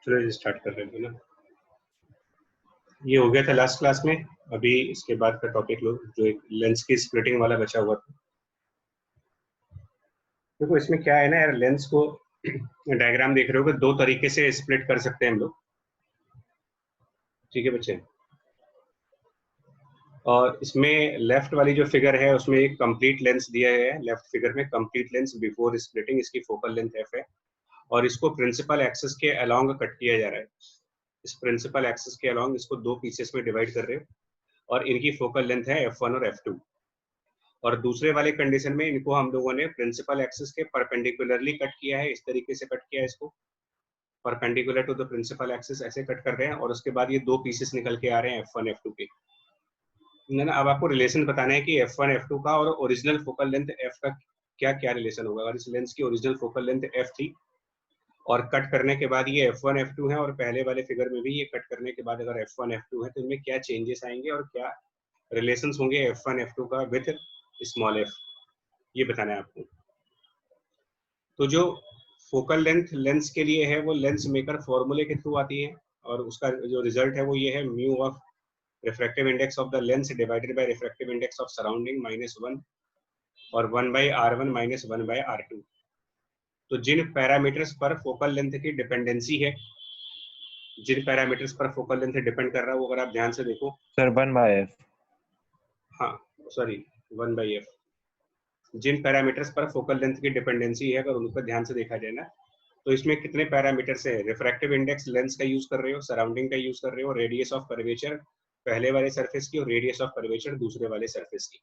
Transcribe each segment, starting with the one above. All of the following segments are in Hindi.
चलो स्टार्ट कर रहे हैं ना। ये हो गया था लास्ट क्लास में। अभी इसके बाद का टॉपिक लो जो एक लेंस की स्प्लिटिंग वाला बचा हुआ था। देखो इसमें क्या है ना यार, लेंस को डायग्राम देख रहे हो कि दो तरीके से स्प्लिट कर सकते हैं हम लोग। ठीक है बच्चे, और इसमें लेफ्ट वाली जो फिगर है उसमें एक कंप्लीट लेंस दिया है। लेफ्ट फिगर में कंप्लीट लेंस बिफोर स्प्लिटिंग, इसकी फोकल लेंथ एफ है और इसको प्रिंसिपल एक्सिस के अलोंग कट किया जा रहा है। इस प्रिंसिपल एक्सिस के अलोंग इसको दो पीसेस में डिवाइड कर रहे हो और इनकी फोकल लेंथ है f1 और f2। और दूसरे वाले कंडीशन में इनको हम लोगों ने प्रिंसिपल एक्सिस के परपेंडिकुलरली कट किया है। इस तरीके से कट किया है, इसको perpendicular to the principal axis ऐसे कट कर रहे हैं और उसके बाद ये दो पीसेस निकल के आ रहे हैं f1 f2 के ना। अब आपको रिलेशन बताना है कि f1 f2 का और ओरिजिनल फोकल लेंथ f का क्या क्या रिलेशन होगा। अगर इस लेंस की ओरिजिनल फोकल लेंथ f थी और कट करने के बाद ये f1 f2 है और पहले वाले फिगर में भी ये कट करने के बाद अगर f1 f2 है तो इनमें क्या चेंजेस आएंगे और क्या रिलेशंस होंगे f1 f2 का विथ स्मॉल f, ये बताना है आपको। तो जो फोकल लेंथ लेंस के लिए है वो लेंस मेकर फॉर्मूले के थ्रू आती है और उसका जो रिजल्ट है वो ये है mu of refractive index of the lens divided by refractive index of surrounding -1 और 1/r1 -1/r2। तो जिन पैरामीटर्स पर फोकल लेंथ की डिपेंडेंसी है, जिन पैरामीटर्स पर फोकल लेंथ डिपेंड कर रहा है वो अगर आप ध्यान से देखो सर 1/f। हाँ सॉरी 1/f। जिन पैरामीटर्स पर फोकल लेंथ की डिपेंडेंसी है अगर उन पर ध्यान से देखा जाए ना, तो इसमें कितने पैरामीटर्स है। रिफ्रैक्टिव इंडेक्स लेंस का यूज कर रहे हो, सराउंडिंग का यूज कर रहे हो, रेडियस ऑफ कर्वेचर पहले वाले सरफेस की और रेडियस ऑफ कर्वेचर दूसरे वाले सरफेस की।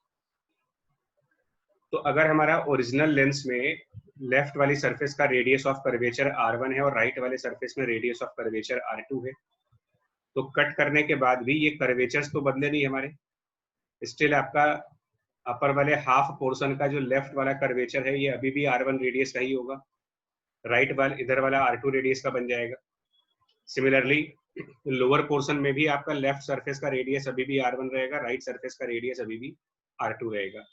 तो अगर हमारा ओरिजिनल लेंस में लेफ्ट वाली सरफेस का रेडियस ऑफ कर्वेचर r1 है और राइट वाले सरफेस में रेडियस ऑफ कर्वेचर r2 है, तो कट करने के बाद भी ये कर्वेचर्स तो बदले नहीं हमारे। स्टिल आपका अपर वाले हाफ पोर्शन का जो लेफ्ट वाला कर्वेचर है ये अभी भी r1 रेडियस का ही होगा, राइट वाला इधर वाला r2 रेडियस का बन जाएगा। सिमिलरली लोअर पोर्शन में भी आपका लेफ्ट सरफेस का रेडियस अभी भी r1 रहेगा, राइट सरफेस का रेडियस अभी भी r2 रहेगा।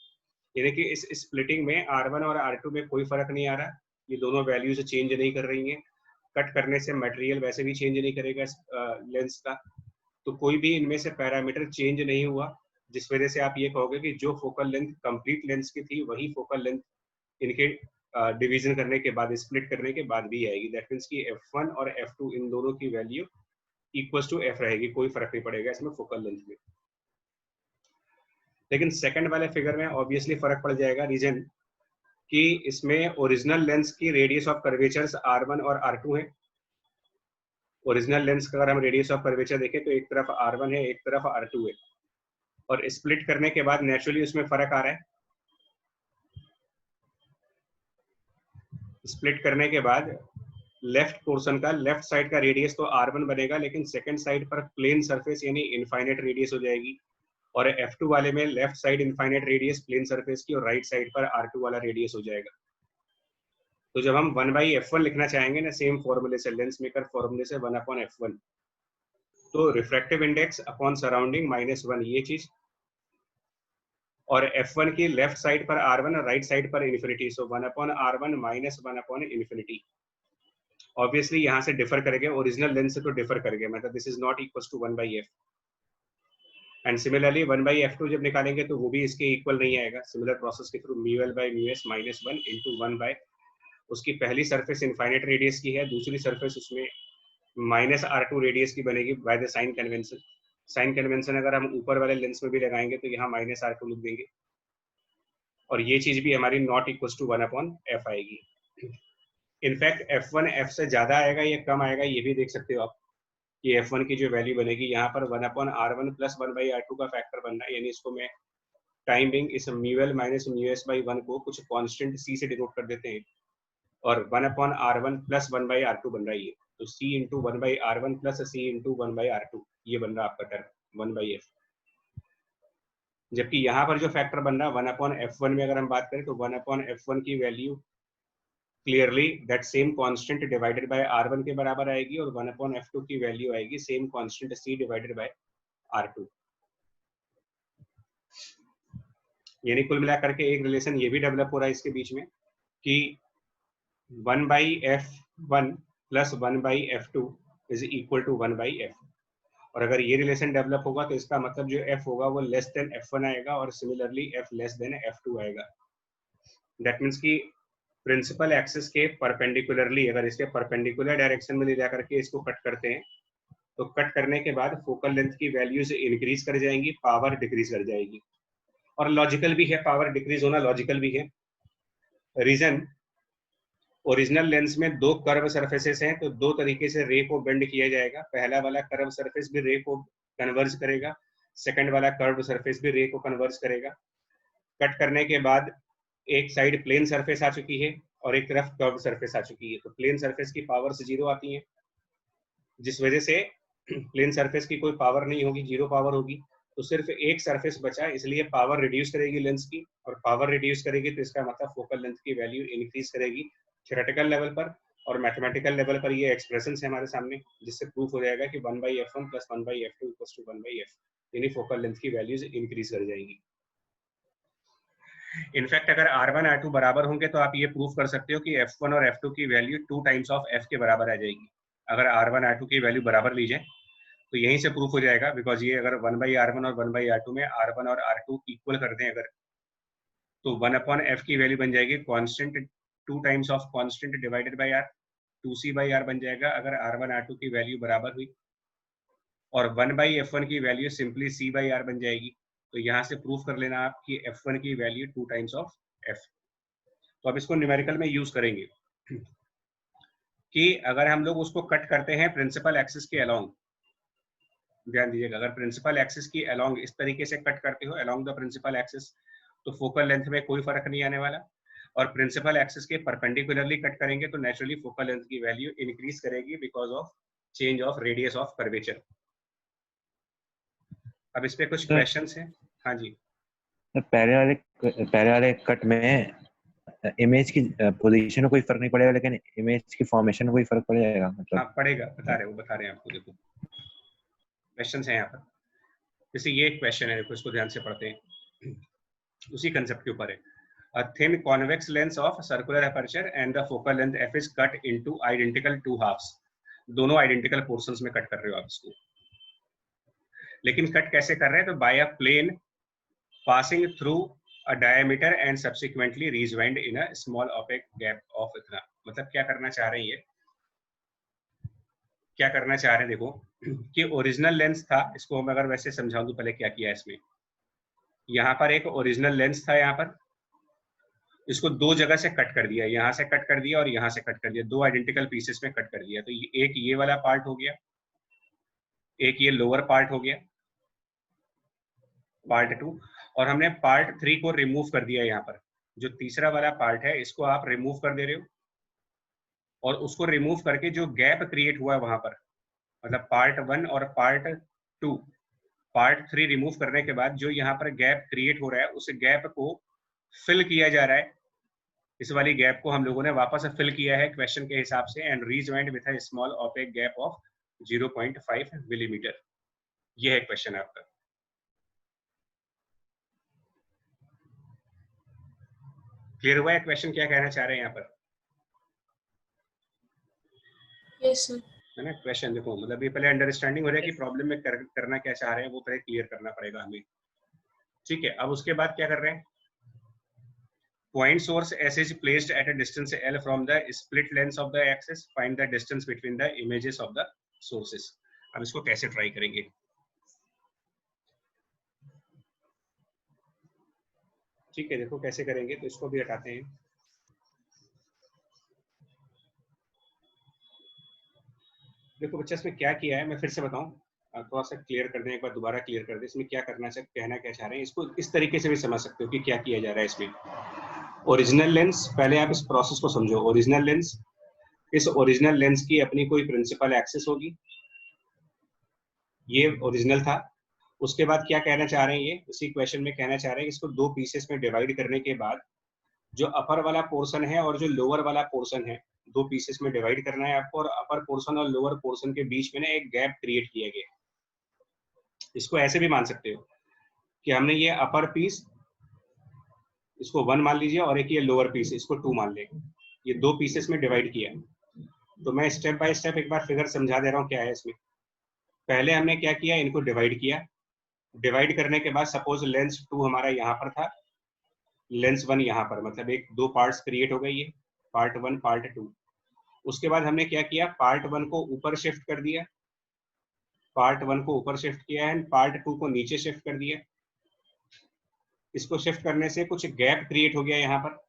यानी कि इस स्प्लिटिंग में r1 और r2 में कोई फर्क नहीं आ रहा, ये दोनों वैल्यूज चेंज नहीं कर रही हैं। कट करने से मटेरियल वैसे भी चेंज नहीं करेगा लेंस का, तो कोई भी इनमें से पैरामीटर चेंज नहीं हुआ, जिस वजह से आप ये कहोगे कि जो फोकल लेंथ कंप्लीट लेंस की थी वही फोकल लेंथ इनके डिवीजन करने के बाद, स्प्लिट करने के बाद भी आएगी। दैट मीन्स कि f1 और f2 इन दोनों की वैल्यू इक्वल टू f रहेगी, कोई फर्क नहीं पड़ेगा इसमें फोकल लेंथ में। लेकिन सेकंड वाले फिगर में ऑब्वियसली फर्क पड़ जाएगा। रीजन कि इसमें ओरिजिनल लेंस की रेडियस ऑफ कर्वेचर्स r1 और r2 है। ओरिजिनल लेंस का अगर हम रेडियस ऑफ कर्वेचर देखें तो एक तरफ r1 है एक तरफ r2 है, और स्प्लिट करने के बाद नेचुरली उसमें फर्क आ रहा है। स्प्लिट करने के बाद लेफ्ट पोर्शन का लेफ्ट साइड का रेडियस तो r1 बनेगा, लेकिन सेकंड साइड पर प्लेन सरफेस यानी इनफाइनाइट रेडियस हो जाएगी। और f2 वाले में left side infinite radius plane surface की और राइट साइड पर r2 वाला रेडियस हो जाएगा। तो जब हम 1/f1 लिखना चाहेंगे ना सेम फॉर्मूले से, लेंस मेकर फॉर्मूले से 1/f1, तो रिफ्रैक्टिव इंडेक्स अपॉन सराउंडिंग -1 ये चीज, और f1 की लेफ्ट साइड पर r1 और राइट साइड पर इन्फिनिटी, सो 1/r1 -1/इन्फिनिटी। ऑब्वियसली यहाँ से डिफर करेंगे, ओरिजिनल लेंस से तो डिफर करेंगे, मतलब this is not equal to 1/f। And similarly 1/f2 जब निकालेंगे तो वो भी इसके इक्वल नहीं आएगा। सिमिलर प्रोसेस के थ्रू μl/μs -1 इंटू 1/, उसकी पहली सरफेस इनफाइनाइट रेडियस की है, दूसरी सरफेस उसमें -r2 रेडियस की बनेगी by the sign convention. Sign convention अगर हम ऊपर वाले लेंस में भी लगाएंगे तो यहाँ -r2 लिख देंगे, और ये चीज भी हमारी नॉट इक्वल टू 1/f आएगी। इनफैक्ट f1 f से ज्यादा आएगा या कम आएगा ये भी देख सकते हो आप। ये f1 की जो वैल्यू बनेगी यहाँ पर 1/r1 + 1/r2 का फैक्टर बनना है, यानी इसको मैं टाइम बिंग इस μl - μs/1 को कुछ कांस्टेंट c से डिनोट कर देते हैं, और 1/r1 + 1/r2 बन रहा है ये, तो c into 1/r1 + c into 1/r2 ये बन रहा है आपका टर्म 1/f। जबकि यहाँ पर जो फैक्टर बन रहा है 1/f1 में अगर हम बात करें तो 1/f1 की value clearly that same constant divided by r1 के बराबर आएगी, और 1/f2 की वैल्यू आएगी same constant c divided by r2। यानी कुल मिलाकर के एक रिलेशन ये भी डेवलप हो रहा है इसके बीच में कि 1/f1 + 1/f2 is equal to 1/f। और अगर ये रिलेशन डेवलप होगा तो इसका मतलब जो f होगा वो लेस देन f1 आएगा और similarly f less than f2 आएगा। दैट मीन्स कि प्रिंसिपल एक्सिस के परपेंडिकुलरली अगर इसके परपेंडिकुलर डायरेक्शन में ले जाकर के इसको कट करते हैं तो कट करने के बाद फोकल लेंथ की वैल्यूज इंक्रीज कर जाएंगी, पावर डिक्रीज कर जाएगी। और लॉजिकल भी है, पावर डिक्रीज होना लॉजिकल भी है। रीजन, ओरिजिनल लेंस में दो कर्व सरफेसेस हैं तो दो तरीके से रे को बेंड किया जाएगा। पहला वाला कर्व सरफेस भी रे को कन्वर्ज करेगा, सेकंड वाला कर्व सरफेस भी रे को कन्वर्ज करेगा। कट करने के बाद एक साइड प्लेन सरफेस आ चुकी है और एक तरफ कर्व सरफेस आ चुकी है, तो प्लेन सरफेस की पावर्स 0 आती हैं, जिस वजह से प्लेन सरफेस की कोई पावर नहीं होगी, 0 पावर होगी। तो सिर्फ एक सरफेस बचा, इसलिए पावर रिड्यूस करेगी लेंस की, और पावर रिड्यूस करेगी तो इसका मतलब फोकल लेंथ की वैल्यू इंक्रीज करेगी थ्योरेटिकल लेवल पर। और मैथमेटिकल लेवल पर ये एक्सप्रेशन है हमारे सामने, जिससे प्रूफ हो जाएगा कि 1/f1 + 1/f2 = 1/f, यानी फोकल लेंथ की वैल्यूज इंक्रीज कर जाएंगी। इनफैक्ट अगर R1 R2 बराबर होंगे तो आप ये प्रूफ कर सकते हो कि F1 और F2 की वैल्यू 2 टाइम्स ऑफ F के बराबर आ जाएगी। अगर R1 R2 की वैल्यू बराबर ली जाए तो यहीं से प्रूफ हो जाएगा, बिकॉज ये अगर 1/R1 और 1/R2 में R1 और R2 इक्वल कर दें अगर, तो 1/f की वैल्यू बन जाएगी constant 2 times of constant divided by R, 2c/r बन जाएगा अगर R1 R2 की वैल्यू बराबर हुई। और 1/f1 की वैल्यू सिंपली c/r बन जाएगी। तो यहाँ से प्रूफ कर लेना आप कि f1 की वैल्यू 2 टाइम्स ऑफ f। तो अब इसको न्यूमेरिकल में यूज करेंगे कि अगर हम लोग उसको कट करते हैं प्रिंसिपल एक्सिस के अलोंग, ध्यान दीजिएगा, अगर प्रिंसिपल एक्सिस की अलोंग इस तरीके से कट करते हो अलोंग द प्रिंसिपल एक्सिस, तो फोकल लेंथ में कोई फर्क नहीं आने वाला। और प्रिंसिपल एक्सिस के परपेंडिकुलरली कट करेंगे तो नेचुरली फोकल लेंथ की वैल्यू इंक्रीज करेगी because of change of radius of curvature. अब इस पे कुछ क्वेश्चंस हैं। हाँ जी, पहले वाले कट में इमेज की पोजीशन में कोई फर्क नहीं पड़ेगा, लेकिन इमेज की फॉर्मेशन में कोई फर्क पड़ जाएगा मतलब? हाँ पड़ेगा, बता रहे हैं आपको। देखो क्वेश्चंस हैं यहाँ पर, जैसे ये एक क्वेश्चन है, देखो इसको ध्यान से पढ़ते हैं, उसी कंसेप्ट के ऊपर है। A thin convex lens of circular aperture and the focal length f is cut into identical two halves। दोनों आइडेंटिकल पोर्शंस में कट कर रहे हो आप इसको, लेकिन कट कैसे कर रहे हैं? तो by a plane passing through a diameter and subsequently rejoined in a small opaque gap of इतना। मतलब क्या करना चाह रहे हैं ये, क्या करना चाह रहे हैं देखो कि ओरिजिनल लेंस था, इसको हम अगर वैसे समझाऊं तो पहले क्या किया इसमें, यहाँ पर एक ओरिजिनल लेंस था, यहाँ पर इसको दो जगह से कट कर दिया, यहाँ से कट कर दिया और यहाँ से कट कर दिया, दो आइडेंटिकल पीसेस में कट कर दिया। तो एक ये वाला पार्ट हो गया, एक ये लोअर पार्ट हो गया, पार्ट 2। और हमने पार्ट 3 को रिमूव कर दिया। यहाँ पर जो तीसरा वाला पार्ट है इसको आप रिमूव कर दे रहे हो, और उसको रिमूव करके जो गैप क्रिएट हुआ है वहां पर, मतलब पार्ट 1 और पार्ट 2, पार्ट 3 रिमूव करने के बाद जो यहाँ पर गैप क्रिएट हो रहा है उस गैप को फिल किया जा रहा है। इस वाली गैप को हम लोगों ने वापस फिल किया है क्वेश्चन के हिसाब से, and rejoined with a small opaque gap of 0.5 millimetre. ये है क्वेश्चन आपका। क्लियर हुआ है क्वेश्चन क्या कहना चाह रहे हैं यहाँ पर? Yes sir. है ना क्वेश्चन? देखो मतलब ये पहले अंडरस्टैंडिंग हो रहा है कि प्रॉब्लम में करना क्या चाह रहे हैं, वो पहले क्लियर करना पड़ेगा हमें। ठीक है, अब उसके बाद क्या कर रहे हैं? Point source S is placed at a distance L from the split lens of the axis. Find the distance between the images of the sources. अब इसको कैसे ट्राई करेंगे? ठीक है, देखो कैसे करेंगे, तो इसको भी हटाते हैं। देखो बच्चा इसमें क्या किया है मैं फिर से बताऊं, थोड़ा सा क्लियर कर दें, एक बार दोबारा क्लियर कर दें। इसमें क्या कहना क्या चाह रहे हैं, इसको इस तरीके से भी समझ सकते हो कि क्या किया जा रहा है इसमें। ओरिजिनल लेंस, पहले आप इस प्रोसेस को समझो। ओरिजिनल लेंस, इस ओरिजिनल लेंस की अपनी कोई प्रिंसिपल एक्सिस होगी, ये ओरिजिनल था। उसके बाद क्या कहना चाह रहे हैं, ये इसी क्वेश्चन में कहना चाह रहे हैं इसको दो पीसेस में डिवाइड करने के बाद जो अपर वाला पोर्शन है और जो लोअर वाला पोर्शन है, दो पीसेस में डिवाइड करना है आपको, और अपर पोर्शन और लोअर पोर्शन के बीच में ना एक गैप क्रिएट किया गया। इसको ऐसे भी मान सकते हो कि हमने ये अपर पीस इसको 1 मान लीजिए और एक ये लोअर पीस इसको 2 मान लेंगे। ये दो पीसेस में डिवाइड किया, तो मैं स्टेप बाय स्टेप एक बार फिगर समझा दे रहा हूँ क्या है इसमें। पहले हमने क्या किया, इनको डिवाइड किया। डिवाइड करने के बाद सपोज लेंस 2 हमारा यहाँ पर था, लेंस 1 यहाँ पर, मतलब एक दो पार्ट्स क्रिएट हो गए, ये पार्ट 1 पार्ट 2। उसके बाद हमने क्या किया, पार्ट 1 को ऊपर शिफ्ट कर दिया, पार्ट 1 को ऊपर शिफ्ट किया एंड पार्ट 2 को नीचे शिफ्ट कर दिया। इसको शिफ्ट करने से कुछ गैप क्रिएट हो गया यहाँ पर।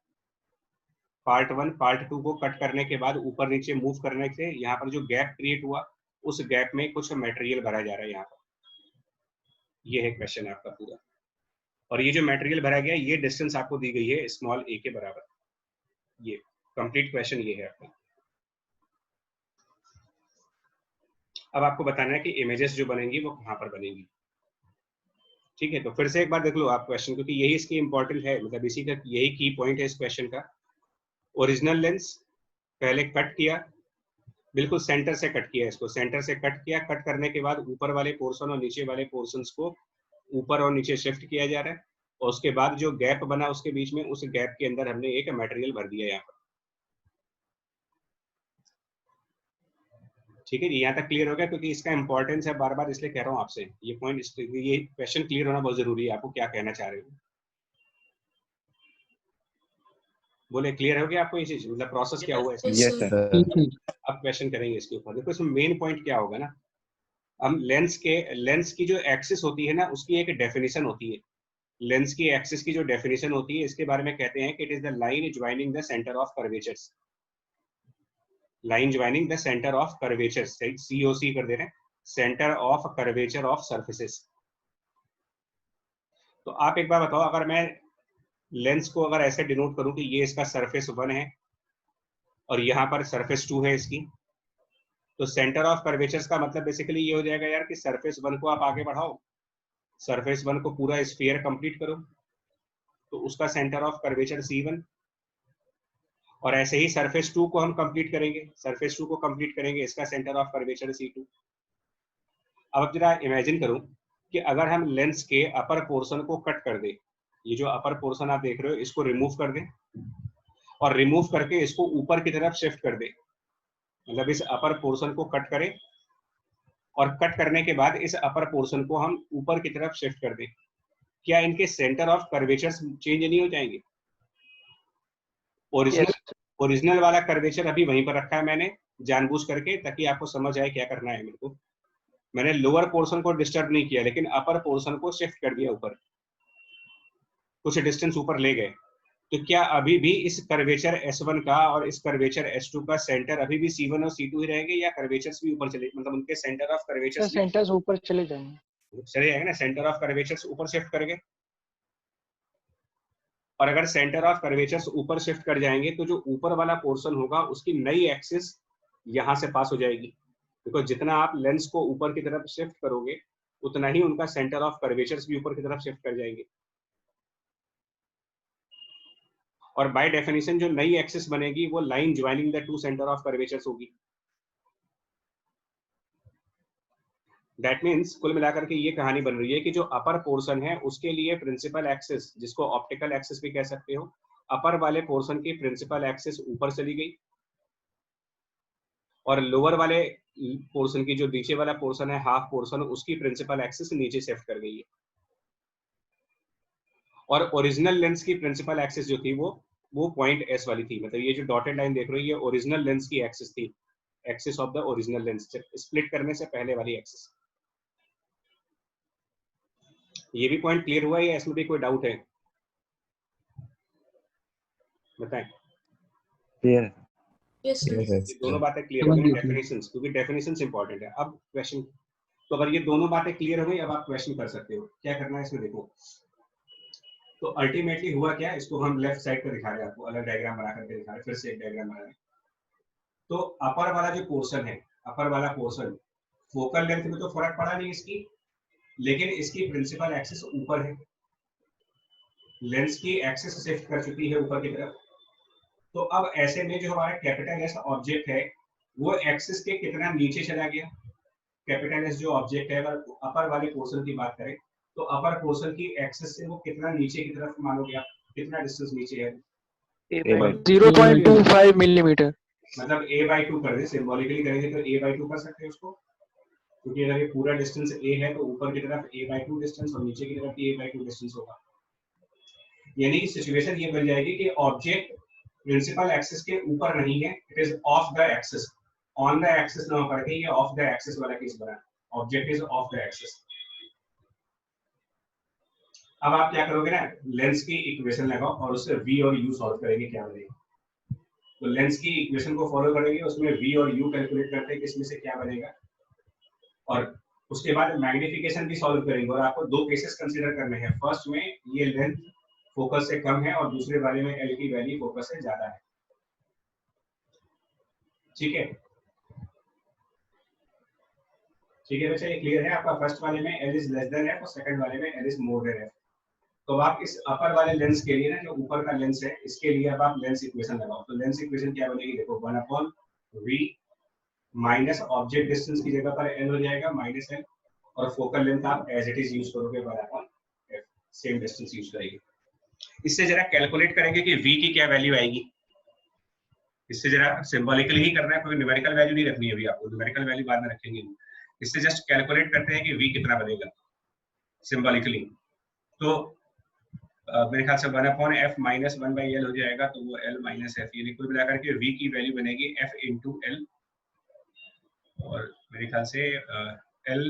पार्ट 1 पार्ट 2 को कट करने के बाद ऊपर नीचे मूव करने से यहाँ पर जो गैप क्रिएट हुआ, उस गैप में कुछ मटेरियल भरा जा रहा है यहाँ पर। ये है क्वेश्चन आपका पूरा, और ये जो मटेरियल भरा गया, ये डिस्टेंस आपको दी गई है स्मॉल a के बराबर। ये कंप्लीट क्वेश्चन ये है आपका। अब आपको बताना है कि इमेजेस जो बनेंगी वो कहाँ पर बनेंगी। ठीक है, तो फिर से एक बार देख लो आप क्वेश्चन, क्योंकि यही इसकी इंपॉर्टेंट है, मतलब इसी का यही की पॉइंट है इस क्वेश्चन का। ओरिजिनल लेंस पहले कट किया, बिल्कुल सेंटर से कट किया, इसको सेंटर से कट किया। कट करने के बाद ऊपर वाले पोर्शन और नीचे वाले पोर्शंस को ऊपर और नीचे शिफ्ट किया जा रहा है, और उसके बाद जो गैप बना उसके बीच में, उस गैप के अंदर हमने एक मटेरियल भर दिया यहाँ पर। ठीक है जी, यहाँ तक क्लियर हो गया? क्योंकि इसका इंपॉर्टेंस है, बार बार इसलिए कह रहा हूँ आपसे ये पॉइंट, ये क्वेश्चन क्लियर होना बहुत जरूरी है। आपको क्या कहना चाह रहे हो, बोले क्लियर हो गया आपको ये चीज, मतलब प्रोसेस क्या हुआ इसमें? Yes sir. अब क्वेश्चन करेंगे इसके ऊपर। देखो इसमें मेन पॉइंट क्या होगा ना, हम लेंस की जो एक्सिस होती है ना, उसकी एक डेफिनेशन होती है। लेंस की एक्सिस की जो डेफिनेशन होती है, इसके बारे में कहते हैं कि it is the line joining the centre of curvatures. Line joining the centre of curvatures, COC कर दे रहे हैं, centre of curvature of surfaces. तो आप एक बार बताओ, अगर मैं लेंस को अगर ऐसे डिनोट करूं कि ये इसका सरफेस 1 है और यहाँ पर सरफेस 2 है इसकी, तो सेंटर ऑफ कर्वेचर्स का मतलब बेसिकली ये हो जाएगा यार कि सरफेस 1 को आप आगे बढ़ाओ, सरफेस 1 को पूरा स्फीयर कंप्लीट करो, तो उसका सेंटर ऑफ कर्वेचर C1। और ऐसे ही सरफेस 2 को हम कंप्लीट करेंगे, सरफेस 2 को कंप्लीट करेंगे, इसका सेंटर ऑफ कर्वेचर C2। अब जरा इमेजिन करो कि अगर हम लेंस के अपर पोर्शन को कट कर दे, ये जो अपर पोर्शन आप देख रहे हो इसको रिमूव कर दे, और रिमूव करके इसको ऊपर की तरफ शिफ्ट कर दे, मतलब इस अपर पोर्शन को कट करें और कट करने के बाद इस अपर पोर्शन को हम ऊपर की तरफ शिफ्ट कर दें, क्या इनके सेंटर ऑफ कर्वेचर्स चेंज नहीं हो जाएंगे? ओरिजिनल वाला कर्वेचर अभी वहीं पर रखा है मैंने जानबूझ करके, ताकि आपको समझ आए क्या करना है मेरे को। मैंने लोअर पोर्शन को डिस्टर्ब नहीं किया, लेकिन अपर पोर्शन को शिफ्ट कर दिया ऊपर, कुछ डिस्टेंस ऊपर ले गए। तो क्या अभी भी इस कर्वेचर S1 का और इस कर्वेचर S2 का सेंटर अभी भी C1 और C2 ही रहेंगे, या कर्वेचर्स भी ऊपर चले, मतलब उनके सेंटर ऑफ कर्वेचर्स सेंटर्स ऊपर चले जाएंगे? चले जाएंगे ना, सेंटर ऑफ कर्वेचर्स ऊपर शिफ्ट करेंगे। और अगर सेंटर ऑफ कर्वेचर्स ऊपर शिफ्ट कर जाएंगे, तो जो ऊपर वाला पोर्शन होगा उसकी नई एक्सिस यहाँ से पास हो जाएगी, बिकॉज जितना आप लेंस को ऊपर की तरफ शिफ्ट करोगे, उतना ही उनका सेंटर ऑफ कर्वेचर्स भी ऊपर की तरफ शिफ्ट कर जाएंगे। और बाय डेफिनेशन जो नई एक्सिस बनेगी वो line joining the two centre of curvatures होगी। दैट मीन्स कुल मिलाकर के ये कहानी बन रही है कि जो अपर पोर्शन है उसके लिए प्रिंसिपल एक्सिस, जिसको ऑप्टिकल एक्सिस भी कह सकते हो, अपर वाले पोर्शन की प्रिंसिपल एक्सिस ऊपर चली गई, और लोअर वाले पोर्शन की जो नीचे वाला पोर्शन है, हाफ पोर्शन, उसकी प्रिंसिपल एक्सिस नीचे शिफ्ट कर गई है। और ओरिजिनल लेंस की प्रिंसिपल एक्सिस जो थी वो पॉइंट S वाली थी, मतलब ये जो डॉटेड लाइन देख रहे हो ये ओरिजिनल लेंस की एक्सिस थी, axis of the original lens, split करने से पहले वाली एक्सिस। ये भी पॉइंट क्लियर हुआ है या इसमें भी कोई डाउट है? बताएं। Clear Yes, sir. ये दोनों बातें क्लियर हो गई, डेफिनेशंस, क्योंकि डेफिनेशंस इंपॉर्टेंट है। अब क्वेश्चन, तो अगर ये दोनों बातें क्लियर हो गई, अब आप क्वेश्चन कर सकते हो। क्या करना है इसमें देखो, तो अल्टीमेटली हुआ क्या, इसको हम लेफ्ट साइड पर दिखा रहे हैं, आपको अलग डायग्राम बना करके दिखा रहे हैं, फिर से एक डायग्राम बना रहे हैं। तो अपर वाला जो पोर्शन है, अपर वाला पोर्शन, फोकल लेंथ में तो फर्क पड़ा नहीं इसकी, लेकिन इसकी प्रिंसिपल एक्सिस ऊपर है, लेंस की एक्सिस शिफ्ट कर चुकी है ऊपर की तरफ। तो अब ऐसे में जो हमारा कैपिटल एस ऑब्जेक्ट है वो एक्सिस के कितना नीचे चला गया, कैपिटल एस जो ऑब्जेक्ट है, अगर अपर वाले पोर्शन की बात करें तो अपर पोर्शन की एक्सिस से वो कितना नीचे की तरफ मानोगे आप, कितना डिस्टेंस नीचे है? 0.25 मिलीमीटर। मतलब a/2 कर दे, सिंबॉलिकली करेंगे तो a/2 कर सकते हैं उसको, क्योंकि अगर ये पूरा डिस्टेंस a है तो ऊपर की तरफ a/2 डिस्टेंस और नीचे की तरफ भी a/2 डिस्टेंस होगा। यानी कि सिचुएशन ये बन जाएगी कि ऑब्जेक्ट प्रिंसिपल एक्सिस के ऊपर नहीं है, it is of the axis, on the axis ना होकर के ये ऑफ द एक्सिस वाला केस बना, object is of the axis. अब आप क्या करोगे ना, लेंस की इक्वेशन लगाओ और उससे v और u सॉल्व करेंगे, क्या बनेगा। तो लेंस की इक्वेशन को फॉलो करेंगे, उसमें v और u कैलकुलेट करते हैं किसमें से क्या बनेगा, और उसके बाद मैग्निफिकेशन भी सॉल्व करेंगे। और आपको दो केसेस कंसीडर करने हैं, फर्स्ट में ये लेंथ फोकस से कम है और दूसरे वाले में l की वैल्यू फोकस से ज्यादा है। ठीक है, ठीक है बच्चा, ये क्लियर है आपका। फर्स्ट वाले में l is less than f और सेकंड वाले में l is more than f। तो आप इस अपर वाले लेंस के लिए ना, जो ऊपर का लेंस है, इसके लिए अब आप लेंस इक्वेशन लगाओ। तो लेंस इक्वेशन क्या बनेगी, देखो 1/v माइनस ऑब्जेक्ट डिस्टेंस की जगह पर l हो जाएगा माइनस l, और फोकल लेंथ आप एज इट इज यूज करोगे 1/f, सेम डिस्टेंस यूज करेंगे। इससे जरा कैलकुलेट करेंगे कि v की क्या वैल्यू आएगी। इससे जरा सिंबॉलिकली ही करना है, कोई न्यूमेरिकल वैल्यू नहीं रखनी है अभी आपको, न्यूमेरिकल वैल्यू बाद में रखेंगे। इससे जस्ट कैलकुलेट करते हैं कि v कितना बनेगा सिंबॉलिकली। तो मेरे ख्याल से 1/f माइनस 1/l हो जाएगा, तो वो l माइनस f, यानी कुल मिलाकर के v की वैल्यू बनेगी f इंटू l, और मेरे ख्याल से l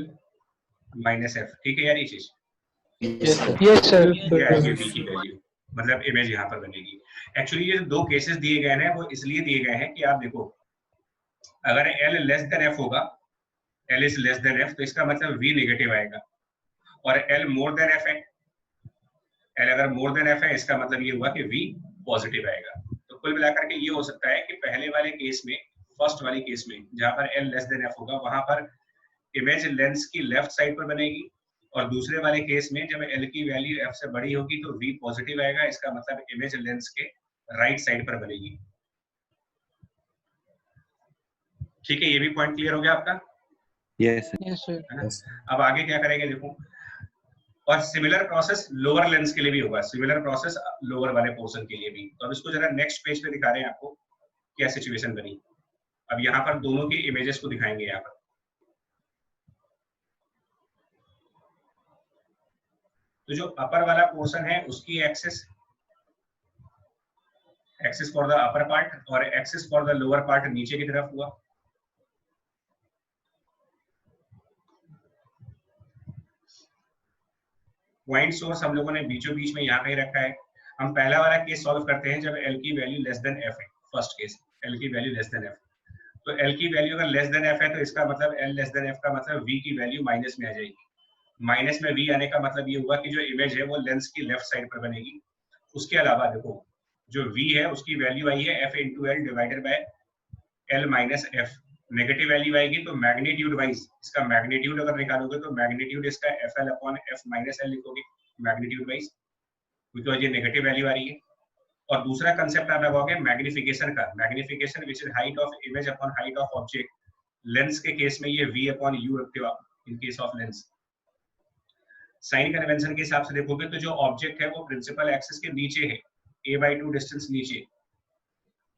माइनस f। ठीक है यार, ये चीज यस सर। ये आएगी v की वैल्यू, मतलब इमेज यहाँ पर बनेगी। एक्चुअली ये दो केसेस दिए गए हैं वो इसलिए दिए गए हैं कि आप देखो, अगर l लेस देन f होगा, l is less than f, तो इसका मतलब v नेगेटिव आएगा, और l मोर देन f है, l अगर मोर देन f है, इसका मतलब ये हुआ कि v पॉजिटिव आएगा। तो कुल मिलाकर के ये हो सकता है कि पहले वाले केस में, फर्स्ट वाली केस में जहां पर l लेस देन f होगा, वहां पर इमेज लेंस की लेफ्ट साइड पर बनेगी, और दूसरे वाले केस में जब l की वैल्यू f से बड़ी होगी तो v पॉजिटिव आएगा, इसका मतलब इमेज लेंस के राइट साइड पर बनेगी। ठीक है, ये भी पॉइंट क्लियर हो गया आपका। Yes sir. अब आगे क्या करेंगे देखो, और सिमिलर प्रोसेस लोअर लेंस के लिए भी होगा, सिमिलर प्रोसेस लोअर वाले पोर्शन के लिए भी। तो अब इसको जरा नेक्स्ट पेज पे दिखा रहे हैं आपको क्या सिचुएशन बनी। अब यहाँ पर दोनों की इमेजेस को दिखाएंगे यहाँ पर। तो जो अपर वाला पोर्शन है उसकी axis for the upper part और axis for the lower part नीचे की तरफ हुआ। पॉइंट सोर्स हम लोगों ने बीचों बीच में यहाँ कहीं रखा है। हम पहला वाला केस सॉल्व करते हैं जब l की वैल्यू लेस देन f है। फर्स्ट केस l की वैल्यू लेस देन f, तो l की वैल्यू अगर लेस देन f है तो इसका मतलब l लेस देन f का मतलब v की वैल्यू माइनस में आ जाएगी। माइनस में v आने का मतलब ये हुआ कि जो इमेज है वो लेंस की लेफ्ट साइड पर बनेगी। उसके अलावा देखो, जो v है उसकी वैल्यू आई है f into L divided by l minus f। Negative value आएगी तो मैग्नीट्यूड वाइज इसका मैग्नीट्यूड अगर निकालोगे तो मैग्नीट्यूड इसका fl upon f minus l लिखोगे मैग्नीट्यूड वाइज, क्योंकि ये नेगेटिव वैल्यू आ रही है। और दूसरा कंसेप्ट आप लगाओगे मैग्निफिकेशन का, magnification which is height of image upon height of object. Lens के केस में ये v अपॉन u रखते हो आप in case of lens. Sign convention के हिसाब से देखोगे तो जो ऑब्जेक्ट है वो प्रिंसिपल एक्सिस के नीचे है, a/2 डिस्टेंस नीचे,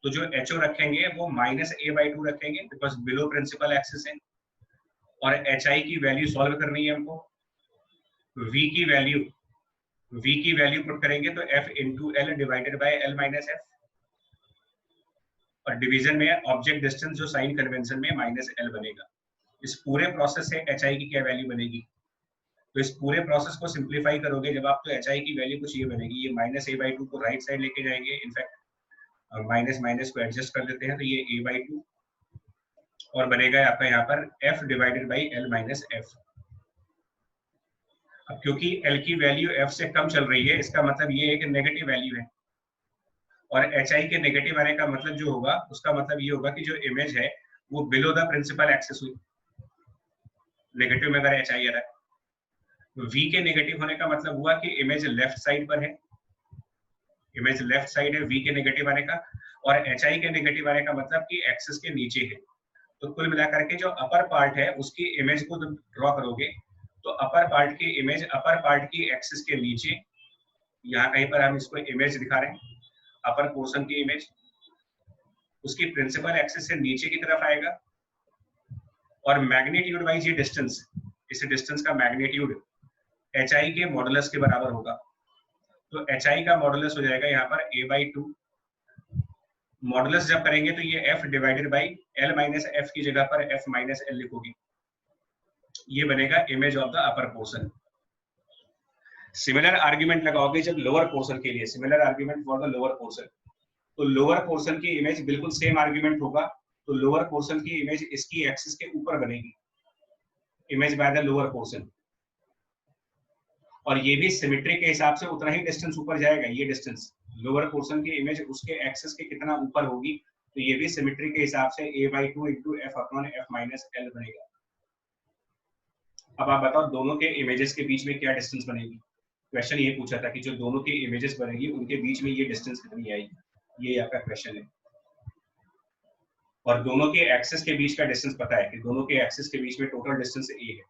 तो जो ho रखेंगे वो माइनस a/2 रखेंगे बिकॉज बिलो प्रिंसिपल एक्सिस है। और hi की वैल्यू सॉल्व करनी है हमको, v की वैल्यू पुट करेंगे तो f into L divided by l minus f, और डिवीजन में ऑब्जेक्ट डिस्टेंस जो साइन कन्वेंशन में माइनस l बनेगा। इस पूरे प्रोसेस से hi की क्या वैल्यू बनेगी, तो इस पूरे प्रोसेस को सिंप्लीफाई करोगे जब आप, तो hi की वैल्यू कुछ ये बनेगी, ये माइनस a/2 को राइट साइड लेके जाएंगे, इनफैक्ट माइनस माइनस को एडजस्ट कर देते हैं तो ये a/2 और बनेगा आपका यहाँ पर f divided by l minus f। अब क्योंकि l की वैल्यू f से कम चल रही है, इसका मतलब ये एक नेगेटिव वैल्यू है, और hi के नेगेटिव आने का मतलब जो होगा उसका मतलब ये होगा कि जो इमेज है वो बिलो द प्रिंसिपल एक्सिस हुई, नेगेटिव में अगर hi आ रहा है। v के नेगेटिव होने का मतलब हुआ कि इमेज लेफ्ट साइड पर है, इमेज लेफ्ट साइड है v के नेगेटिव आने का, और hi के नेगेटिव आने का मतलब कि एक्सिस के नीचे है। तो कुल मिलाकर के जो अपर पार्ट है उसकी इमेज को ड्रॉ करोगे तो अपर पार्ट की इमेज अपर पार्ट की एक्सिस के नीचे, यहाँ कहीं पर हम इसको इमेज दिखा रहे हैं अपर पोर्शन की इमेज, उसकी प्रिंसिपल एक्सिस से नीचे की तरफ आएगा और मैग्नीट्यूड वाइज ये डिस्टेंस, इस डिस्टेंस का मैग्नीट्यूड HI के मॉडुलस के बराबर होगा। तो HI का मॉडुलस हो जाएगा यहाँ पर a/2। मॉडुलस जब करेंगे तो ये f divided by l minus f की जगह पर f माइनस l लिखोगे, ये बनेगा image of the upper portion. Similar argument लगाओगे जब लोअर पोर्शन के लिए, similar argument for the lower portion, तो लोअर पोर्शन की इमेज बिल्कुल सेम आर्ग्यूमेंट होगा। तो लोअर पोर्शन की इमेज इसकी एक्सिस के ऊपर बनेगी, image by the lower portion, और ये भी सिमेट्री के हिसाब से उतना ही डिस्टेंस ऊपर जाएगा। ये डिस्टेंस लोअर पोर्शन की इमेज उसके एक्सिस के कितना ऊपर होगी, तो ये भी सिमेट्री के हिसाब से a/2 into f/f minus l बनेगा। अब आप बताओ दोनों के इमेजेस के बीच में क्या डिस्टेंस बनेगी। क्वेश्चन ये पूछा था कि जो दोनों की इमेजेस बनेगी उनके बीच में ये डिस्टेंस कितनी आएगी, ये आपका क्वेश्चन है। और दोनों के एक्सिस के बीच का डिस्टेंस पता है कि दोनों के एक्सिस के बीच में टोटल डिस्टेंस a है।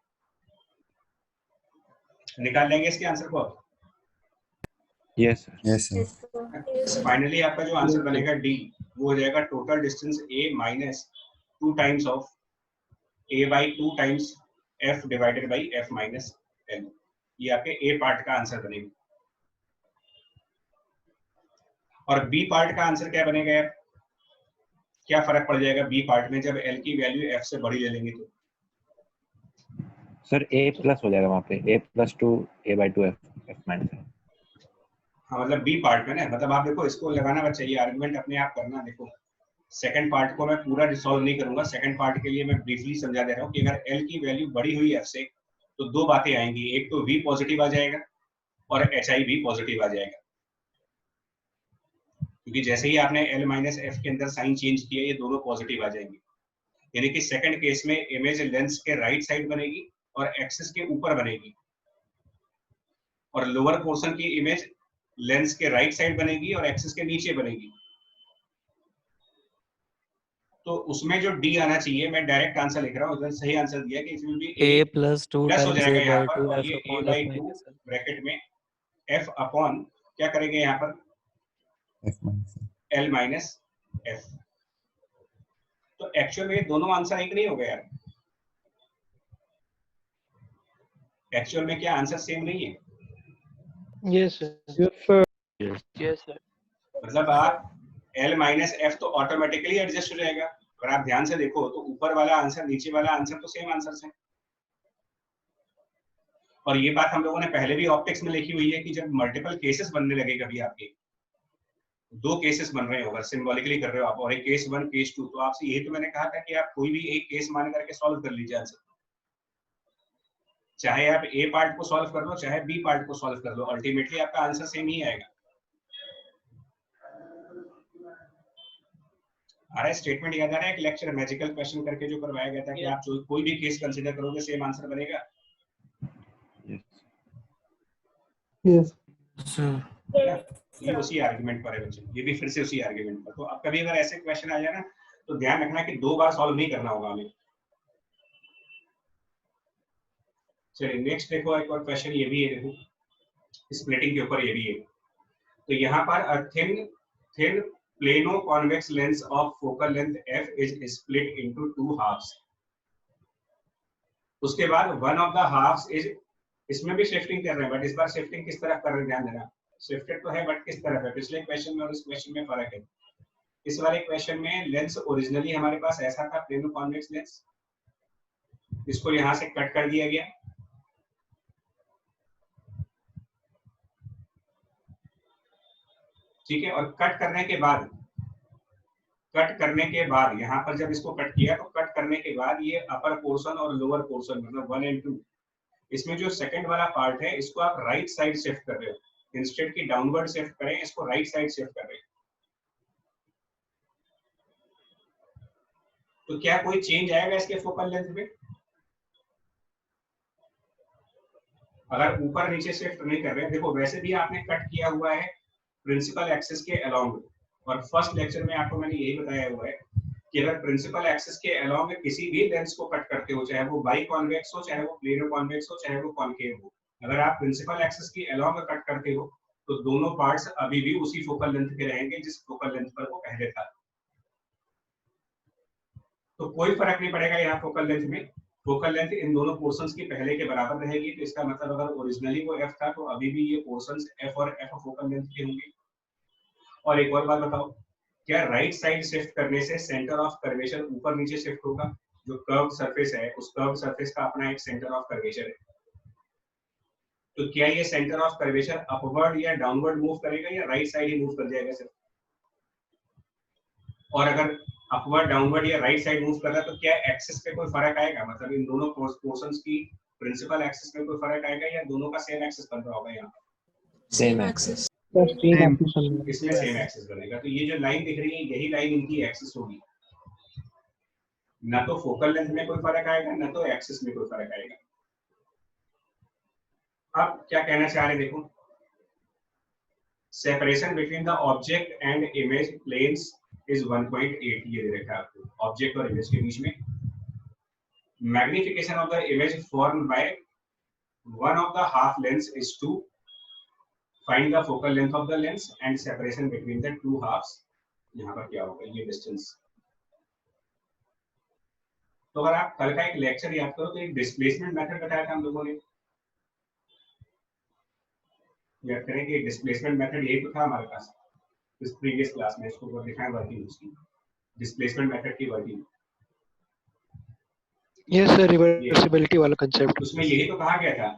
निकाल लेंगे इसके आंसर को आप? Yes sir. Yes sir. Yes, sir. Finally आपका जो आंसर बनेगा डी, वो हो जाएगा total distance a minus 2 times of a/2 times f divided by f minus l। ये आपके a पार्ट का आंसर बनेगा। और b पार्ट का आंसर क्या बनेगा यार? क्या फर्क पड़ जाएगा b पार्ट में जब l की वैल्यू f से बड़ी ले लेंगे तो? सर a प्लस हो जाएगा वहाँ पे, a+2 a/2 f minus l। हाँ मतलब बी पार्ट में ना, मतलब आप देखो इसको लगाना बच्चा, ये आर्गुमेंट अपने आप करना। देखो सेकंड पार्ट को मैं पूरा रिसॉल्व नहीं करूंगा, सेकंड पार्ट के लिए मैं ब्रीफली समझा दे रहा हूँ कि अगर एल की वैल्यू बड़ी हुई एफ से तो दो बातें आएंगी, एक तो वी पॉजिटिव आ जाएगा और एच आई भी पॉजिटिव आ जाएगा, क्योंकि जैसे ही आपने एल माइनस एफ के अंदर साइन चेंज किया ये दोनों पॉजिटिव आ जाएंगे। यानी कि सेकंड केस में इमेज लेंस के राइट साइड बनेगी और एक्सिस के ऊपर बनेगी, और लोअर पोर्शन की इमेज लेंस के राइट साइड बनेगी और एक्सिस के नीचे बनेगी। तो उसमें जो डी आना चाहिए, मैं डायरेक्ट आंसर लिख रहा हूँ, उधर सही आंसर दिया कि इसमें भी a plus 2 प्लस हो times जाएगा a यहाँ by पर, 2 और f ये a upon by f 2 minus l। Bracket में f अपॉन क्या करेंगे यहाँ पर f minus l minus f। तो एक्चुअल में दोनों आंसर एक नहीं हो गया यार, एक्चुअल में क्या आंसर सेम नहीं है? Yes, sir. Yes, sir. Yes. Yes, sir. मतलब आप l माइनस f तो ऑटोमेटिकली एडजस्ट हो जाएगा। अगर आप ध्यान से देखो तो ऊपर वाला आंसर नीचे वाला आंसर तो सेम आंसर है। और ये बात हम लोगों ने पहले भी ऑप्टिक्स में लिखी हुई है कि जब मल्टीपल केसेस बनने लगे, कभी आपके दो केसेस बन रहे हो, अगर सिंबॉलिकली कर रहे हो आप, और एक केस 1 केस 2, तो आपसे यही तो मैंने कहा था कि आप कोई भी एक केस मान करके सॉल्व कर लीजिए आंसर। चाहे आप ए पार्ट को सॉल्व कर लो चाहे बी पार्ट को सॉल्व कर लो, अल्टीमेटली आपका आंसर सेम ही आएगा। आ रहा है स्टेटमेंट याद आ रहा है? एक लेक्चर मैजिकल क्वेश्चन करके जो करवाया गया था कि आप जो कोई भी केस कंसीडर करोगे सेम आंसर बनेगा। Yes. ये उसी आर्गुमेंट पर है बच्चे, ये भी फिर से उसी आर्गुमेंट पर। तो अब कभी अगर ऐसे क्वेश्चन आ जाए ना तो ध्यान रखना कि दो बार सॉल्व नहीं करना होगा हमें। चलिए नेक्स्ट देखो, एक और क्वेश्चन ये भी है, देखो स्प्लिटिंग के ऊपर ये भी है। तो यहाँ पर thin plano convex lens of focal length f is split into 2 halves. उसके बाद one of the halves is, इसमें भी शिफ्टिंग कर रहे हैं बट इस बार शिफ्टिंग किस तरफ कर रहे हैं ध्यान देना, शिफ्टेड तो है बट किस तरफ है। पिछले क्वेश्चन में और इस क्वेश्चन में फर्क है। इस वाले क्वेश्चन में लेंस ओरिजिनली हमारे पास ऐसा था, प्लेनो कॉन्वेक्स लेंस, इसको यहां से कट कर दिया गया, ठीक है। और कट करने के बाद यहाँ पर जब इसको कट किया तो कट करने के बाद ये अपर पोर्शन और लोअर पोर्शन मतलब 1 और 2, इसमें जो सेकंड वाला पार्ट है इसको आप राइट साइड शिफ्ट कर रहे हो, इंस्टेड की डाउनवर्ड शिफ्ट करें इसको राइट साइड शिफ्ट कर रहे हो। तो क्या कोई चेंज आएगा इसके फोकल लेंथ में? अगर ऊपर नीचे शिफ्ट नहीं कर रहे, देखो वैसे भी आपने कट किया हुआ है प्रिंसिपल एक्सिस के अलोंग, और फर्स्ट लेक्चर में आपको मैंने यही बताया हुआ है कि अगर प्रिंसिपल एक्सिस के अलोंग किसी भी लेंस को कट करते हो, चाहे वो बाई कॉन्वेक्स हो, चाहे वो प्लेनो कॉन्वेक्स हो, चाहे वो कॉनकेव हो, अगर आप प्रिंसिपल एक्सिस के अलोंग कट करते हो तो दोनों पार्ट्स अभी भी उसी फोकल लेंथ के रहेंगे जिस फोकल लेंथ पर वो पहले था। तो कोई फर्क नहीं पड़ेगा यहाँ फोकल लेंथ में। फोकल लेंथ इन दोनों पोर्शंस की पहले के बराबर रहेगी, तो इसका मतलब अगर ओरिजिनली वो f था तो अभी भी ये पोर्शंस f और f फोकल लेंथ के होंगे। और एक और बात बताओ, क्या राइट साइड शिफ्ट करने से सेंटर ऑफ कर्वेचर ऊपर नीचे शिफ्ट होगा? जो कर्व सरफेस है उस कर्व सरफेस का अपना एक सेंटर ऑफ कर्वेचर है, तो क्या ये सेंटर ऑफ कर्वेचर अपवर्ड या डाउनवर्ड मूव करेगा या राइट साइड ही मूव कर जाएगा सिर्फ? और अगर अपवर्ड डाउनवर्ड या राइट साइड मूव कर रहा है तो क्या एक्सिस पे कोई फर्क आएगा? मतलब इन दोनों पोर्शंस की प्रिंसिपल एक्सिस में कोई फर्क आएगा या दोनों का सेम एक्सिस बन रहा होगा? यहाँ सेम एक्सिस। इसमें सेम एक्सिस बनेगा, तो ये जो लाइन दिख रही है यही लाइन इनकी एक्सिस होगी। ना तो फोकल लेंथ में कोई फर्क आएगा, ना तो एक्सिस में कोई फर्क आएगा। अब क्या कहना चाह रहे देखो, separation between the object and image planes is 1.8, ये दे रखा है आपको ऑब्जेक्ट और इमेज के बीच में। Magnification of the image formed by one of the half lens is 2, find the focal length of the lens and separation between the two halves. यहाँ पर क्या होगा, ये डिस्टेंस। तो अगर आप कल का एक लेक्चर याद करो तो एक डिस्प्लेसमेंट मेथड बताया था हम लोगों ने, याद करें कि डिस्प्लेसमेंट मेथड यही तो था हमारे पास इस प्रीवियस क्लास में। इसको दिखाएं वर्किंग उसकी, डिस्प्लेसमेंट मेथड की वर्किंग। यस सर, रिवर्सिबिलिटी वाला कांसेप्ट। उसमें यही तो कहा गया था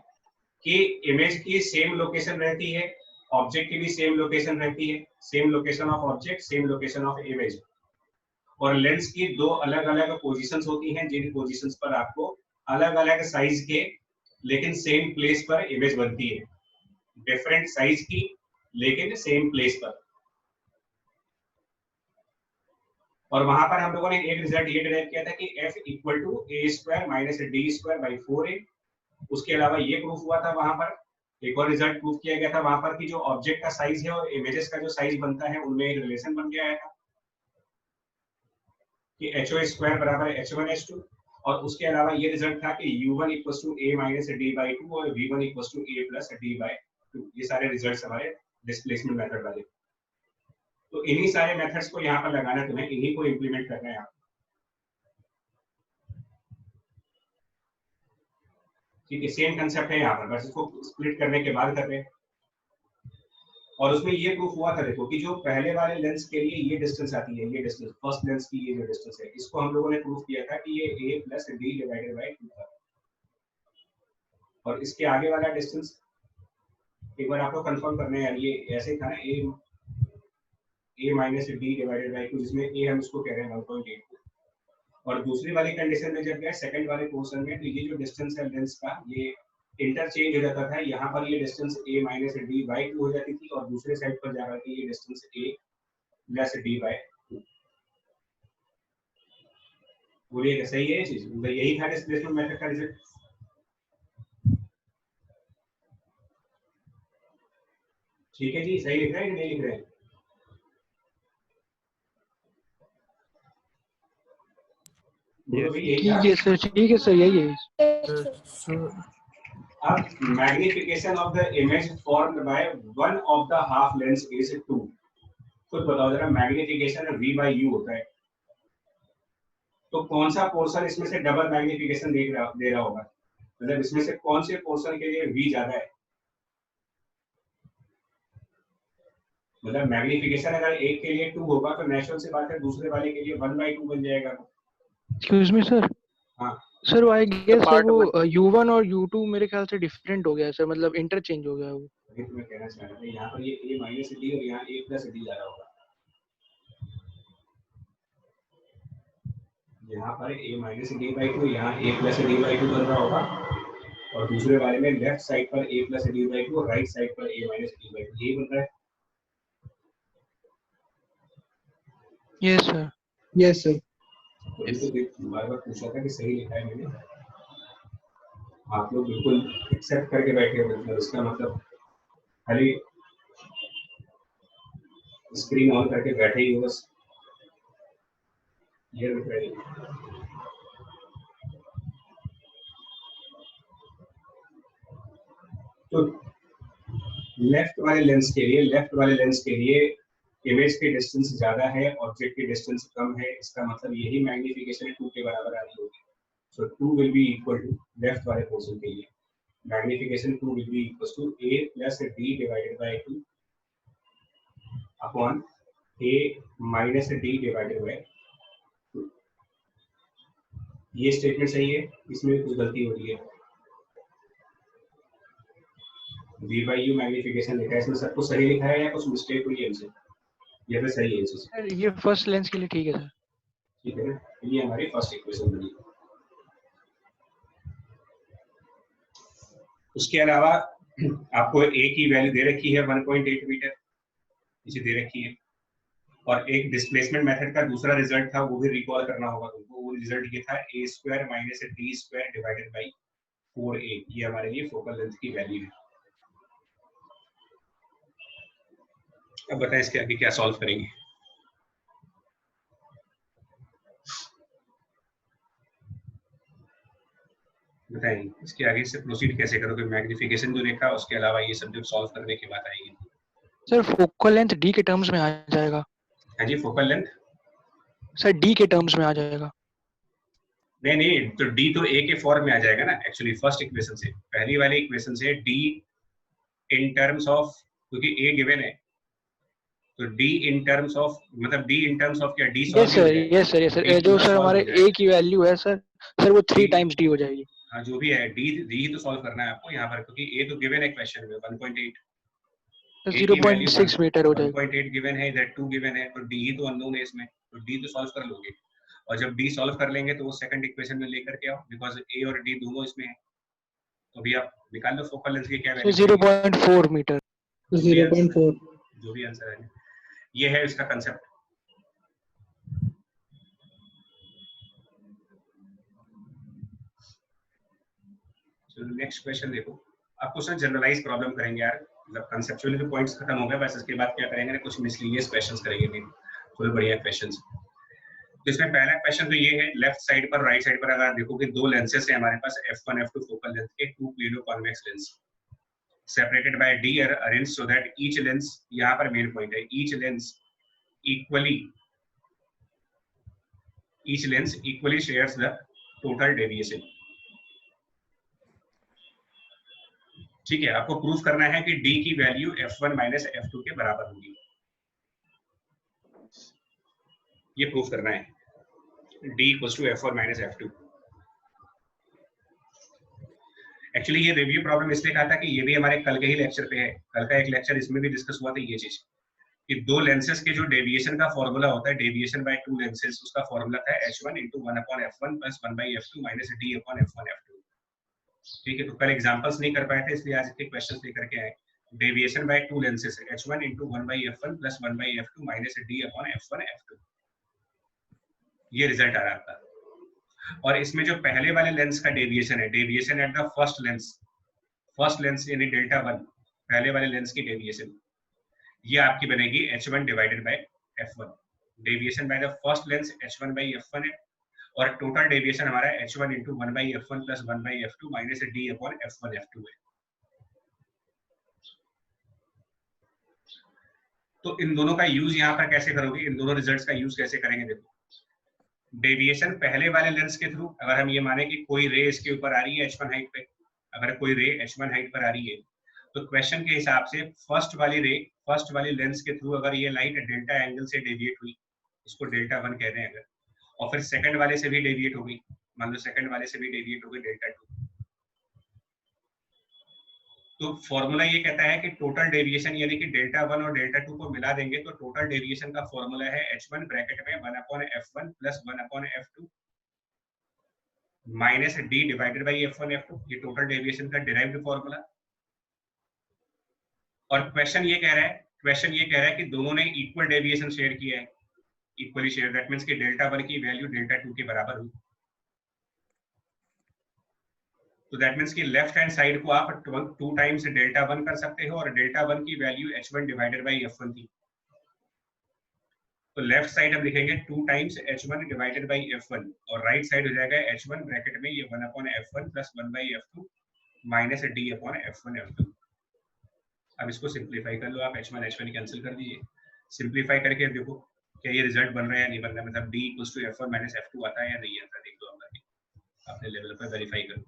कि इमेज की सेम लोकेशन रहती है, ऑब्जेक्ट की भी सेम लोकेशन रहती है, same location of object same location of image, और लेंस की दो अलग अलग पोजीशंस होती हैं जिन पोजीशंस पर आपको अलग अलग साइज के लेकिन सेम प्लेस पर इमेज बनती है, डिफरेंट साइज की लेकिन सेम प्लेस पर। और वहां पर हम लोगों ने एक रिजल्ट ये डिराइव किया था कि f equal to a square minus d square by 4a। उसके अलावा ये प्रूफ हुआ था वहां पर, एक और रिजल्ट प्रूफ किया गया था वहां पर कि जो ऑब्जेक्ट का साइज है और इमेजेस का जो साइज बनता है उनमें एक रिलेशन बन गया था कि ho स्क्वायर बराबर h1h2। और उसके अलावा ये रिजल्ट था कि u1 equal to a minus d by 2 और v1 equal to a plus d by 2। ये सारे रिजल्ट हमारे डिस्प्लेसमेंट मेथड वाले। तो इन्हीं सारे मेथड्स को यहाँ पर लगाना, तुम्हें इन्हीं को इम्प्लीमेंट करना है। ठीक है, सेम कंसेप्ट है यहाँ पर, बस इसको स्प्लिट करने के बाद कर रहे हैं। और उसमें ये प्रूफ हुआ था देखो कि जो पहले वाले लेंस के लिए ये डिस्टेंस आती है, ये डिस्टेंस फर्स्ट लेंस की ये जो डिस्टेंस है, इसको हम लोगों ने प्रूफ किया था कि ये a plus D divided by 2 था। और इसके आगे वाला डिस्टेंस एक बार आपको कंफर्म करना है यार, ये ऐसे था ना a minus D divided by 2, जिसमें a हम उसको कह रहे हैं 1.8। और दूसरी वाली कंडीशन में जब गए सेकंड वाले पोर्शन में, तो ये जो डिस्टेंस है लेंस का ये इंटरचेंज हो जाता था। यहाँ पर ये distance a minus d by 2 हो जाती थी और दूसरे साइड पर जाकर के ये distance a plus d by 2। बोलिए सही है ये चीज? यही था डिस्प्लेसमेंट मेथड का रिजल्ट। ठीक है जी, सही लिख रहे हैं कि नहीं लिख रहे हैं? ठीक है सर, ठीक है सर, यही है। अब magnification of the image formed by one of the half lens is 2। खुद बताओ जरा, मैग्निफिकेशन v by u होता है, तो कौन सा पोर्शन इसमें से डबल मैग्निफिकेशन दे रहा होगा? मतलब इसमें से कौन से पोर्शन के लिए v ज्यादा है? मतलब मैग्निफिकेशन अगर एक के लिए 2 होगा तो नेचुरल से बात है दूसरे वाले के लिए 1/2 बन जाएगा। Excuse me sir. हाँ सर आई गेस सर वो u1 और u2 मेरे ख्याल से डिफरेंट हो गया सर, मतलब इंटरचेंज हो गया वो। वही तो मैं कहना चाह रहा था, यहाँ पर ये a माइनस डी और यहाँ a प्लस डी जा रहा होगा। यहाँ पर a माइनस डी बाई 2, यहाँ a प्लस डी बाई 2 बन रहा होगा, और दूसरे वाले में लेफ्ट साइड पर a प्लस डी बाई 2 और राइट साइड पर a माइनस डी बाई 2, यही बन रहा है। Yes sir, Yes, sir. वही तो बार बार पूछा था कि सही लिखा है मैंने। आप लोग बिल्कुल एक्सेप्ट करके बैठे, मतलब इसका मतलब खाली स्क्रीन ऑन करके बैठे ही हो बस। ये लिख रहे हैं। तो लेफ्ट वाले लेंस के लिए इमेज की डिस्टेंस ज्यादा है, ऑब्जेक्ट की डिस्टेंस कम है, इसका मतलब यही मैग्निफिकेशन 2 के बराबर आ रही होगी। So 2 will be equal to left वाले पोर्शन के लिए magnification 2 will be equal to a plus d divided by 2 upon a minus d divided by 2। ये स्टेटमेंट सही है, इसमें कुछ गलती हो रही है। v by u मैग्निफिकेशन लिखा है, इसमें सब कुछ सही लिखा है या कुछ मिस्टेक हुई है इनसे? ये तो सही है इनसे, सर ये फर्स्ट लेंस के लिए ठीक है सर। ठीक है ना? ये हमारी फर्स्ट इक्वेशन बनी। उसके अलावा आपको a की वैल्यू दे रखी है 1.8 मीटर, इसे दे रखी है, और एक डिस्प्लेसमेंट मेथड का दूसरा रिजल्ट था, वो भी रिकॉल करना होगा तुमको। वो रिजल्ट ये था a square minus d square divided by 4a। ये हमारे लिए फोकल लेंथ की वैल्यू है। अब बताएं इसके आगे क्या सॉल्व करेंगे। बताइए इसके आगे से प्रोसीड कैसे करोगे? मैग्निफिकेशन जो देखा, उसके अलावा ये सब जो सॉल्व करने की बात आएगी। सर फोकल लेंथ d के टर्म्स में आ जाएगा। हाँ जी, फोकल लेंथ सर d के टर्म्स में आ जाएगा। नहीं, तो d तो a के फॉर्म में आ जाएगा ना। एक्चुअली फर्स्ट इक्वेशन से, पहली वाली इक्वेशन से d इन टर्म्स ऑफ, क्योंकि a गिवन है तो d इन टर्म्स ऑफ, मतलब d इन टर्म्स ऑफ क्या, d solve yes sir yes sir yes sir, जो सर हमारे a की वैल्यू है सर वो 3 टाइम्स d हो जाएगी। हाँ जो भी है, d तो सॉल्व करना है आपको यहाँ पर, क्योंकि a तो गिवन है क्वेश्चन में 1.8, 0.6 मीटर हो जाएगा। 1.8 गिवन है, इधर 2 गिवन है, तो d तो अननोन है इसमें, तो d तो सॉल्व कर लोगे। और जब d सॉल्व कर लेंगे तो वो सेकंड इक्वेशन में लेकर के आओ, बिकॉज a और d दोनों इसमें है। तो अभी आप निकाल लो फोकल लेंथ की क्या वैल्यू, 0.4 मीटर। 0.4। जो भी आंसर है, ये है इसका कंसेप्ट। चलो नेक्स्ट क्वेश्चन देखो। आपको सर जनरलाइज प्रॉब्लम करेंगे यार, मतलब कंसेप्चुअली तो पॉइंट्स खत्म हो गए, बस इसके बाद क्या करेंगे ना, कुछ मिसलीनियस क्वेश्चंस करेंगे, थोड़े बढ़िया क्वेश्चंस। तो इसमें पहला क्वेश्चन तो ये है, लेफ्ट साइड पर राइट साइड पर अगर देखोगे दो लेंसेस है हमारे पास, f1 f2 फोकल लेंथ के, two plano convex lens separated by d are arranged so that each lens, यहाँ पर मेन पॉइंट है, each lens equally shares the total deviation। ठीक है, आपको प्रूफ करना है कि d की वैल्यू f1 माइनस f2 के बराबर होगी, ये प्रूफ करना है, d equals to f1 minus f2। Actually ये रिव्यू प्रॉब्लम इसलिए कहा था कि ये भी हमारे कल के ही लेक्चर पे है, कल का एक लेक्चर इसमें भी डिस्कस हुआ था ये चीज, कि दो लेंसेस के जो डेविएशन का फॉर्मूला होता है, डेविएशन बाय टू लेंसेस, उसका फॉर्मूला था h1 * 1/f1 + 1/f2 - d/f1f1f2। ठीक है, तो कल एग्जांपल्स नहीं कर पाए थे, इसलिए आज के क्वेश्चंस लेकर के आए। Deviation by two lenses h1 * 1/f1 + 1/f2 - d/f1f2, ये रिजल्ट आ रहा था। और इसमें जो पहले वाले लेंस का डेविएशन है, deviation at the first lens यानी Δ1, पहले वाले लेंस की डेविएशन, ये आपकी बनेगी h1 divided by f1। Deviation by the first lens h1 by f1 है, और टोटल डेविएशन हमारा h1 * 1/f1 + 1/f2 - d/f1f2 है। तो इन दोनों का यूज यहाँ पर कैसे करोगे, इन दोनों रिजल्ट्स का यूज कैसे करेंगे? देखो, डेविएशन पहले वाले लेंस के थ्रू, अगर हम ये माने कि कोई रे इसके ऊपर आ रही है h1 हाइट पे, अगर कोई रे h1 हाइट पर आ रही है, तो क्वेश्चन के हिसाब से फर्स्ट वाली लेंस के थ्रू अगर ये लाइट डेल्टा एंगल से डेविएट हुई, इसको Δ1 कह दें अगर, और फिर सेकंड वाले से भी डेविएट हो गई, मान लो सेकंड वाले से भी डेविएट हो गई Δ2, तो फॉर्मूला ये कहता है कि टोटल डेविएशन यानी कि Δ1 और Δ2 को मिला देंगे तो टोटल डेविएशन का फॉर्मूला है h1 ब्रैकेट में 1/f1 + 1/f2 minus d divided by f1 f2, ये टोटल डेविएशन का डिराइव्ड फॉर्मूला। और क्वेश्चन ये कह रहा है कि दोनों ने इक्वल डेविएशन शेयर किया है, इक्वली शेयर, दैट मींस कि Δ1 की वैल्यू Δ2 के बराबर हुई। तो दैट मींस कि लेफ्ट हैंड साइड को आप 2 टाइम्स Δ1 कर सकते हो, और Δ1 की value h1 divided by f1 थी, तो लेफ्ट साइड हम लिखेंगे 2 times h1 divided by f1, और राइट साइड हो जाएगा h1 ब्रैकेट में ये 1/f1 + 1/f2 - d/f1f2। अब इसको सिंपलीफाई कर लो आप, h1 कैंसिल कर दीजिए, सिंप्लीफाई करके देखो क्या ये रिजल्ट बन रहा है या नहीं बन रहा है, मतलब d equals to f1 minus f2 आता है या नहीं आता, देख लो अपने लेवल पर वेरीफाई करो।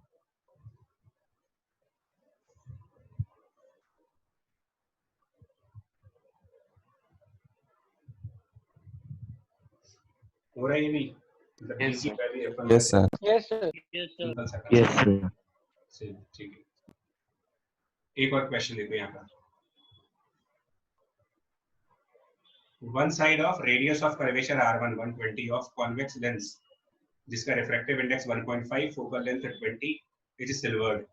हो रहा है ये भी, मतलब d की value f1 Yes, sir. Yes sir. Simple सा यस सर। ठीक है। एक और क्वेश्चन देखो यहाँ पर, one side of radius of curvature r1 120 of convex lens जिसका refractive index 1.5, focal length 20, it is silvered,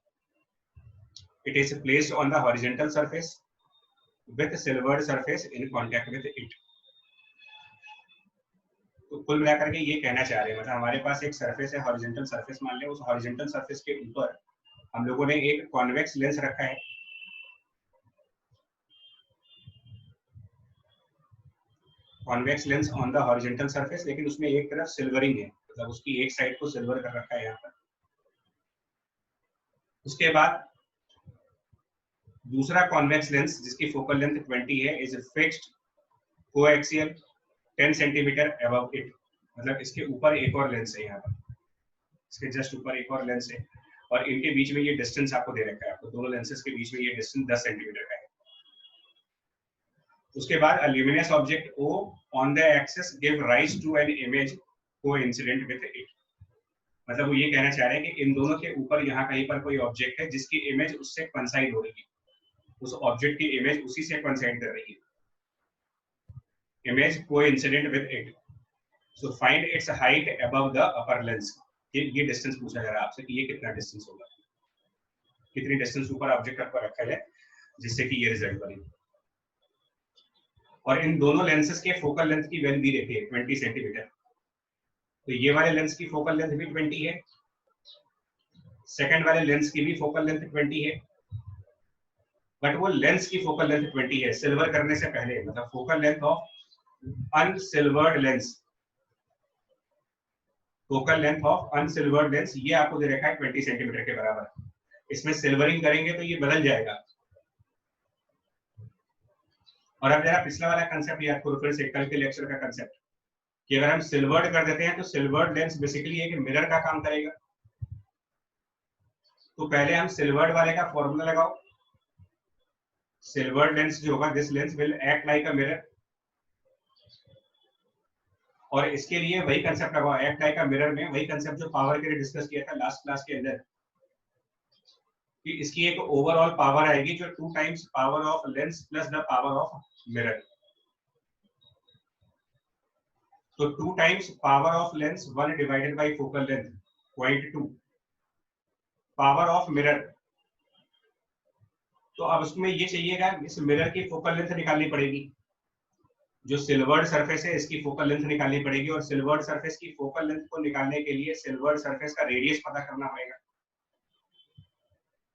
it is placed on the horizontal surface with silvered surface in contact with it. तो कुल मिलाकर के ये कहना चाह रहे हैं, मतलब हमारे पास एक सरफेस है, हॉरिजॉन्टल सरफेस मान लें, उस हॉरिजॉन्टल सरफेस के ऊपर हम लोगों ने एक कॉन्वेक्स लेंस रखा है, convex lens on the horizontal surface, लेकिन उसमें एक तरफ सिल्वरिंग है, मतलब उसकी एक साइड को सिल्वर कर रखा है यहाँ पर। उसके बाद दूसरा कॉन्वेक्स लेंस जिसकी फोकल लेंथ 20 है is fixed coaxial 10 centimetre above it, मतलब इसके ऊपर एक और लेंस है यहाँ पर, इसके जस्ट ऊपर एक और लेंस है, और इनके बीच में ये डिस्टेंस आपको दे रखा है, आपको दोनों लेंसेस के बीच में ये डिस्टेंस 10 सेंटीमीटर का है। उसके बाद a luminous object O on the axis give rise to an image coincident with it, मतलब वो ये कहना चाह रहे हैं कि इन दोनों के ऊपर यहाँ कहीं पर कोई ऑब्जेक्ट है जिसकी इमेज उससे कोइंसाइड हो रही है, उस ऑब्जेक्ट की इमेज उसी से कोइंसाइड कर रही है, image coincident with it, so find its height above the upper lens. ये डिस्टेंस पूछा जा रहा है आपसे कि ये कितना डिस्टेंस होगा, कितनी डिस्टेंस ऊपर ऑब्जेक्ट आपका रखा है जिससे कि ये रिजल्ट बने। और इन दोनों लेंसेस के फोकल लेंथ की वैल्यू दी रहती है 20 सेंटीमीटर, तो ये वाले लेंस की फोकल लेंथ भी 20 है, सेकंड वाले लेंस की भी फोकल लेंथ 20 है, बट वो लेंस की फोकल लेंथ 20 है सिल्वर करने से पहले, मतलब focal length of unsilvered lens, focal length of unsilvered lens ये आपको दे रखा है 20 सेंटीमीटर के बराबर। इसमें सिल्वरिंग करेंगे तो ये बदल जाएगा। और अब जरा पिछला वाला कंसेप्ट याद करो फिर से, कल के लेक्चर का कंसेप्ट, कि अगर हम सिल्वर्ड कर देते हैं तो सिल्वर्ड लेंस बेसिकली एक मिरर का काम करेगा। तो पहले हम सिल्वर्ड वाले का फॉर्मूला लगाओ, सिल्वर्ड लेंस जो होगा this lens will act like a mirror, और इसके लिए वही कंसेप्ट लगाओ एक्ट लाइक अ मिरर में, वही कंसेप्ट जो पावर के लिए डिस्कस किया था लास्ट क्लास के अंदर, कि इसकी एक ओवरऑल पावर आएगी जो 2 times power of lens plus the power of mirror. तो 2 times power of lens 1 divided by focal length 0.2 power of mirror. तो अब उसमें ये चाहिएगा इस मिरर की फोकल लेंथ निकालनी पड़ेगी, जो सिल्वर्ड सरफेस है इसकी फोकल लेंथ निकालनी पड़ेगी, और सिल्वर्ड सरफेस की फोकल लेंथ को निकालने के लिए सिल्वर्ड सरफेस का रेडियस पता करना पड़ेगा।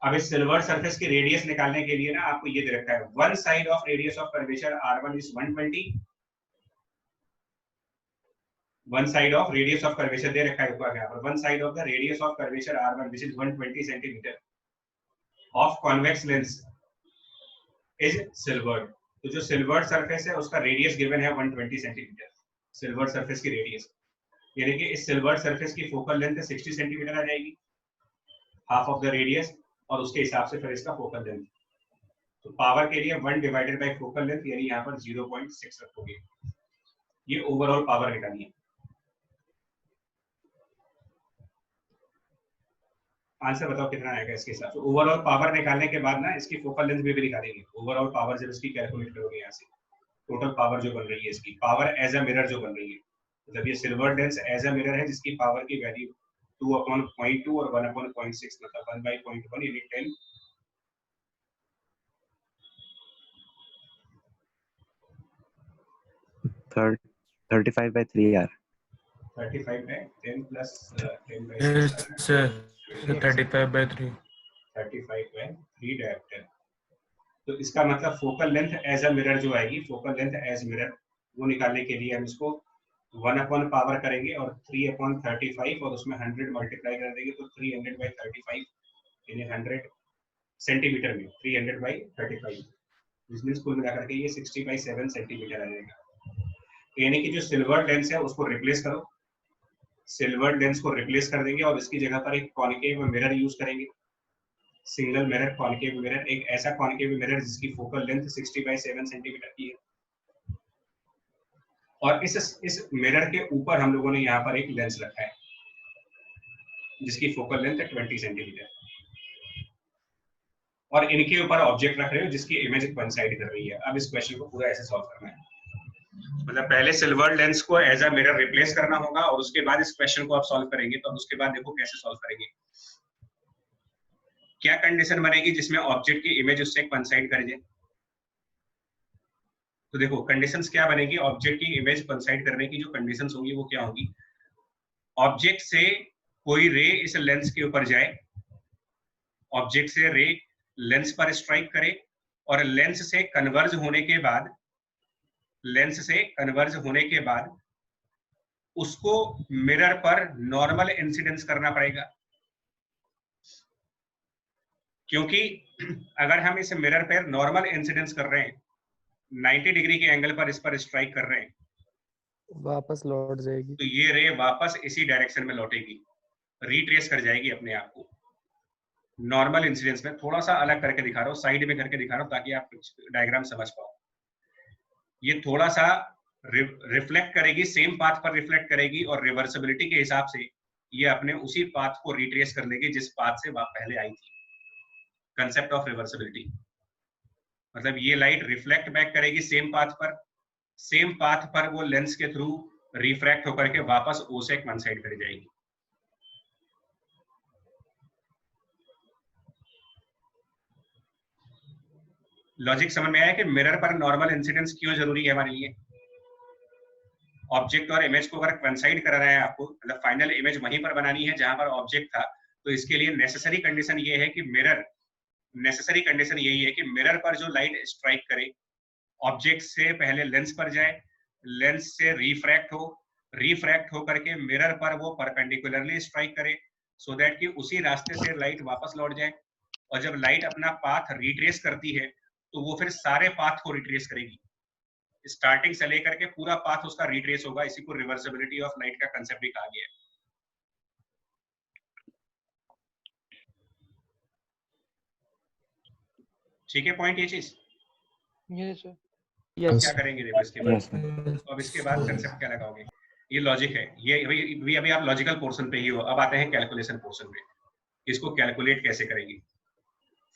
अब इस सिल्वर्ड सरफेस की रेडियस निकालने के लिए ना आपको ये दे रखा है, one side of radius of curvature r1 is 120, one side of radius of curvature दे रखा है ऊपर यहाँ पर, one side of the radius of curvature r1 which is 120 centimetre of convex lens is silvered. तो जो सिल्वर्ड सरफेस है उसका रेडियस गिवन है 120 सेंटीमीटर, सिल्वर्ड सरफेस की रेडियस, यानी कि इस सिल्वर्ड सरफेस की फोकल लेंथ 60 सेंटीमीटर आ जाएगी, हाफ ऑफ द रेडियस, और उसके हिसाब से फिर इसका फोकल लेंथ, तो पावर के लिए 1 डिवाइडेड बाय फोकल लेंथ यानी यहाँ पर 0.6 रखोगे, ये ओवरऑल पावर निकालनी है। आंसर बताओ कितना आएगा इसके हिसाब से। ओवरऑल पावर निकालने के बाद ना इसकी फोकल लेंथ भी निकालेंगे, ओवरऑल पावर जब इसकी कैलकुलेट करोगे यहाँ से, टोटल पावर जो बन रही है इसकी, पावर एज अ मिरर जो बन रही है, मतलब ये silver lens as a mirror है जिसकी पावर की वैल्यू 2/0.2 और 1/0.6, मतलब 1/0.1 यानी 10 35/3 यार, 35 है 10 प्लस 10/6 Yes, sir. 35/3. 35/3 डायरेक्टर। तो इसका मतलब focal length as a mirror जो आएगी, फोकल लेंथ एज मिरर, वो निकालने के लिए हम इसको 1 पावर करेंगे और 3/35 और उसमें 100 मल्टीप्लाई कर देंगे, तो 300/35 यानी 100 सेंटीमीटर में 300/35। which means कुल मिलाकर के ये 60/7 सेंटीमीटर आ जाएगा। तो यानी कि जो सिल्वर लेंस है उसको रिप्लेस करो, सिल्वर लेंस को रिप्लेस कर देंगे और इसकी जगह पर एक कॉन्केव मिरर यूज करेंगे, सिंगल मिरर कॉन्केव मिरर, एक ऐसा कॉन्केव मिरर जिसकी फोकल लेंथ 60/7 सेंटीमीटर की है। और इस मिरर के ऊपर हम लोगों ने यहाँ पर एक लेंस रखा है जिसकी फोकल लेंथ है 20 सेंटीमीटर, और इनके ऊपर ऑब्जेक्ट रख रहे हो जिसकी इमेज कोइंसाइड कर रही है। अब इस क्वेश्चन को पूरा ऐसे सॉल्व करना है, मतलब पहले सिल्वर लेंस को एज अ मिरर रिप्लेस करना होगा और उसके बाद इस क्वेश्चन को आप सॉल्व करेंगे। तो उसके बाद देखो कैसे सॉल्व करेंगे, क्या कंडीशन बनेगी जिसमें ऑब्जेक्ट की इमेज उससे कोइंसाइड कर जाए। तो देखो कंडीशंस क्या बनेगी, ऑब्जेक्ट की इमेज कोइंसाइड करने की जो कंडीशंस होंगी वो क्या होगी, ऑब्जेक्ट से कोई रे इस लेंस के ऊपर जाए, ऑब्जेक्ट से रे लेंस पर स्ट्राइक करे और लेंस से कन्वर्ज होने के बाद, लेंस से कन्वर्ज होने के बाद उसको मिरर पर नॉर्मल इंसिडेंस करना पड़ेगा, क्योंकि अगर हम इस मिरर पर नॉर्मल इंसिडेंस कर रहे हैं, 90 डिग्री के एंगल पर इस पर स्ट्राइक कर रहे हैं, वापस लौट जाएगी, तो ये रे वापस इसी डायरेक्शन में लौटेगी, रिट्रेस कर जाएगी अपने आप को। नॉर्मल इंसिडेंस में थोड़ा सा अलग करके दिखा रहा हूँ, साइड में करके दिखा रहा हूँ ताकि आप डायग्राम समझ पाओ। ये थोड़ा सा रिफ्लेक्ट करेगी, सेम पाथ पर रिफ्लेक्ट करेगी और रिवर्सिबिलिटी के हिसाब से ये अपने उसी पाथ को रिट्रेस कर लेगी जिस पाथ से वह पहले आई थी। कंसेप्ट ऑफ रिवर्सिबिलिटी मतलब ये लाइट रिफ्लेक्ट बैक करेगी सेम पाथ पर वो लेंस के थ्रू रिफ्रैक्ट होकर के वापस ओ से कोइंसाइड कर जाएगी। लॉजिक समझ में आया कि मिरर पर नॉर्मल इंसिडेंस क्यों जरूरी है हमारे लिए। ऑब्जेक्ट और इमेज को अगर कोइंसाइड करा रहा है आपको, मतलब फाइनल इमेज वहीं पर बनानी है जहां पर ऑब्जेक्ट था, तो इसके लिए नेसेसरी कंडीशन ये है कि नेसेसरी कंडीशन यही है कि मिरर पर जो लाइट स्ट्राइक करे ऑब्जेक्ट से पहले लेंस पर जाए, लेंस से रिफ्रैक्ट हो करके मिरर पर वो परपेंडिकुलरली स्ट्राइक करे, सो दैट कि उसी रास्ते से लाइट वापस लौट जाए। और जब लाइट अपना पाथ रिट्रेस करती है तो वो फिर सारे पाथ को रिट्रेस करेगी, स्टार्टिंग से लेकर के पूरा पाथ उसका रिट्रेस होगा। इसी को रिवर्सिबिलिटी ऑफ लाइट का कंसेप्ट भी कहा गया है। ठीक है पॉइंट ये चीज। Yes sir. यस क्या करेंगे देखो इसके बाद, अब इसके बाद कंसेप्ट क्या लगाओगे, ये लॉजिक है, ये अभी आप लॉजिकल पोर्शन पे ही हो। अब आते हैं कैलकुलेशन पोर्शन पे, इसको कैलकुलेट कैसे करेंगे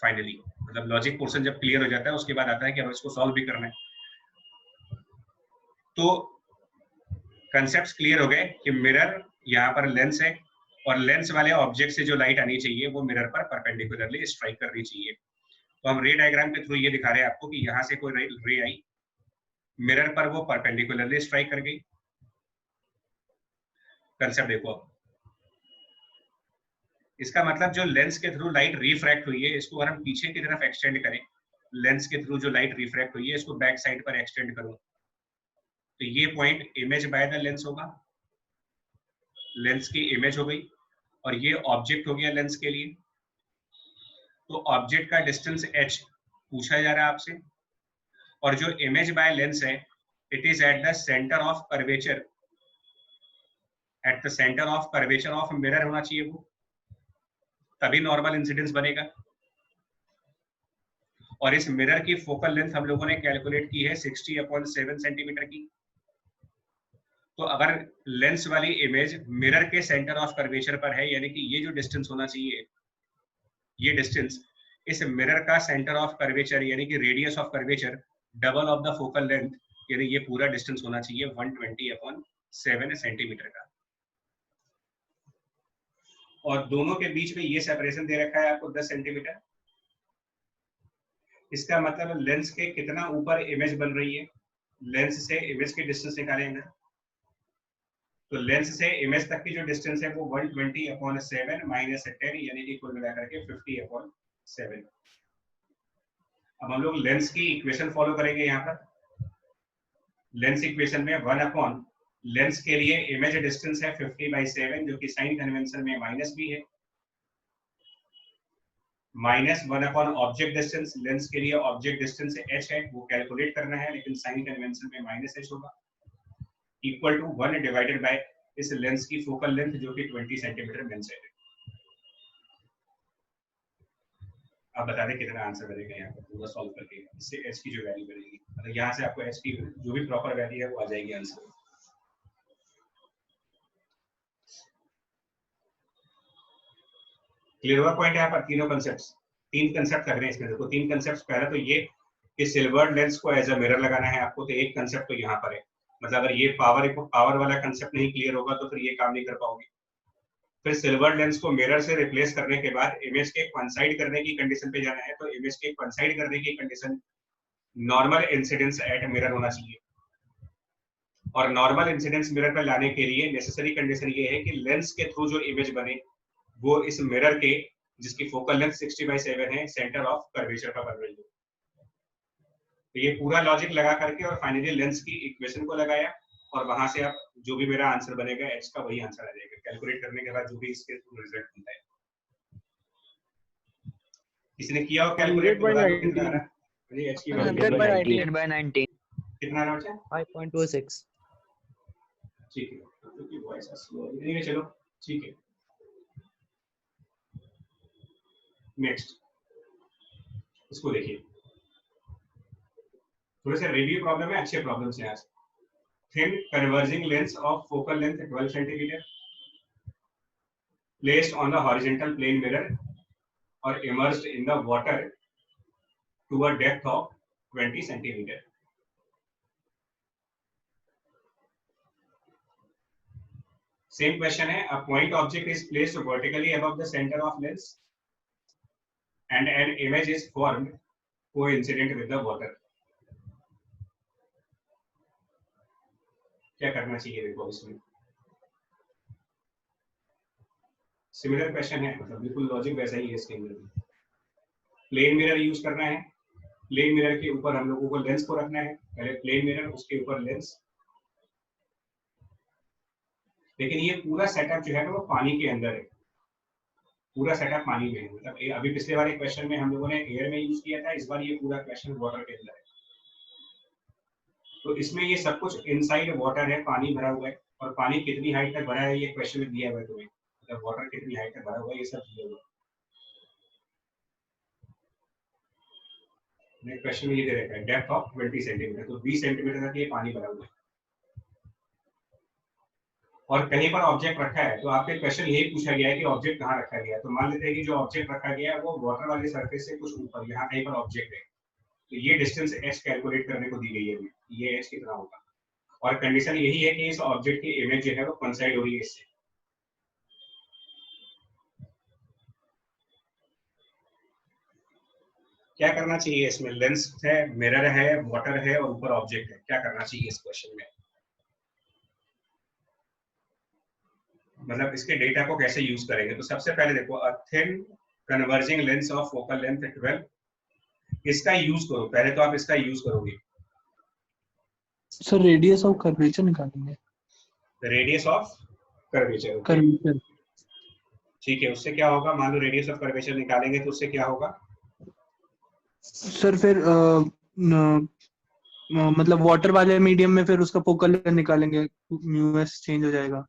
फाइनली। मतलब लॉजिक पोर्शन जब क्लियर हो जाता है उसके बाद आता है कि अब इसको सॉल्व भी करना है। तो कंसेप्ट्स क्लियर हो गए कि मिरर यहाँ पर लेंस है और लेंस वाले ऑब्जेक्ट से जो लाइट आनी चाहिए वो मिरर पर परपेंडिकुलरली स्ट्राइक करनी चाहिए। तो हम रे डायग्राम के थ्रू ये दिखा रहे हैं आपको कि यहाँ से कोई रे आई, मिरर पर वो परपेंडिकुलरली स्ट्राइक कर गई। कंसेप्ट देखो अब, इसका मतलब जो लेंस के थ्रू लाइट रिफ्रैक्ट हुई है इसको अगर हम पीछे की तरफ एक्सटेंड करें, लेंस के थ्रू जो लाइट रिफ्रैक्ट हुई है इसको बैक साइड पर एक्सटेंड करूं, तो ये point image by the lens होगा, लेंस की इमेज हो गई और ये ऑब्जेक्ट हो गया लेंस के लिए। तो ऑब्जेक्ट का डिस्टेंस h पूछा जा रहा है आपसे, और जो इमेज बाय लेंस है it is at the centre of curvature, at the centre of curvature of mirror होना चाहिए वो, तभी नॉर्मल इंसिडेंस बनेगा। और इस मिरर की फोकल लेंथ हम लोगों ने कैलकुलेट की है 60/7 सेंटीमीटर की। तो अगर लेंस वाली इमेज मिरर के सेंटर ऑफ कर्वेचर पर है, यानी कि ये जो डिस्टेंस होना चाहिए, ये डिस्टेंस इस मिरर का सेंटर ऑफ कर्वेचर यानी कि radius of curvature double of the focal length, यानी ये पूरा डिस्टेंस होना चाहिए 120/7 सेंटीमीटर का। और दोनों के बीच में ये सेपरेशन दे रखा है आपको 10 सेंटीमीटर। इसका मतलब लेंस के कितना ऊपर इमेज बन रही है, लेंस से इमेज की डिस्टेंस निकालेंगे तो लेंस से इमेज तक की जो डिस्टेंस है वो 120/7 माइनस 10 यानी कि कुल मिलाकर के 50/7। अब हम लोग लेंस की इक्वेशन फॉलो करेंगे। यहाँ पर लेंस इक्वेशन में 1/ लेंस के लिए इमेज डिस्टेंस है 50/7 जो कि साइन कन्वेंशन में माइनस भी है, -1 ऑब्जेक्ट डिस्टेंस, लेंस के लिए ऑब्जेक्ट डिस्टेंस h है वो कैलकुलेट करना है, लेकिन साइन कन्वेंशन में -h होगा, इक्वल टू 1 डिवाइडेड बाय इस लेंस की फोकल लेंथ जो कि 20 सेंटीमीटर मेन साइड है। आप बता दें कितना आंसर बनेगा यहाँ पर पूरा सॉल्व करके, इससे h की जो वैल्यू बनेगी, मतलब यहाँ से आपको h की जो भी प्रॉपर वैल्यू है वो आ जाएगी आंसर। क्लियर हुआ पॉइंट यहाँ पर? तीनों कंसेप्ट, 3 कंसेप्ट कर रहे हैं इसमें। देखो 3 कंसेप्ट, पहला तो ये कि सिल्वर्ड लेंस को एज अ मिरर लगाना है आपको, तो एक कंसेप्ट तो यहाँ पर है। मतलब अगर ये पावर वाला कंसेप्ट नहीं क्लियर होगा तो फिर ये काम नहीं कर पाओगे। फिर सिल्वर्ड लेंस को मिरर से रिप्लेस करने के बाद इमेज के कॉन्साइड करने की कंडीशन पे जाना है, तो इमेज के कॉन्साइड करने की condition normal incidence at mirror होना चाहिए। और नॉर्मल इंसिडेंस मिरर पर लाने के लिए नेसेसरी कंडीशन ये है कि लेंस के थ्रू जो इमेज बने वो इस मिरर के, जिसकी फोकल लेंथ 60/7 है, सेंटर ऑफ कर्वेचर का बन रही हो। तो ये पूरा लॉजिक लगा करके और फाइनली लेंस की इक्वेशन को लगाया, और वहां से आप जो भी मेरा आंसर बनेगा h का वही आंसर आ जाएगा कैलकुलेट करने के बाद जो भी इसके रिजल्ट बनता है। किसने किया हो कैलकुलेट? 100/19 h की वैल्यू 100/19 कितना आ रहा है? 5.26 ठीक है, क्योंकि वॉइस स्लो है। चलो ठीक है, नेक्स्ट इसको देखिए, थोड़े से रिव्यू प्रॉब्लम है, अच्छे प्रॉब्लम से आज। Thin converging lens of focal length 12 centimetre placed on the horizontal plane mirror or immersed in the water to a depth of 20 centimeter. Same question है, a point object is placed vertically above the center of lens and an image is formed coincident with the water. क्या करना चाहिए? देखो इसमें सिमिलर क्वेश्चन है, मतलब बिल्कुल लॉजिक वैसा ही है इसके अंदर भी। प्लेन मिरर यूज करना है, प्लेन मिरर के ऊपर हम लोगों को लेंस को रखना है, पहले प्लेन मिरर उसके ऊपर लेंस। लेकिन ये पूरा सेटअप जो है ना वो पानी के अंदर है, पूरा सेटअप पानी में है। मतलब अभी पिछले वाले क्वेश्चन में हम लोगों ने एयर में यूज किया था, इस बार ये पूरा क्वेश्चन वाटर के अंदर है। तो इसमें ये सब कुछ इनसाइड वाटर है, पानी भरा हुआ है, और पानी कितनी हाइट तक भरा है ये क्वेश्चन में दिया हुआ है तुम्हें, मतलब वाटर कितनी हाइट तक भरा हुआ है ये सब दिया हुआ है। नेक्स्ट क्वेश्चन में ये दे रखा है डेप्थ ऑफ 20 सेंटीमीटर, तो 20 सेंटीमीटर तक ये पानी भरा हुआ है और कहीं पर ऑब्जेक्ट रखा है। तो आपके क्वेश्चन यही पूछा गया है कि ऑब्जेक्ट कहाँ रखा गया है। तो मान लेते हैं कि जो ऑब्जेक्ट रखा गया है वो वाटर वाले सरफेस से कुछ ऊपर यहाँ कहीं पर ऑब्जेक्ट है, तो ये डिस्टेंस h कैलकुलेट करने को दी गई है, ये h कितना होगा। और कंडीशन यही है कि इस ऑब्जेक्ट की इमेज जो है वो कंसाइड हो रही है इससे। क्या करना चाहिए इसमें? लेंस है, मिरर है, वाटर है और ऊपर ऑब्जेक्ट है, क्या करना चाहिए इस क्वेश्चन में? मतलब इसके डेटा को कैसे यूज करेंगे? तो सबसे पहले देखो, a thin converging lens of focal length 12, इसका यूज करो। पहले तो आप इसका यूज करोगे, सर रेडियस ऑफ कर्वेचर निकालेंगे। रेडियस ऑफ कर्वेचर, कर्वेचर ठीक है। उससे क्या होगा? मान लो रेडियस ऑफ कर्वेचर निकालेंगे तो उससे क्या होगा? सर फिर मतलब वाटर वाले मीडियम में फिर उसका फोकल लेंथ निकालेंगे, म्यूएस चेंज हो जाएगा।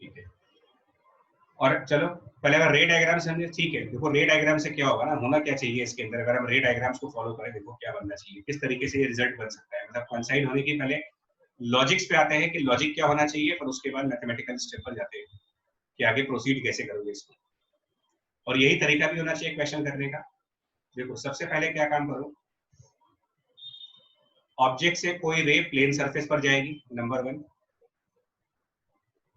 ठीक है। और चलो पहले अगर रे डायग्राम समझे, ठीक है। देखो रे डायग्राम से क्या होगा ना, होना क्या चाहिए इसके अंदर, अगर हम रे डायग्राम्स को फॉलो करें, देखो क्या बनना चाहिए, किस तरीके से ये रिजल्ट बन सकता है। मतलब कॉन्साइड होने के पहले लॉजिक्स पे आते हैं कि लॉजिक क्या होना चाहिए, और उसके बाद मैथमेटिकल स्टेप पर जाते हैं कि आगे प्रोसीड कैसे करोगे इसको। और यही तरीका भी होना चाहिए क्वेश्चन करने का। देखो सबसे पहले क्या काम करो, ऑब्जेक्ट से कोई रे प्लेन सरफेस पर जाएगी, नंबर 1।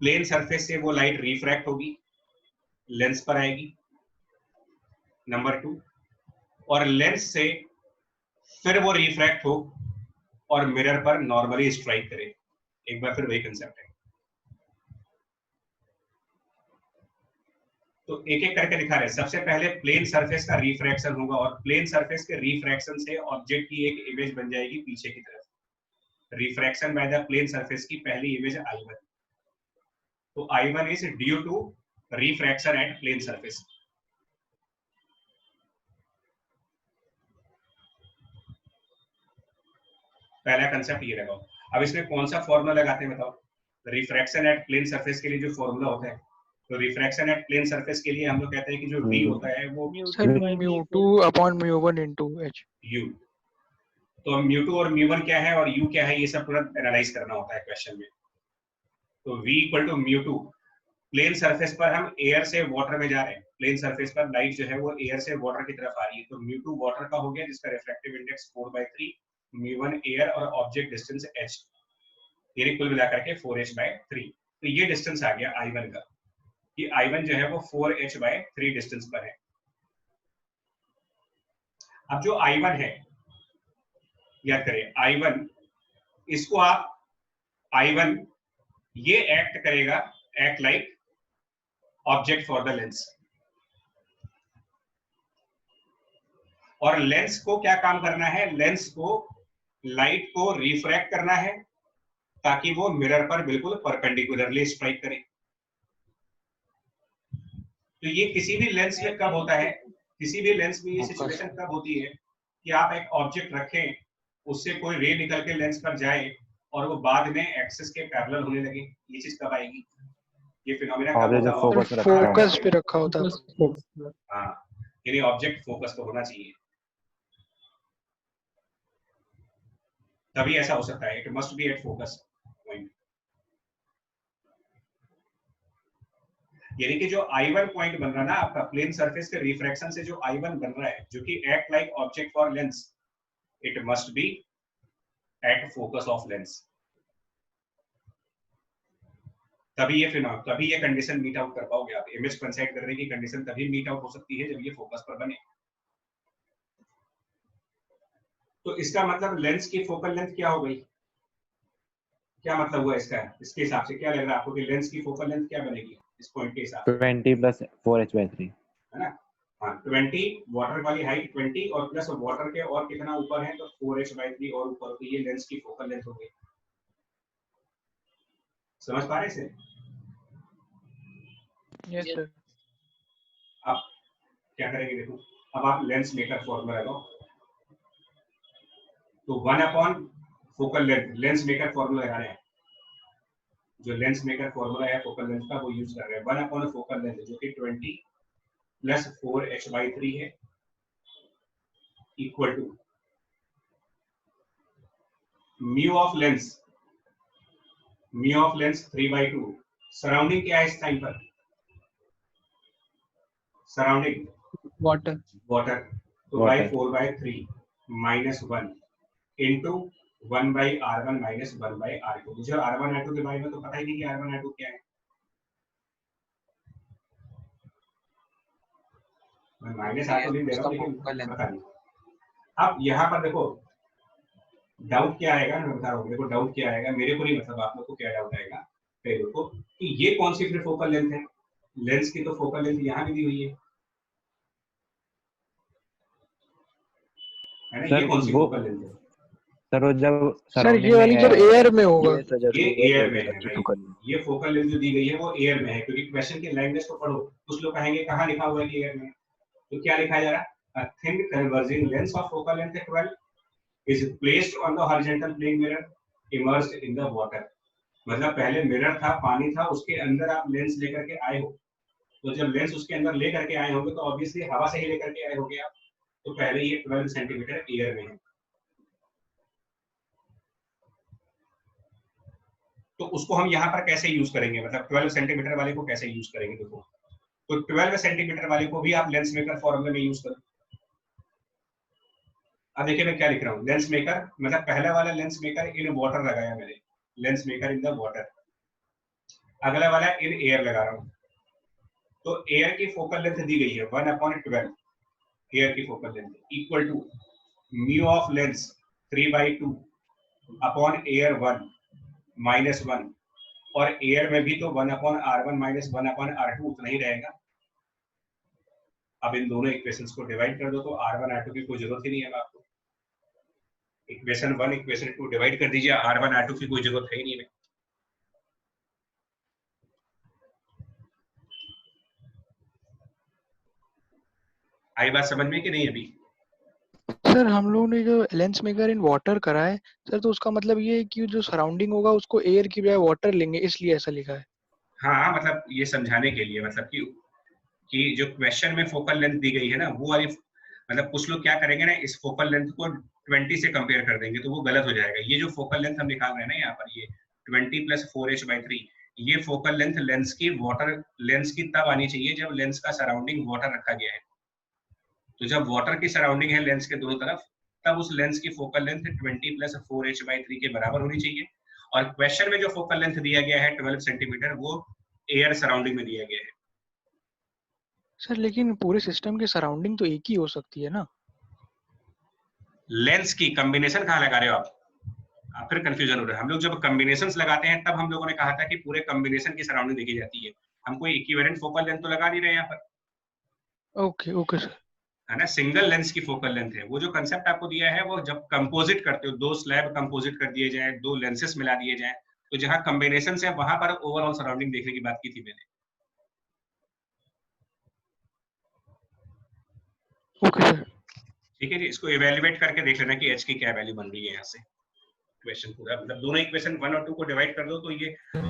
प्लेन सरफेस से वो लाइट रिफ्रैक्ट होगी, लेंस पर आएगी, नंबर 2। और लेंस से फिर वो रिफ्रैक्ट हो और मिरर पर नॉर्मली स्ट्राइक करे। एक बार फिर वही कंसेप्ट है। तो एक एक करके दिखा रहे हैं। सबसे पहले प्लेन सरफेस का रिफ्रैक्शन होगा, और प्लेन सरफेस के रिफ्रैक्शन से ऑब्जेक्ट की एक इमेज बन जाएगी पीछे की तरफ। Refraction by the plane surface की पहली इमेज I1। तो I1 is due to refraction at plane surface. पहला कंसेप्ट ये लगाओ। अब इसमें कौन सा फॉर्मूला लगाते हैं बताओ? रिफ्रैक्शन एट प्लेन सरफेस के लिए जो फॉर्मूला होता है, तो रिफ्रैक्शन एट प्लेन सरफेस के लिए हम लोग कहते हैं कि जो v होता है वो sir mu2 upon mu1 into h। u, तो mu2 और mu1 क्या है और u क्या है, ये सब पूरा एनालाइज करना होता है क्वेश्चन में। तो v equal to mu2, plane surface पर हम एयर से वाटर में जा रहे हैं, प्लेन सरफेस पर लाइट जो है वो एयर से वाटर की तरफ आ रही है, तो mu2 वाटर का हो गया जिसका रिफ्रैक्टिव इंडेक्स 4/3, mu1 एयर और ऑब्जेक्ट डिस्टेंस h, ये कुल मिलाकर के 4h/3। तो ये डिस्टेंस आ गया I1 का, कि I1 जो है वो 4h/3 डिस्टेंस पर है। अब जो I1 है, याद करें I1, इसको आप I1 ये एक्ट करेगा, act like object for the lens, और लेंस को क्या काम करना है, लेंस को लाइट को रिफ्रैक्ट करना है ताकि वो मिरर पर बिल्कुल परपेंडिकुलरली स्ट्राइक करे। तो ये किसी भी लेंस में कब होता है, किसी भी लेंस में ये सिचुएशन कब होती है कि आप एक ऑब्जेक्ट रखें, उससे कोई रे निकल के लेंस पर जाए और वो बाद में एक्सिस के पैरेलल होने लगे, ये चीज कब आएगी? ये फिनोमेना कब होता है? फोकस पे रखा होता है। हाँ, यानी ऑब्जेक्ट फोकस पे होना चाहिए, तभी ऐसा हो सकता है। It must be at focus point, यानी कि जो I1 पॉइंट बन रहा है ना आपका प्लेन सरफेस के रिफ्रैक्शन से, जो I1 बन रहा है जो कि act like object for Lenz, it must be at focus of lens, तभी ये कंडीशन मीट आउट कर पाओगे आप। इमेज कंसाइड करने की कंडीशन तभी मीट आउट हो सकती है जब ये फोकस पर बने। तो इसका मतलब लेंस की फोकल लेंथ क्या हो गई, क्या मतलब हुआ इसका? इसके हिसाब से क्या लग रहा है आपको कि लेंस की फोकल लेंथ क्या बनेगी इस पॉइंट के हिसाब से? 20 + 4h/3 है ना? हाँ, 20 वाटर वाली हाइट 20 और प्लस वाटर के और कितना ऊपर है तो 4h/3 और ऊपर, तो ये लेंस की फोकल लेंथ हो गई। समझ पा रहे हैं? Yes sir. अब क्या करेंगे देखो, अब आप लेंस मेकर फॉर्मूला लगाओ, तो 1 focal length, lens maker formula लगा रहे हैं, जो लेंस मेकर फॉर्मूला है फोकल लेंथ का वो यूज कर रहे हैं। 1 फोकल लेंथ जो कि 20 + 4h/3 है, equal to mu of lens 3/2, surrounding क्या है इस टाइम पर? सराउंडिंग वाटर, तो by 4/3 -1 into 1/r1 - 1/r2। मुझे r1 r2 के बारे में तो पता ही नहीं कि r1 r2 क्या है, मैं -r2 लिख दे रहा हूं लेकिन पता नहीं। अब यहाँ पर देखो डाउट क्या आएगा, मैं बता रहा हूँ, देखो डाउट क्या आएगा, मेरे को नहीं मतलब आप लोग को क्या डाउट आएगा पहले को, कि ये कौन सी फिर फोकल लेंथ है? लेंस की तो फोकल लेंथ यहाँ भी दी हुई है ना? ये कौन सी फोकल लेंथ है? सर जब सर ये वाली जब एयर में होगा, ये एयर में है, ये फोकल लेंथ जो दी गई है वो एयर में है, क्योंकि क्वेश्चन की लैंग्वेज को पढ़ो, कुछ लोग कहेंगे कहाँ लिखा हुआ है कि एयर में, तो क्या लिखा जा रहा है? A thin converging lens of focal length 12 is placed on the horizontal plane mirror immersed in the water। मतलब पहले मिरर था, पानी था, उसके अंदर आप लेंस लेकर के आए हो, तो जब लेंस उसके अंदर लेकर के आए होंगे तो ऑब्वियसली हवा से ही लेकर के आए होंगे आप, तो पहले ये 12 सेंटीमीटर एयर में है। तो उसको हम यहाँ पर कैसे यूज करेंगे, मतलब 12 सेंटीमीटर वाले को कैसे यूज करेंगे? देखो, तो 12 सेंटीमीटर वाले को भी आप लेंस मेकर फॉर्मूले में यूज करो। अब देखिए मैं क्या लिख रहा हूँ, लेंस मेकर मतलब पहला वाला लेंस मेकर इन वाटर लगाया मैंने, lens maker in the water. अगला वाला इन एयर लगा रहा हूँ, तो एयर की फोकल लेंथ दी गई है 1/12, एयर की focal length equal to mu of lens 3/2 upon air 1 -1, और एयर में भी तो 1/r1 - 1/r2 उतना ही रहेगा। अब इन दोनों इक्वेशंस को डिवाइड कर दो तो r1 r2 की कोई जरूरत ही नहीं है आपको, इक्वेशन 1 इक्वेशन 2 डिवाइड कर दीजिए, r1 r2 की कोई जरूरत है ही नहीं है। आई बात समझ में कि नहीं? अभी सर हम लोगों ने जो लेंस मेकर इन वाटर करा है सर, तो उसका मतलब ये है कि जो सराउंडिंग होगा उसको एयर की बजाय वाटर लेंगे, इसलिए ऐसा लिखा है। हाँ, मतलब ये समझाने के लिए, मतलब कि जो क्वेश्चन में फोकल लेंथ दी गई है ना, वो वाली, मतलब कुछ लोग क्या करेंगे ना, इस फोकल लेंथ को 20 से कंपेयर कर देंगे, तो वो गलत हो जाएगा। ये जो फोकल लेंथ हम निकाल रहे हैं ना यहाँ पर, ये 20 + 4h/3, ये फोकल लेंथ लेंस की वाटर लेंस की तब आनी चाहिए जब लेंस का सराउंडिंग वाटर रखा गया है। तो जब वाटर की सराउंडिंग है लेंस के दोनों तरफ, तब उस लेंस की फोकल लेंथ 20 + 4h/3 के बराबर होनी चाहिए। और क्वेश्चन में जो फोकल लेंथ दिया गया है 12 सेंटीमीटर, वो एयर सराउंडिंग में दिया गया है। सर लेकिन पूरे सिस्टम की सराउंडिंग तो एक ही हो सकती है ना। लेंस की कॉम्बिनेशन कहाँ लगा रहे हो आप फिर कंफ्यूजन हो रहा है। हम लोग जब कॉम्बिनेशंस लगाते हैं तब हम लोगों ने कहा था कि पूरे कॉम्बिनेशन की सराउंडिंग देखी जाती है। हम कोई इक्विवेलेंट फोकल लेंथ तो लगा नहीं रहे यहाँ पर। Okay okay sir. है ना, सिंगल लेंस की फोकल लेंथ है। वो जो कंसेप्ट आपको दिया है, वो जब कंपोजिट करते हो, दो स्लैब कंपोजिट कर दिए जाए, दो लेंसेस मिला दिए जाए, तो जहां कॉम्बिनेशन है वहां पर ओवरऑल सराउंडिंग देखने की बात की थी मैंने। Okay sir. ठीक है जी, इसको इवेल्युएट करके देख लेना कि एच की क्या वैल्यू बन रही है यहाँ से। क्वेश्चन पूरा, मतलब दोनों इक्वेशन 1 और 2 को डिवाइड कर दो तो ये है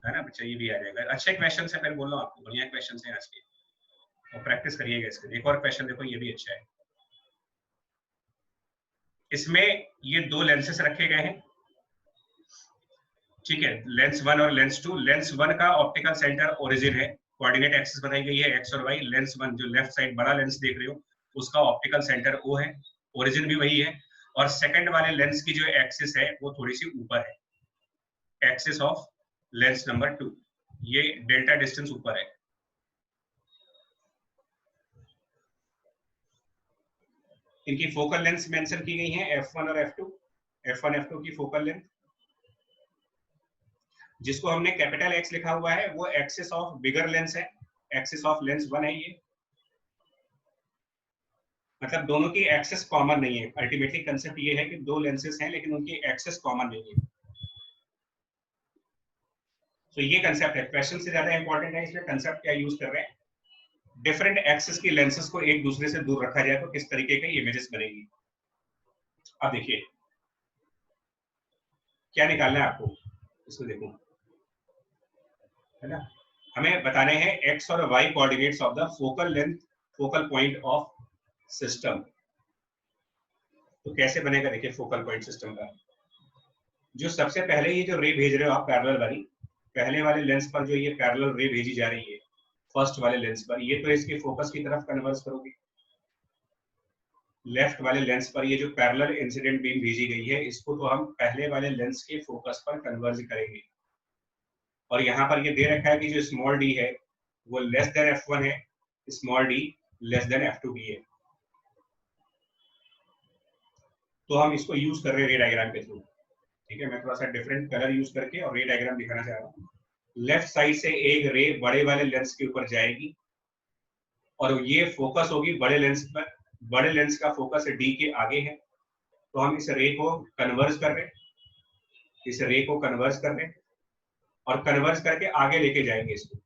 ना बच्चा, ये भी आ जाएगा। अच्छे क्वेश्चन है, मैं बोल रहा हूँ आपको, बढ़िया क्वेश्चन है आज के, और प्रैक्टिस करिएगा इसके। एक और क्वेश्चन देखो, ये भी अच्छा है। इसमें ये दो लेंसेस रखे गए हैं, ठीक है, लेंस 1 और लेंस 2। लेंस 1 का ऑप्टिकल सेंटर ओरिजिन है, कोऑर्डिनेट एक्सिस बताई गई है x और y। लेंस 1 जो लेफ्ट साइड बड़ा लेंस देख रहे हो, उसका ऑप्टिकल सेंटर O है, ओरिजिन भी वही है। और सेकंड वाले लेंस की जो एक्सिस है वो थोड़ी सी ऊपर है, एक्सिस ऑफ लेंस नंबर 2, ये डेल्टा डिस्टेंस ऊपर है। इनकी फोकल लेंथ मेंशन की गई है, f1 और f2। f1 f2 की फोकल लेंथ, जिसको हमने कैपिटल X लिखा हुआ है, वो एक्सिस ऑफ बिगर लेंस है, एक्सिस ऑफ लेंस 1 है ये। मतलब दोनों की एक्सेस कॉमन नहीं है। अल्टीमेटली कंसेप्ट ये है कि दो लेंसेस हैं लेकिन उनकी एक्सेस कॉमन नहीं है। तो ये कंसेप्ट है, क्वेश्चन से ज्यादा इंपॉर्टेंट है इसमें कंसेप्ट क्या यूज कर रहे हैं। डिफरेंट एक्सेस की लेंसेस को एक दूसरे से दूर रखा जाए तो किस तरीके की इमेजेस बनेगी। अब देखिए क्या निकालना है आपको, इसको देखो, है ना। हमें बताने हैं एक्स और Y coordinates of the focal length, focal point of system. तो कैसे बनेगा, देखिए फोकल पॉइंट सिस्टम का। जो सबसे पहले ये जो रे भेज रहे हो आप पैरेलल वाली, पहले वाले लेंस पर जो ये पैरेलल रे भेजी जा रही है फर्स्ट वाले लेंस पर, ये तो इसके फोकस की तरफ कन्वर्स करोगे। लेफ्ट वाले लेंस पर ये जो पैरेलल इंसिडेंट बीम भेजी गई है, इसको तो हम पहले वाले लेंस के फोकस पर कन्वर्ज करेंगे। और यहाँ पर ये दे रखा है कि जो स्मॉल डी है वो लेस देन f1 है, small D less than f2 भी है। तो हम इसको यूज कर रहे हैं रे डायग्राम के थ्रू। ठीक है, मैं थोड़ा सा डिफरेंट कलर यूज करके और रे डायग्राम दिखाना चाह रहा हूँ। लेफ्ट साइड से एक रे बड़े वाले लेंस के ऊपर जाएगी और ये फोकस होगी बड़े लेंस पर। बड़े लेंस का फोकस डी के आगे है, तो हम इस रे को कन्वर्ज कर रहे, इस रे को कन्वर्ज कर रहे और कन्वर्ज करके आगे लेके जाएंगे इसको।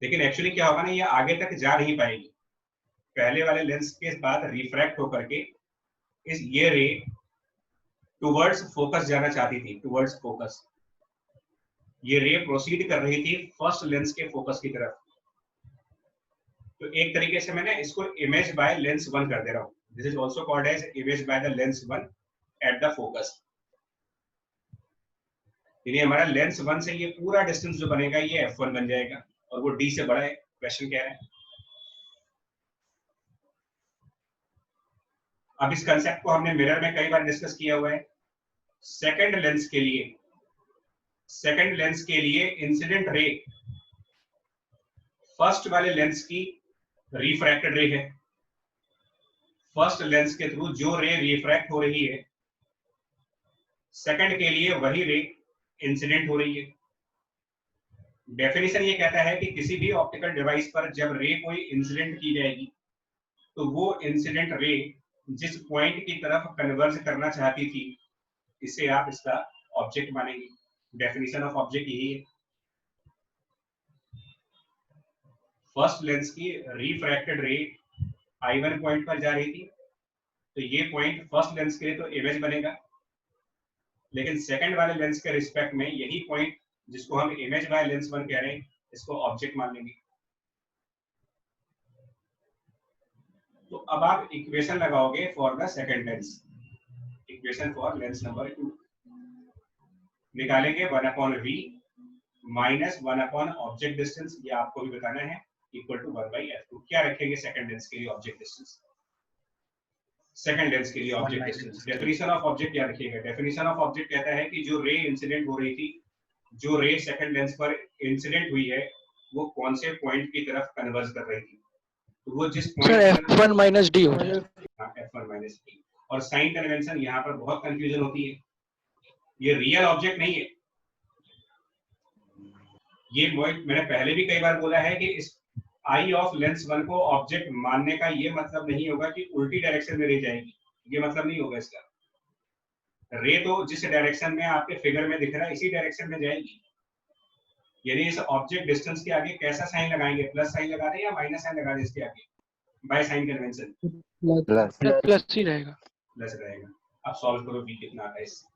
लेकिन एक्चुअली क्या होगा ना, ये आगे तक जा नहीं पाएगी। पहले वाले लेंस के बाद रिफ्रैक्ट होकर के इस ये रे टुवर्ड्स फोकस जाना चाहती थी, टुवर्ड्स फोकस। ये रे प्रोसीड कर रही थी फर्स्ट लेंस के फोकस की तरफ। तो एक तरीके से मैंने इसको इमेज बाय लेंस 1 कर दे रहा हूँ। This is also called as image by the lens 1 at the focus. यानी हमारा लेंस 1 से ये पूरा डिस्टेंस जो बनेगा ये f1 बन जाएगा, और वो d से बड़ा है। क्वेश्चन क्या है, अब इस कंसेप्ट को हमने मिरर में कई बार डिस्कस किया हुआ है। सेकंड लेंस के लिए इंसिडेंट रे फर्स्ट वाले लेंस की रिफ्रैक्टेड रे है। फर्स्ट लेंस के थ्रू जो रे रिफ्रैक्ट हो रही है, सेकंड के लिए वही रे इंसिडेंट हो रही है। डेफिनेशन ये कहता है कि किसी भी ऑप्टिकल डिवाइस पर जब रे कोई इंसिडेंट की जाएगी तो वो इंसिडेंट रे जिस पॉइंट की तरफ कन्वर्ज करना चाहती थी, इसे आप इसका ऑब्जेक्ट मानेंगे। डेफिनेशन ऑफ ऑब्जेक्ट यही है, फर्स्ट लेंस की रिफ्रैक्टेड रे I1 पॉइंट पर जा रही थी, तो ये पॉइंट फर्स्ट लेंस के लिए तो इमेज बनेगा, लेकिन सेकंड वाले लेंस के रिस्पेक्ट में यही पॉइंट जिसको हम इमेज बाय लेंस 1 कह रहे हैं, इसको ऑब्जेक्ट मान लेंगे। तो अब आप इक्वेशन लगाओगे for the second lens, equation for Lenz number 2 निकालेंगे 1/v माइनस 1/ ऑब्जेक्ट डिस्टेंस, ये आपको भी बताना है, इक्वल टू 1/f2। क्या रखेंगे सेकंड लेंस के लिए ऑब्जेक्ट डिस्टेंस? सेकंड लेंस के लिए object distance, definition of object क्या रखिएगा? डेफिनेशन ऑफ ऑब्जेक्ट कहता है कि जो रे इंसिडेंट हो रही थी, जो रे सेकंड लेंस पर इंसिडेंट हुई है, वो कौन से पॉइंट की तरफ कन्वर्ज कर रही थी, तो वो जिस पॉइंट F1 माइनस डी हो जाए। F1 minus D. और साइन कन्वेंशन यहाँ पर बहुत कंफ्यूजन होती है, ये रियल ऑब्जेक्ट नहीं है। ये मैंने पहले भी कई बार बोला है कि इस आई ऑफ लेंस 1 को ऑब्जेक्ट मानने का ये मतलब नहीं होगा कि उल्टी डायरेक्शन में रे जाएगी, ये मतलब नहीं होगा इसका। रे तो जिस डायरेक्शन में आपके फिगर में दिख रहा है इसी डायरेक्शन में जाएगी। यानी इस ऑब्जेक्ट डिस्टेंस के आगे कैसा साइन लगाएंगे? प्लस साइन लगा दें या माइनस साइन लगा दें इसके आगे? बाय साइन कन्वेंशन प्लस ही रहेगा। प्लस रहेगा। अब सॉल्व करो, v कितना आता है इससे।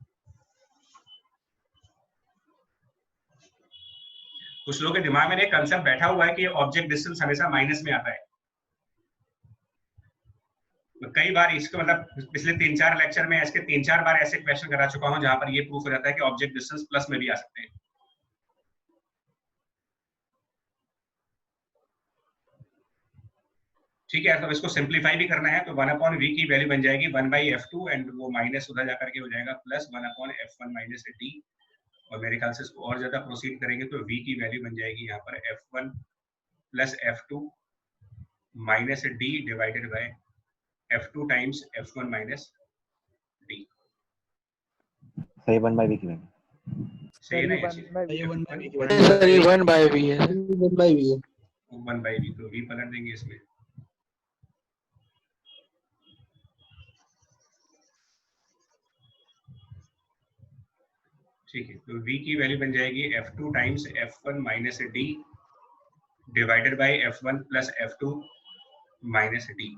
कुछ लोगों के दिमाग में एक कंसेप्ट बैठा हुआ है कि ऑब्जेक्ट डिस्टेंस हमेशा माइनस में आता है। कई बार इसको मतलब पिछले 3-4 लेक्चर में इसके 3-4 बार ऐसे क्वेश्चन करा चुका हूं जहां पर ये प्रूफ हो जाता है कि ऑब्जेक्ट डिस्टेंस प्लस में भी आ सकते हैं। ठीक है, तो इसको सिंपलीफाई भी करना है, तो 1/v की वैल्यू बन जाएगी 1/f2 एंड वो माइनस उधर जाकर के हो जाएगा प्लस 1/f1 माइनस d। और मेरे ख्याल से इसको और ज्यादा प्रोसीड करेंगे तो v की वैल्यू बन जाएगी यहाँ पर f1 plus f2 minus d divided bye f2 times f1 minus d। सही 1/v की वैल्यू सही है ना ये ये 1/v सर ये 1/v है। 1/v है। 1/v, तो v पलट देंगे इसमें। ठीक है, तो v की वैल्यू बन जाएगी f2 times f1 minus d divided by f1 plus f2 minus d।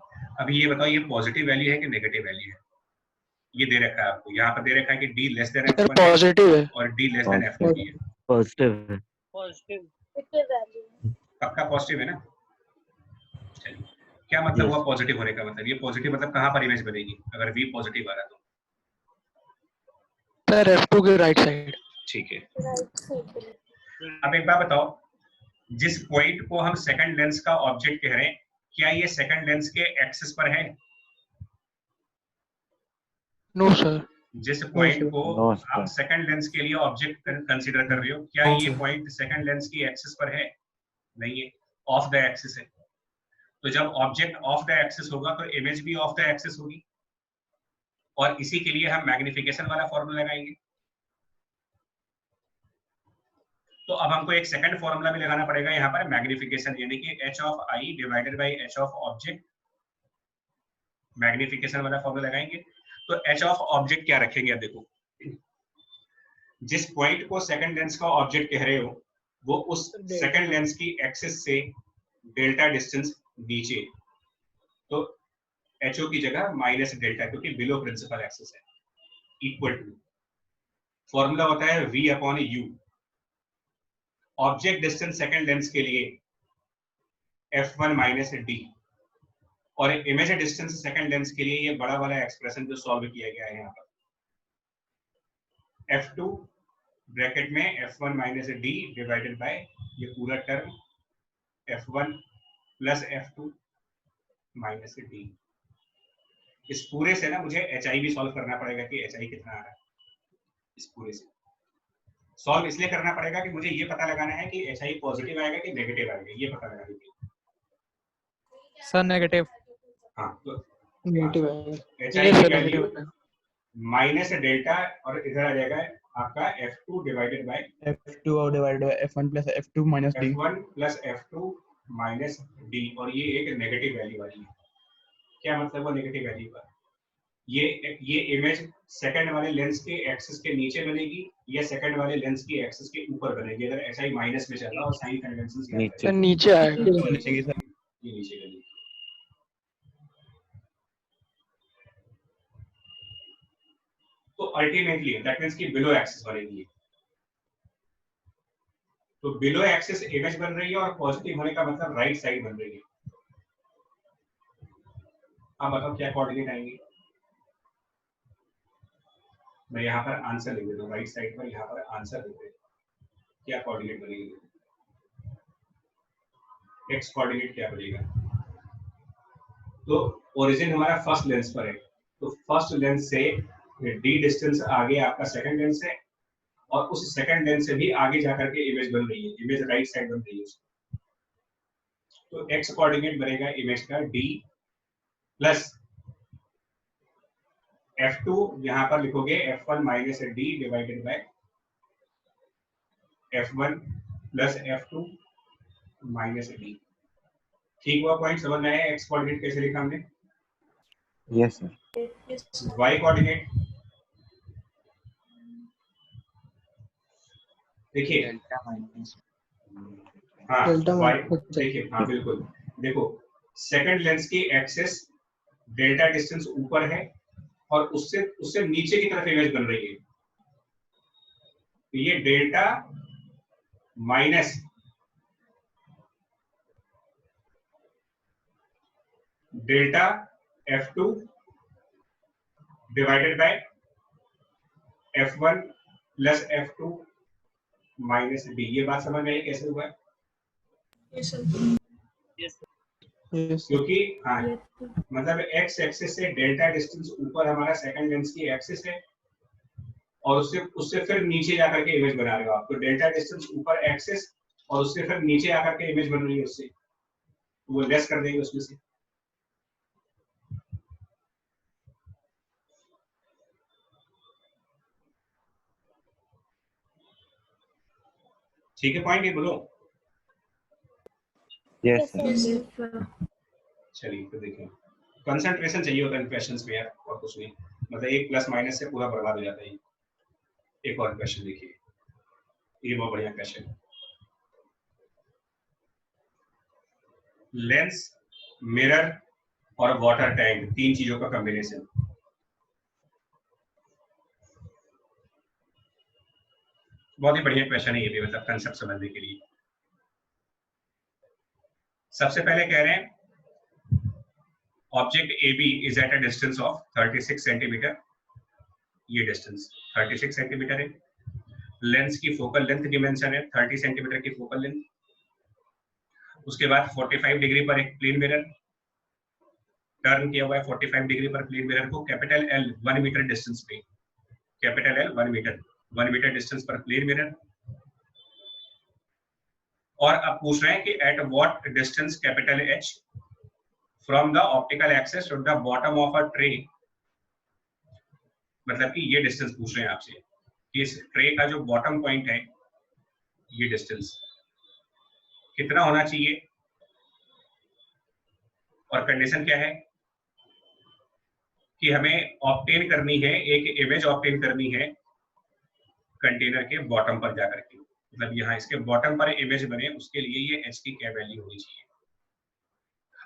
अभी ये बताओ ये पॉजिटिव वैल्यू है कि नेगेटिव वैल्यू है? ये दे रखा है आपको, यहाँ पर दे रखा है कि d less than sir f1 positive है। और d लेस देन f2 है। पॉजिटिव है। पक्का पॉजिटिव है ना? चलिए, क्या मतलब हुआ पॉजिटिव होने का? मतलब ये पॉजिटिव मतलब कहाँ पर इमेज बनेगी अगर v पॉजिटिव आ रहा तो? सर F2 के राइट साइड। ठीक है, अब एक बात बताओ, जिस पॉइंट को हम सेकंड लेंस का ऑब्जेक्ट कह रहे हैं, क्या ये सेकंड लेंस के एक्सिस पर है? No sir. जिस पॉइंट को No, आप sir. सेकंड लेंस के लिए ऑब्जेक्ट कंसीडर कर रहे हो, क्या ये पॉइंट सेकंड लेंस की एक्सिस पर है? नहीं है, ऑफ द एक्सिस है। तो जब ऑब्जेक्ट ऑफ द एक्सिस होगा तो इमेज भी ऑफ द एक्सिस होगी, और इसी के लिए हम मैग्निफिकेशन वाला फॉर्मूला लगाएंगे। तो अब हमको एक सेकंड फॉर्मूला भी लगाना पड़ेगा यहाँ पर, मैग्निफिकेशन, यानी कि h of i divided by h of object. Magnification वाला फॉर्मूला लगाएंगे तो h ऑफ ऑब्जेक्ट क्या रखेंगे? अब देखो, जिस पॉइंट को सेकंड लेंस का ऑब्जेक्ट कह रहे हो वो उस सेकंड लेंस की एक्सिस से डेल्टा डिस्टेंस नीचे, तो HO की जगह माइनस डेल्टा, क्योंकि बिलो प्रिंसिपल एक्सिस है, इक्वल टू फॉर्मूला होता है v upon u। Object distance second lens के लिए f1 माइनस d, और इमेज डिस्टेंस सेकंड लेंस के लिए ये बड़ा वाला एक्सप्रेशन जो सॉल्व किया गया है यहाँ पर, f2 ब्रैकेट में f1 minus d divided bye ये पूरा term f1 plus f2 minus d। इस पूरे से ना मुझे HI भी सॉल्व करना पड़ेगा कि HI कितना आ रहा है। इस पूरे से सॉल्व इसलिए करना पड़ेगा कि मुझे ये पता लगाना है कि HI पॉजिटिव आएगा कि नेगेटिव आएगा, ये पता लगाना है। Sir negative. हाँ, तो नेगेटिव है। HI की वैल्यू माइनस डेल्टा और इधर आ जाएगा आपका f2 divided by f2 divided by f1 plus f2 minus d। f1 plus f2 minus d, और ये एक नेगेटिव वैल्यू वाली है। क्या मतलब वो नेगेटिव वैल्यू का? ये इमेज सेकंड वाले लेंस के एक्सिस के नीचे बनेगी या सेकंड वाले लेंस की एक्सिस के ऊपर बनेगी? अगर SI माइनस में चल रहा और साइन कन्वेंशन नीचे आएगा। नीचे ये नीचे बनेगी। तो अल्टीमेटली दैट मींस कि बिलो एक्सिस बनेगी। तो बिलो एक्सिस इमेज बन रही है और पॉजिटिव होने का मतलब राइट साइड बन रही है। अब बताओ क्या कोऑर्डिनेट आएंगे। मैं यहाँ पर आंसर लिख देता हूँ, राइट साइड पर यहाँ पर आंसर लिख देता हूँ। क्या कोऑर्डिनेट बनेगी? एक्स कोऑर्डिनेट क्या बनेगा? तो ओरिजिन हमारा फर्स्ट लेंस पर है, तो फर्स्ट लेंस से डी डिस्टेंस आगे आपका सेकंड लेंस है, और उस सेकंड लेंस से भी आगे जाकर के इमेज बन रही है, इमेज राइट साइड बन रही है। तो एक्स कोऑर्डिनेट बनेगा इमेज का डी प्लस F2, यहां पर लिखोगे F1 minus D divided by F1 plus F2 minus D. ठीक हुआ? पॉइंट समझ में आया? एक्स कोऑर्डिनेट कैसे लिखा हमने? Yes sir. Yes, sir. Y coordinate देखिए, हाँ डेल्टा वाई माइनस देखिए, हाँ बिल्कुल। देखो सेकंड लेंस की एक्सिस डेल्टा डिस्टेंस ऊपर है और उससे उससे नीचे की तरफ इमेज बन रही है। तो ये delta minus delta F2 divided by F1 plus F2 minus D. ये बात समझ में आई कैसे हुआ है? Yes, sir. यस क्योंकि हाँ Yes, sir. मतलब एक्स एक्सिस से डेल्टा डिस्टेंस ऊपर हमारा सेकंड लेंस की एक्सिस है, और उससे उससे फिर नीचे जाकर के इमेज बना रहे हो आप। तो डेल्टा डिस्टेंस ऊपर एक्सिस और उससे फिर नीचे आकर के इमेज बन रही है, उससे वो लेस कर देंगे उसमें से। ठीक है पॉइंट ये बोलो। Yes Yes, sir. sir. चलिए तो देखिए, कंसंट्रेशन चाहिए होता है इन क्वेश्चंस में यार, और कुछ नहीं। मतलब एक प्लस माइनस से पूरा बर्बाद हो जाता है। एक और क्वेश्चन देखिए, ये बहुत बढ़िया क्वेश्चन है। लेंस, मिरर और वाटर टैंक, तीन चीजों का कॉम्बिनेशन। बहुत ही बढ़िया क्वेश्चन है ये भी, मतलब कंसेप्ट समझने के लिए। सबसे पहले कह रहे हैं object AB is at a distance of 36 centimetre. ये डिस्टेंस 36 सेंटीमीटर है। लेंस की फोकल लेंथ डिमेंशन है 30 सेंटीमीटर की फोकल लेंथ। उसके बाद 45 डिग्री पर एक प्लेन मिरर टर्न किया हुआ है, 45 डिग्री पर प्लेन मिरर को कैपिटल L 1 मीटर डिस्टेंस पे, कैपिटल L 1 मीटर डिस्टेंस पर प्लेन मिरर। और अब पूछ रहे हैं कि at what distance capital H from the optical axis to the bottom of a tray. मतलब कि ये डिस्टेंस पूछ रहे हैं आपसे कि इस ट्रे का जो बॉटम पॉइंट है, ये डिस्टेंस कितना होना चाहिए, और कंडीशन क्या है कि हमें ऑब्टेन करनी है, एक इमेज ऑब्टेन करनी है कंटेनर के बॉटम पर जाकर के। मतलब यहाँ इसके बॉटम पर इमेज बने, उसके लिए ये H की क्या वैल्यू होनी चाहिए।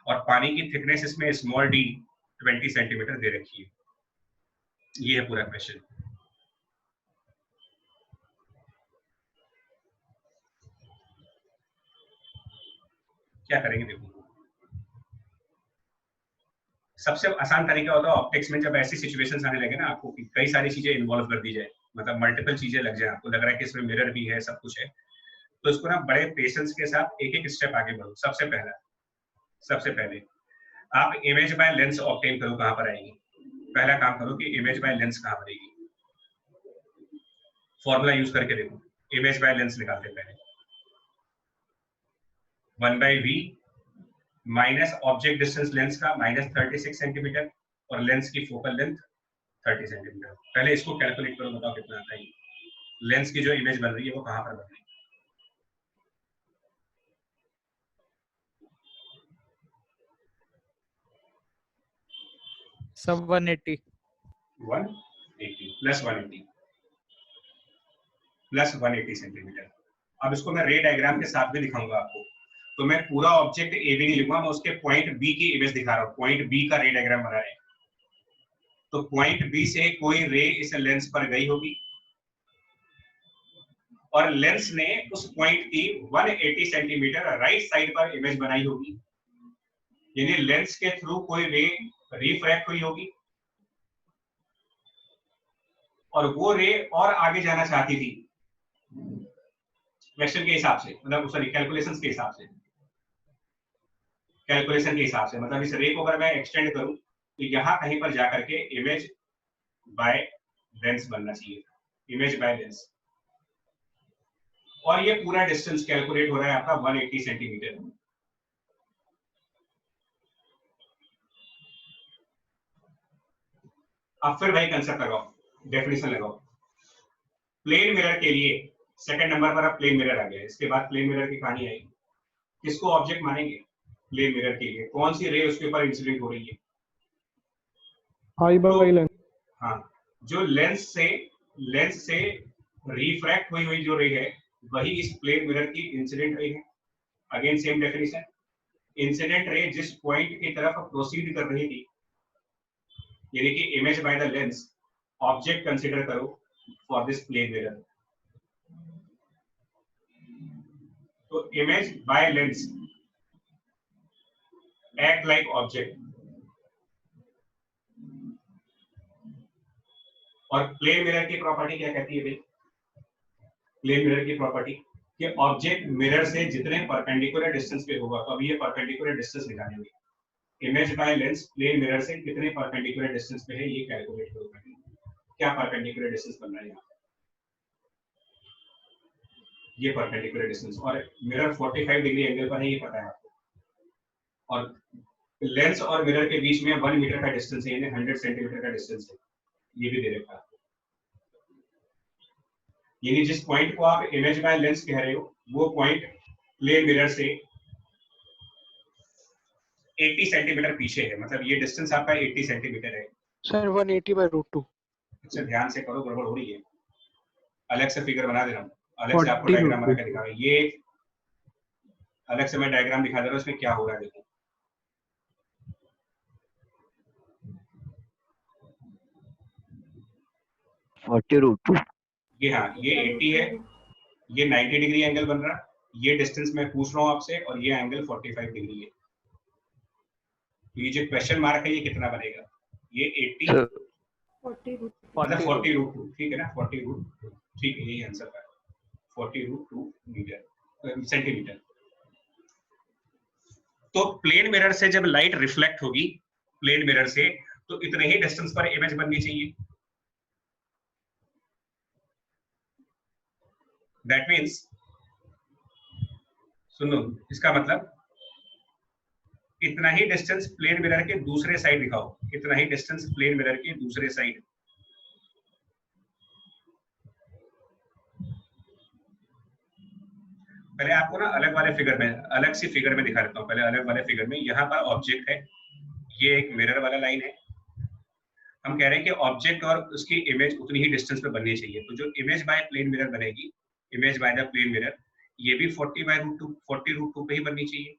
और पानी की थिकनेस इसमें स्मॉल d 20 सेंटीमीटर दे रखी है। ये है पूरा क्वेश्चन। क्या करेंगे देखो, सबसे आसान तरीका होता है ऑप्टिक्स में, जब ऐसी सिचुएशंस आने लगे ना आपको कि कई सारी चीजें इन्वॉल्व कर दी जाए, मतलब मल्टीपल चीजें लग जाए, आपको लग रहा है कि इसमें मिरर भी है, सब कुछ है, तो इसको ना बड़े पेशेंस के साथ एक एक स्टेप आगे बढ़ो। सबसे पहले आप इमेज बाय लेंस ऑब्टेन करो। कहां पर आएगी? पहला काम करो कि इमेज बाय लेंस कहां पर आएगी। फॉर्मूला यूज करके देखो, इमेज बाय लेंस निकालते पहले 1/v minus object distance lens का माइनस 36 सेंटीमीटर और लेंस की फोकल लेंथ 30 सेंटीमीटर। पहले इसको कैलकुलेट करो, बताओ कितना आता है। लेंस की जो इमेज बन रही है वो कहां पर बन रही है? सब 180 प्लस 180 सेंटीमीटर। अब इसको मैं रे डायग्राम के साथ भी दिखाऊंगा आपको। तो मैं पूरा ऑब्जेक्ट ए बी नहीं लिखूंगा, मैं उसके पॉइंट बी की इमेज दिखा रहा हूँ। पॉइंट बी का रे डायग्राम बना है। तो पॉइंट बी से कोई रे इस लेंस पर गई होगी और लेंस ने उस पॉइंट की 180 सेंटीमीटर राइट साइड पर इमेज बनाई होगी, यानी लेंस के थ्रू कोई रे रिफ्रैक्ट हुई होगी और वो रे और आगे जाना चाहती थी क्वेश्चन के हिसाब से, मतलब सॉरी कैलकुलेशंस के हिसाब से, कैलकुलेशन के हिसाब से, मतलब इस रे को अगर मैं एक्सटेंड करूं तो यहां कहीं पर जाकर के इमेज बाय लेंस बनना चाहिए, इमेज बाय लेंस, और ये पूरा डिस्टेंस कैलकुलेट हो रहा है आपका 180 सेंटीमीटर। अब फिर वही कंसेप्ट लगाओ, डेफिनेशन लगाओ। प्लेन मिरर के लिए सेकंड नंबर पर अब प्लेन मिरर आ गया, इसके बाद प्लेन मिरर की कहानी आएगी। किसको ऑब्जेक्ट मानेंगे प्लेन मिरर के लिए? कौन सी रे उसके ऊपर इंसिडेंट हो रही है? आई बाय लेंस। हाँ, जो लेंस से रिफ्रैक्ट हुई जो रे है वही इस प्लेन मिरर की इंसिडेंट रे है। Again same definition, incident ray जिस पॉइंट की तरफ प्रोसीड कर रही थी, यानी कि image by the lens, object consider करो फॉर दिस प्लेन मिरर। तो image by lens act like object, और प्लेन मिरर की प्रॉपर्टी क्या कहती है भाई? प्लेन मिरर की प्रॉपर्टी कि ऑब्जेक्ट मिरर से जितने परपेंडिकुलर डिस्टेंस पे होगा, तो अभी ये परपेंडिकुलर डिस्टेंस निकालेंगे, image by lens plane mirror से कितने परपेंडिकुलर डिस्टेंस पे है ये कैलकुलेट करोगे। क्या परपेंडिकुलर डिस्टेंस बन रहा है यहाँ? ये परपेंडिकुलर डिस्टेंस, और मिरर 45 डिग्री एंगल पर है, ये पता है आपको, और लेंस और मिरर के बीच में 1 मीटर का डिस्टेंस है, यानी 100 सेंटीमीटर का डिस्टेंस है, ये भी दे रखा है। यानी जिस पॉइंट को आप इमेज बाय लेंस कह रहे हो वो पॉइंट प्लेन मिरर से 80 सेंटीमीटर पीछे है, मतलब ये डिस्टेंस आपका 80 सेंटीमीटर है। सर 180/√2। अच्छा ध्यान से करो, गड़बड़ हो रही है। अलग से फिगर बना दे रहा हूँ, अलग से आपको डायग्राम बना के दिखा रहा हूँ। ये अलग से मैं डायग्राम दिखा दे रहा हूँ, इसमें क्या हो रहा है देखो। ये हाँ, ये 80 है, ये 90 डिग्री एंगल बन रहा है, ये डिस्टेंस मैं पूछ रहा हूँ आपसे, और ये एंगल 45 डिग्री है। तो ये जो क्वेश्चन मार्क है ये कितना बनेगा? ये 80 मतलब 40√2, ठीक है ना, 40√2, ठीक है, यही आंसर है, 40√2 मीटर सेंटीमीटर। तो प्लेन मिरर से जब लाइट रिफ्लेक्ट होगी प्लेन मिरर से, तो इतने ही डिस्टेंस पर इमेज बननी चाहिए। दैट मीन्स, सुनो, इसका मतलब इतना ही डिस्टेंस प्लेन मिरर के दूसरे साइड दिखाओ, इतना ही डिस्टेंस प्लेन मिरर के दूसरे साइड। पहले आपको ना अलग वाले फिगर में, अलग सी फिगर में दिखा देता हूँ। पहले अलग वाले फिगर में, यहाँ पर ऑब्जेक्ट है, ये एक मिरर वाला लाइन है। हम कह रहे हैं कि ऑब्जेक्ट और उसकी इमेज उतनी ही डिस्टेंस पे बननी चाहिए। तो जो इमेज बाय प्लेन मिरर बनेगी, image by the plane mirror, ये भी 40/√2 पे ही बननी चाहिए।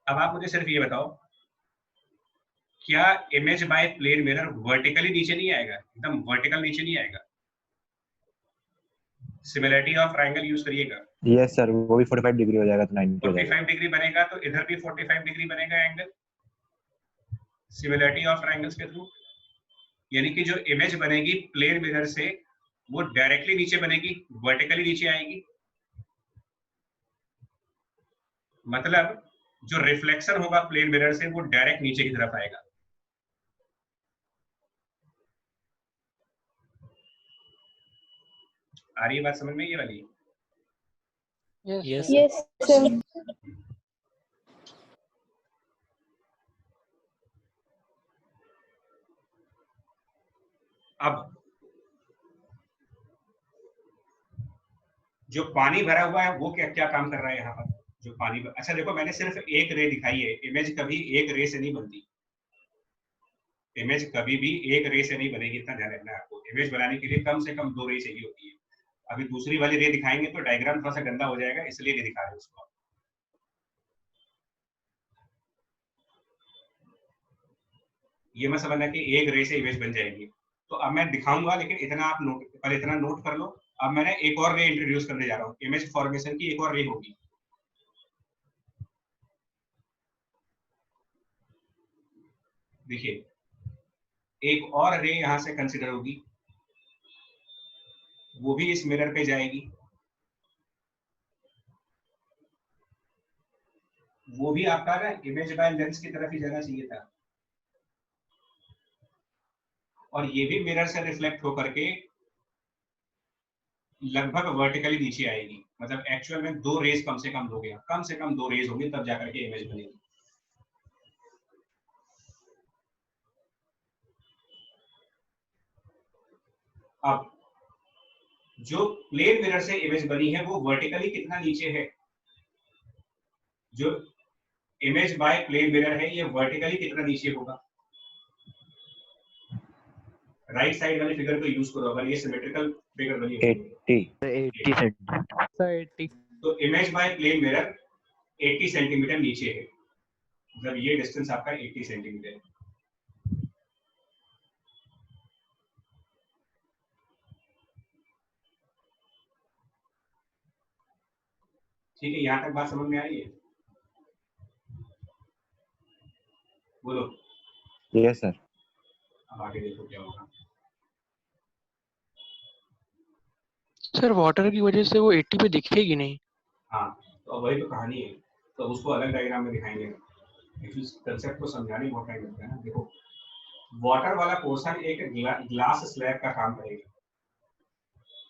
अब आप मुझे सिर्फ ये बताओ, क्या image by plane mirror vertically नीचे नहीं आएगा? एकदम वर्टिकल नीचे नहीं आएगा। सिमिलरिटी ऑफ ट्रायंगल यूज करिएगा। यस सर, वो भी 45 डिग्री हो जाएगा तो 90 हो जाएगा। 45 डिग्री बनेगा तो इधर भी 45 डिग्री बनेगा एंगल, सिमिलरिटी ऑफ ट्रायंगल्स के थ्रू। यानी कि जो इमेज बनेगी प्लेन मिरर से वो डायरेक्टली नीचे बनेगी, वर्टिकली नीचे आएगी। मतलब जो रिफ्लेक्शन होगा प्लेन मिरर से वो डायरेक्ट नीचे की तरफ आएगा। आ रही है बात समझ में ये वाली? Yes sir. अब जो पानी भरा हुआ है वो क्या क्या काम कर रहा है यहाँ पर? जो पानी अच्छा देखो, मैंने सिर्फ एक रे दिखाई है। इमेज कभी एक रे से नहीं बनती, इमेज कभी भी एक रे से नहीं बनेगी, इतना ध्यान रखना है आपको। इमेज बनाने के लिए कम से कम 2 रे चाहिए होती है। अभी दूसरी वाली रे दिखाएंगे तो डायग्राम थोड़ा सा गंदा हो जाएगा, इसलिए नहीं दिखा रहे उसको। ये मैं समझना कि एक रे से इमेज बन जाएगी। तो अब मैं दिखाऊंगा, लेकिन इतना आप इतना नोट कर लो। अब मैंने एक और रे इंट्रोड्यूस करने जा रहा हूँ, इमेज फॉर्मेशन की एक और रे होगी। देखिए, एक और रे यहां से कंसिडर होगी, वो भी इस मिरर पे जाएगी, वो भी आपका ना इमेज बाय लेंस की तरफ ही जाना चाहिए था, और ये भी मिरर से रिफ्लेक्ट होकर के लगभग वर्टिकली नीचे आएगी। मतलब एक्चुअल में दो रेज कम से कम हो गया, कम से कम दो रेज होंगी, तब जाकर के इमेज बनेगी। अब जो प्लेन मिरर से इमेज बनी है वो वर्टिकली कितना नीचे है, जो इमेज बाय प्लेन मिरर है ये वर्टिकली कितना नीचे होगा। राइट साइड वाले फिगर को यूज करो, अगर ये सिमेट्रिकल फिगर बनी है 80 सेंटीमीटर। सर 80 तो image by plane mirror 80 centimeter नीचे है, मतलब ये डिस्टेंस आपका 80 सेंटीमीटर है। ठीक है, यहां तक बात समझ में आ रही है? बोलो। Yes sir. अब आगे देखो क्या होगा। सर वाटर की वजह से वो 80 पे दिखेगी नहीं। हाँ, तो वही तो कहानी है, तो उसको अलग डायग्राम में दिखाएंगे। इस कंसेप्ट को समझाने में बहुत टाइम लगता है ना। देखो, वाटर वाला पोर्शन एक ग्लास स्लैब का काम करेगा।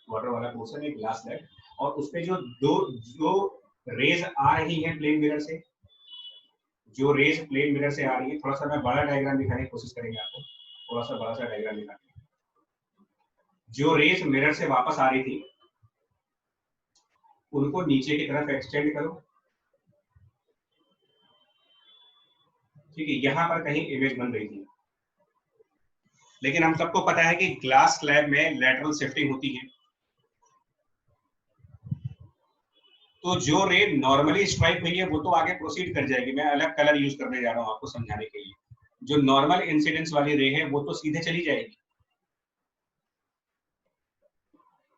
वाटर वाला पोर्शन एक ग्लास स्लैब, और उसपे जो रेज आ रही है प्लेन मिरर से, जो रेज प्लेन मिरर से आ रही है, थोड़ा सा मैं बड़ा डायग्राम दिखाने की कोशिश करेंगे आपको, थोड़ा सा बड़ा सा डायग्राम दिखाते। जो रेज मिरर से वापस आ रही थी उनको नीचे की तरफ एक्सटेंड करो। ठीक है, यहां पर कहीं इमेज बन रही थी, लेकिन हम सबको पता है कि ग्लास स्लैब में लैटरल शिफ्टिंग होती है। तो जो रे नॉर्मली स्ट्राइक हुई है वो तो आगे प्रोसीड कर जाएगी। मैं अलग कलर यूज करने जा रहा हूं आपको समझाने के लिए। जो नॉर्मल इंसिडेंस वाली रे है वो तो सीधे चली जाएगी,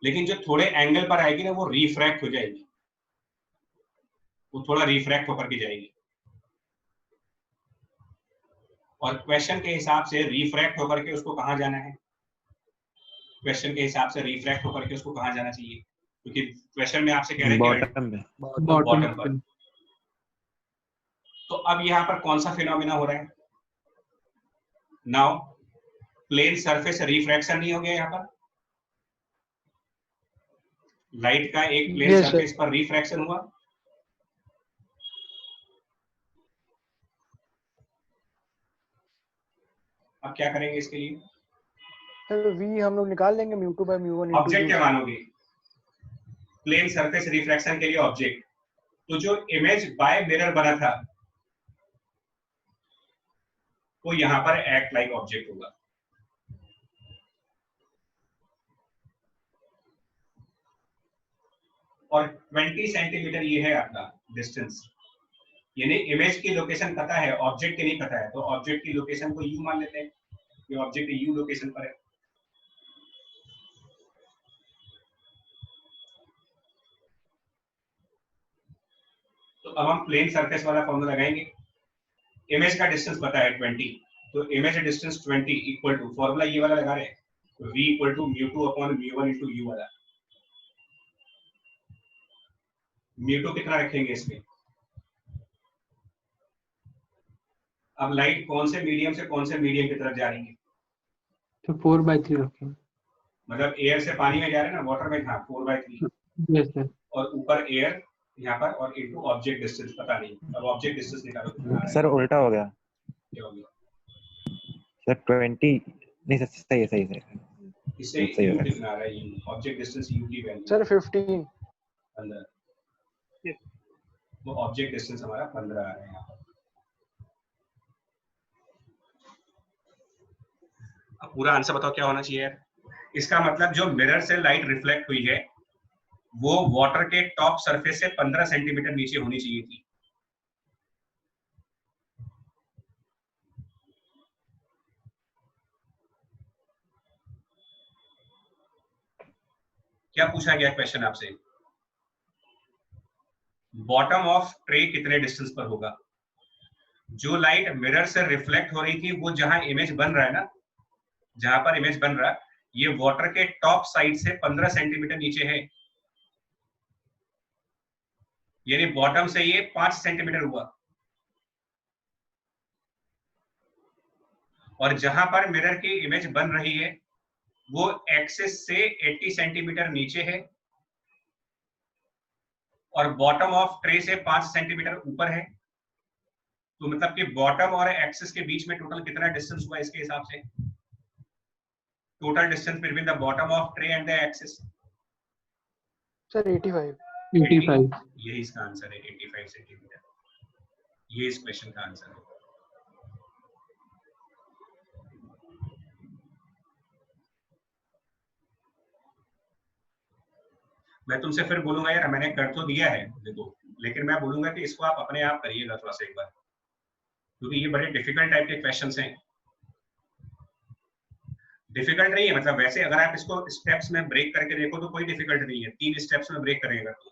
लेकिन जो थोड़े एंगल पर आएगी ना वो रिफ्रैक्ट हो जाएगी, वो थोड़ा रिफ्रैक्ट होकर के जाएगी। और क्वेश्चन के हिसाब से रिफ्रैक्ट होकर के उसको कहां जाना है, क्वेश्चन के हिसाब से रिफ्रैक्ट होकर के उसको कहां जाना चाहिए, क्योंकि क्वेश्चन में आपसे कह रहे हैं बॉटम में। बॉटम पर। तो अब यहाँ पर कौन सा फिनोमेना हो रहा है? नाउ प्लेन सरफेस रिफ्रैक्शन नहीं हो गया, यहाँ पर लाइट का एक प्लेन Yes, सरफेस पर रिफ्रैक्शन हुआ। अब क्या करेंगे इसके लिए? सर v हम लोग निकाल लेंगे μ2 by μ1 ऑब्जेक्ट क्या मानोगे? प्लेन सरफेस रिफ्रैक्शन के लिए ऑब्जेक्ट। तो जो इमेज बाय मिरर बना था वो यहां पर एक्ट लाइक ऑब्जेक्ट होगा। और 20 सेंटीमीटर ये है आपका डिस्टेंस, यानी इमेज की लोकेशन पता है, ऑब्जेक्ट की नहीं पता है। तो ऑब्जेक्ट की लोकेशन को यू मान लेते हैं, ये ऑब्जेक्ट यू लोकेशन पर है। तो अब हम प्लेन सरफेस वाला फॉर्मूला लगाएंगे। इमेज का डिस्टेंस पता है 20, तो image distance 20 equal to, formula ये वाला लगा रहे हैं, तो v equal to μ2 upon μ1 into u वाला। μ2 कितना रखेंगे इसमें? अब लाइट कौन से मीडियम से कौन से मीडियम की तरफ जा रही है? तो 4/3 रखेंगे। मतलब एयर से पानी में जा रहे हैं ना, वाटर में। हाँ, 4/3। Yes sir. और ऊपर एयर यहाँ पर, और इनटू ऑब्जेक्ट डिस्टेंस पता नहीं। अब ऑब्जेक्ट डिस्टेंस निकालो कितना आ रहा है। सर उल्टा हो गया क्या हो गया? सर 20 नहीं सर, सही है सही है। इससे सही u है। कितना आ रहा है? u ऑब्जेक्ट डिस्टेंस u की वैल्यू सर 15 15। तो ऑब्जेक्ट डिस्टेंस हमारा 15 आ रहा है यहाँ पर। अब पूरा आंसर बताओ क्या होना चाहिए यार? इसका मतलब जो मिरर से लाइट रिफ्लेक्ट हुई है वो वाटर के टॉप सरफेस से 15 सेंटीमीटर नीचे होनी चाहिए थी। क्या पूछा गया क्वेश्चन आपसे? बॉटम ऑफ ट्रे कितने डिस्टेंस पर होगा? जो लाइट मिरर से रिफ्लेक्ट हो रही थी वो जहां इमेज बन रहा है ना, जहां पर इमेज बन रहा है, ये वाटर के टॉप साइड से 15 सेंटीमीटर नीचे है, यानी बॉटम से ये 5 सेंटीमीटर हुआ। और जहां पर मिरर की इमेज बन रही है वो एक्सिस से 80 सेंटीमीटर नीचे है और बॉटम ऑफ ट्रे से 5 सेंटीमीटर ऊपर है। तो मतलब कि बॉटम और एक्सिस के बीच में टोटल कितना डिस्टेंस हुआ इसके हिसाब से? Total distance between the bottom of tray and the axis sir 85। 85। यही इसका आंसर है, 85 सेंटीमीटर। ये इस क्वेश्चन का आंसर है। मैं तुमसे फिर बोलूंगा यार, मैंने कर तो दिया है देखो, लेकिन मैं बोलूंगा कि इसको आप अपने आप करिएगा थोड़ा सा एक बार, क्योंकि ये बड़े डिफिकल्ट टाइप के क्वेश्चंस हैं। डिफिकल्ट नहीं है, मतलब वैसे अगर आप इसको स्टेप्स में ब्रेक करके देखो तो कोई डिफिकल्ट नहीं है, 3 स्टेप्स में ब्रेक करेगा तो।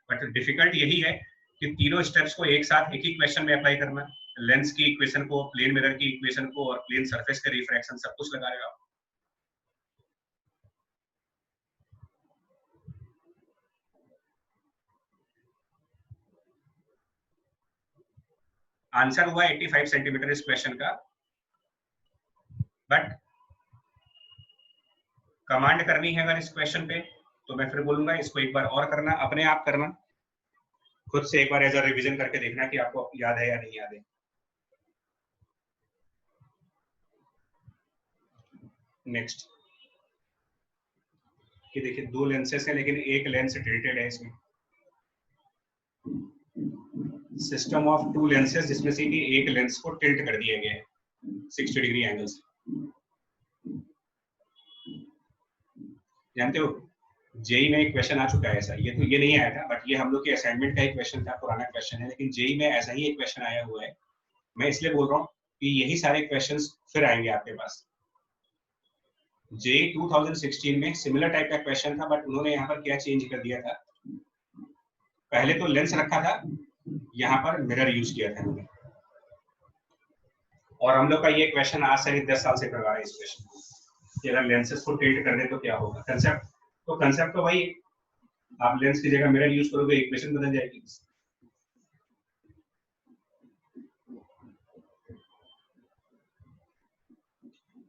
बट डिफिकल्ट यही है कि तीनों स्टेप्स को एक साथ एक ही क्वेश्चन में अप्लाई करना, लेंस की इक्वेशन को, प्लेन मिरर की इक्वेशन को और प्लेन सरफेस का रिफ्रैक्शन सब कुछ लगा रहे हो आप। आंसर हुआ 85 सेंटीमीटर इस क्वेश्चन का, बट कमांड करनी है अगर इस क्वेश्चन पे तो मैं फिर बोलूंगा इसको एक बार और करना, अपने आप करना, खुद से एक बार एज अ रिवीजन करके देखना कि आपको याद है या नहीं याद है। नेक्स्ट, ये देखिए 2 लेंसेस हैं लेकिन एक लेंस टिल्टेड है इसमें। सिस्टम ऑफ 2 लेंसेस जिसमें से कि एक लेंस को टिल्ट कर दिया गया है 60 डिग्री एंगल से। जानते हो जेई में एक क्वेश्चन आ चुका है ऐसा, ये तो ये नहीं आया था बट ये हम लोग के असाइनमेंट का एक क्वेश्चन था, पुराना क्वेश्चन है, लेकिन जेई में ऐसा ही एक क्वेश्चन आया हुआ है। मैं इसलिए बोल रहा हूँ कि यही सारे क्वेश्चंस फिर आएंगे आपके पास। जेई 2016 में सिमिलर टाइप का क्वेश्चन था, बट उन्होंने यहाँ पर क्या चेंज कर दिया था, पहले तो लेंस रखा था, यहाँ पर मिरर यूज किया था उन्होंने। और हम लोग का ये क्वेश्चन आज से 10 साल से करवा रहे हैं इस क्वेश्चन को कि अगर लेंसेस को टिल्ट कर दे तो क्या होगा। कंसेप्ट तो वही, आप लेंस की जगह मिरर यूज करोगे, इक्वेशन बदल जाएगी।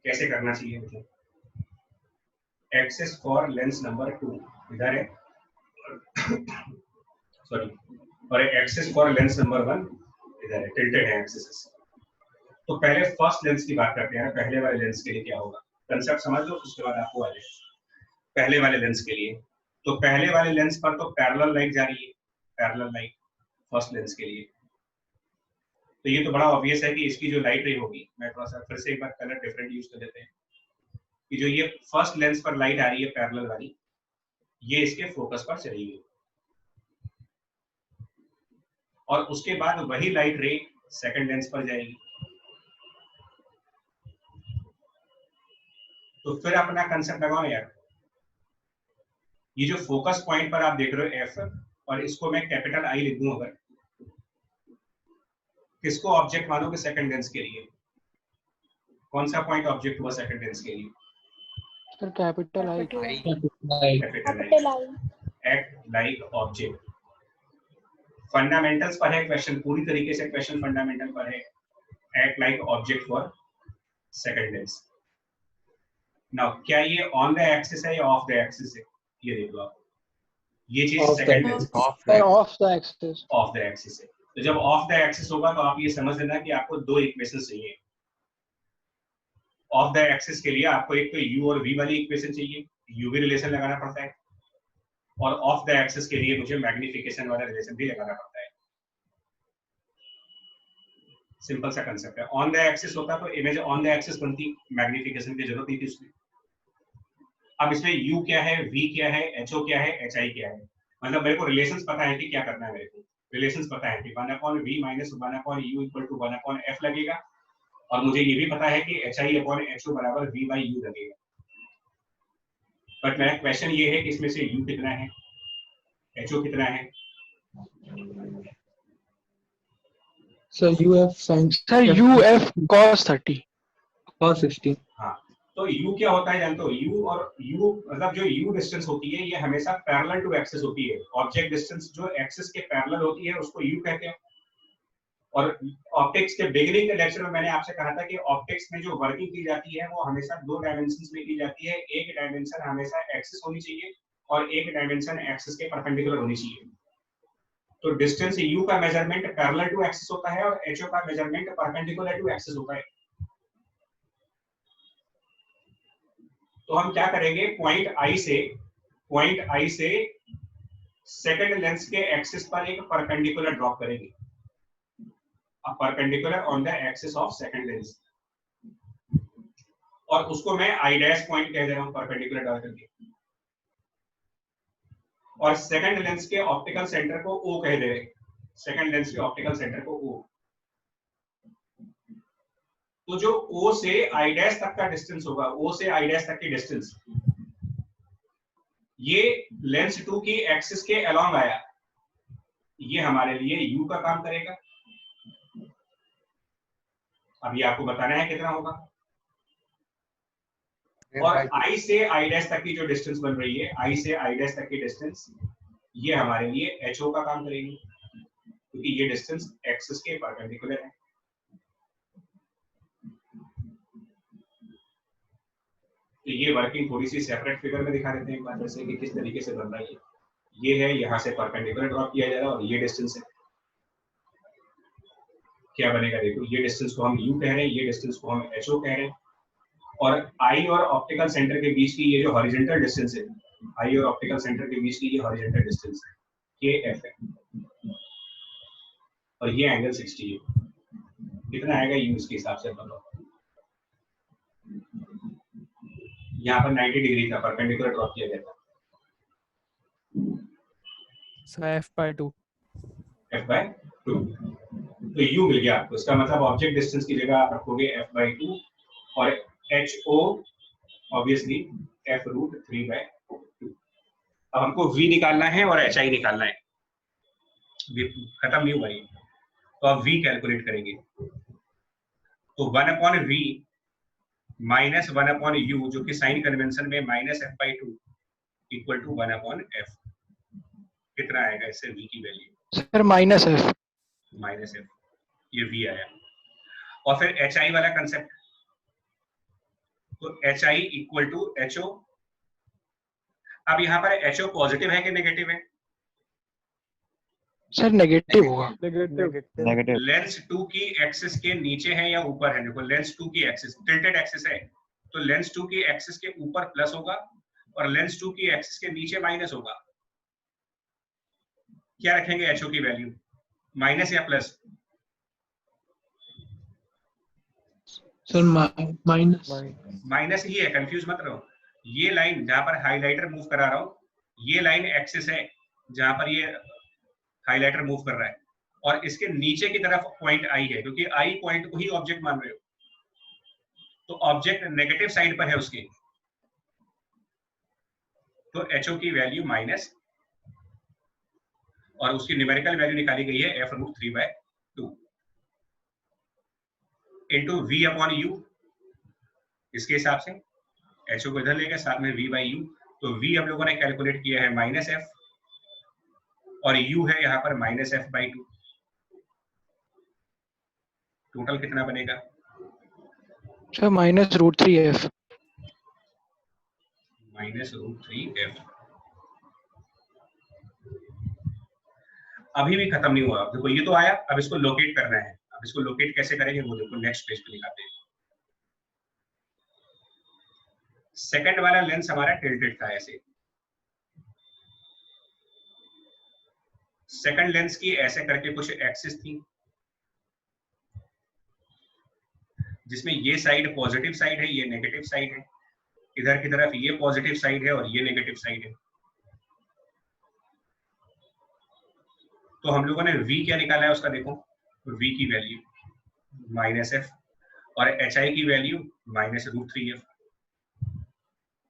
कैसे करना चाहिए, मतलब एक्सिस फॉर लेंस नंबर 2 इधर है सॉरी, और एक्सिस फॉर लेंस नंबर 1 इधर है, टिल्टेड है एक्सिस। तो पहले फर्स्ट लेंस की बात करते हैं, पहले वाले लेंस के लिए क्या होगा, कंसेप्ट समझ लो, उसके बाद आपको आ जाए पहले वाले लेंस के लिए। तो पहले वाले लेंस पर तो पैरेलल लाइट जा रही है, पैरेलल लाइट फर्स्ट लेंस के लिए। तो ये तो बड़ा ऑब्वियस है कि इसकी जो लाइट रे होगी, मैं थोड़ा सा फिर से एक बार कलर डिफरेंट यूज कर देते हैं, कि जो ये फर्स्ट लेंस पर लाइट आ रही है पैरेलल वाली, ये इसके फोकस पर चलेगी और उसके बाद वही लाइट रे सेकंड लेंस पर जाएगी। तो फिर अपना कंसेप्ट लगाओ यार, ये जो फोकस पॉइंट पर आप देख रहे हो एफ, और इसको मैं कैपिटल आई लिख दूं, अगर किसको ऑब्जेक्ट मानोगे सेकंड लेंस के लिए, कौन सा पॉइंट ऑब्जेक्ट हुआ सेकंड लेंस के लिए? Sir capital I. Capital I. Act like object. Fundamentals पर है क्वेश्चन, पूरी तरीके से क्वेश्चन फंडामेंटल पर है। Act like object for second lens. Now क्या ये ऑन द एक्सिस है या ऑफ द एक्सिस है, ये देख लो आप, ये चीज second lens of the axis, of the axis है। तो जब ऑफ द एक्सिस होगा तो आप ये समझ लेना कि आपको 2 इक्वेशन चाहिए। ऑफ द एक्सिस के लिए आपको एक तो u और v वाली इक्वेशन चाहिए, uv रिलेशन लगाना पड़ता है, और ऑफ द एक्सिस के लिए मुझे मैग्निफिकेशन वाला रिलेशन भी लगाना पड़ता है। सिंपल सा कंसेप्ट है। ऑन द एक्सिस होता तो इमेज ऑन द एक्सिस बनती, मैग्निफिकेशन की जरूरत नहीं थी उसमें। अब इसमें u क्या है, v क्या है, ho क्या है, hi क्या है, मतलब मेरे को रिलेशंस पता है कि क्या करना है, मेरे को रिलेशंस पता है कि 1/v - 1/u = 1/f लगेगा, और मुझे ये भी पता है कि hi/ho = v/u लगेगा। बट मेरा क्वेश्चन ये है कि इसमें से u कितना है, ho कितना है? Sir UF sine sir UF cos 30. cos 60। हाँ, तो u क्या होता है जानते हो? u और u मतलब जो u डिस्टेंस होती है ये हमेशा पैरेलल टू एक्सिस होती है। ऑब्जेक्ट डिस्टेंस जो एक्सिस के पैरेलल होती है उसको u कहते हैं। और ऑप्टिक्स के बिगिनिंग के लेक्चर में मैंने आपसे कहा था कि ऑप्टिक्स में जो वर्किंग की जाती है वो हमेशा 2 डायमेंशंस में की जाती है। एक डायमेंशन हमेशा एक्सिस होनी चाहिए और एक डायमेंशन एक्सिस के परपेंडिकुलर होनी चाहिए। तो डिस्टेंस u का मेजरमेंट पैरेलल टू एक्सिस होता है और ho का मेजरमेंट परपेंडिकुलर टू एक्सिस होता है। तो हम क्या करेंगे, पॉइंट I से सेकंड लेंस के एक्सिस पर एक परपेंडिकुलर ड्रॉप करेंगे, a perpendicular on the axis of second lens, और उसको मैं I डैश पॉइंट कह दे रहा हूं परपेंडिकुलर ड्रॉ करके, और सेकंड लेंस के ऑप्टिकल सेंटर को O कह दे रहे, सेकंड लेंस के ऑप्टिकल सेंटर को O। तो जो O से I डैश तक का डिस्टेंस होगा, O से I डैश तक की डिस्टेंस, ये लेंस 2 की एक्सिस के अलोंग आया, ये हमारे लिए U का काम करेगा। अभी आपको बताना है कितना होगा। और I से I डैश तक की जो डिस्टेंस बन रही है, I से I डैश तक की डिस्टेंस, ये हमारे लिए HO का काम करेगी क्योंकि ये डिस्टेंस एक्सिस के परपेंडिकुलर है। तो ये वर्किंग थोड़ी सी सेपरेट फिगर में दिखा देते हैं एक बार जैसे कि किस तरीके से बन रहा है। ये है, यहाँ से परपेंडिकुलर ड्रॉप किया जा रहा है और ये डिस्टेंस है। क्या बनेगा देखो, ये डिस्टेंस को हम u कह रहे हैं, ये डिस्टेंस को हम ho कह रहे हैं, और I और ऑप्टिकल सेंटर के बीच की ये जो हॉरिजॉन्टल डिस्टेंस है, I और ऑप्टिकल सेंटर के बीच की ये हॉरिजॉन्टल डिस्टेंस है, ये f है, और ये एंगल 60 है। कितना आएगा u इसके हिसाब से बताओ। यहाँ पर 90 डिग्री का परपेंडिकुलर ड्रॉप किया गया था, So f/2। f/2। तो u मिल गया आपको, इसका मतलब ऑब्जेक्ट डिस्टेंस की जगह आप रखोगे f/2 और ho ऑब्वियसली f√3/2। अब हमको v निकालना है और hi निकालना है, खत्म नहीं हुआ ये। तो अब v कैलकुलेट करेंगे, तो 1/v माइनस 1/u जो कि साइन कन्वेंशन में -f/2 इक्वल टू 1/f। कितना आएगा इससे v की वैल्यू? Sir -f। -f, ये v आया। और फिर hi वाला कंसेप्ट, तो hi इक्वल टू ho। अब यहाँ पर ho पॉजिटिव है कि नेगेटिव है? सर नेगेटिव होगा। नेगेटिव। लेंस 2 की एक्सिस के नीचे है या ऊपर है? देखो लेंस 2 की एक्सिस टिल्टेड एक्सिस है, तो लेंस 2 की एक्सिस के ऊपर प्लस होगा और लेंस 2 की एक्सिस के नीचे माइनस होगा। क्या रखेंगे ho की वैल्यू, माइनस या प्लस? Sir minus. माइनस ही है, कंफ्यूज मत रहो। ये लाइन जहां पर हाइलाइटर मूव करा रहा हूं, ये लाइन एक्सिस है जहां पर ये हाइलाइटर मूव कर रहा है, और इसके नीचे की तरफ पॉइंट I है, क्योंकि I पॉइंट को ही ऑब्जेक्ट मान रहे हो, तो ऑब्जेक्ट नेगेटिव साइड पर है उसके, तो HO की वैल्यू माइनस, और उसकी न्यूमेरिकल वैल्यू निकाली गई है f√3/2 इंटू v/u। इसके हिसाब से HO को इधर लेकर साथ में v/u, तो v हम लोगों ने कैलकुलेट किया है -f और u है यहाँ पर -f/2। टोटल कितना बनेगा? Sir -√3f। -√3f। अभी भी खत्म नहीं हुआ, देखो ये तो आया, अब इसको लोकेट करना है। अब इसको लोकेट कैसे करेंगे वो देखो नेक्स्ट पेज पे दिखाते हैं। सेकंड वाला लेंस हमारा टिल्टेड था ऐसे, सेकंड लेंस की ऐसे करके कुछ एक्सिस थी जिसमें ये साइड पॉजिटिव साइड है, ये नेगेटिव साइड है, इधर की तरफ ये पॉजिटिव साइड है और ये नेगेटिव साइड है। तो हम लोगों ने v क्या निकाला है उसका देखो, v की वैल्यू -f और hi की वैल्यू -√3f।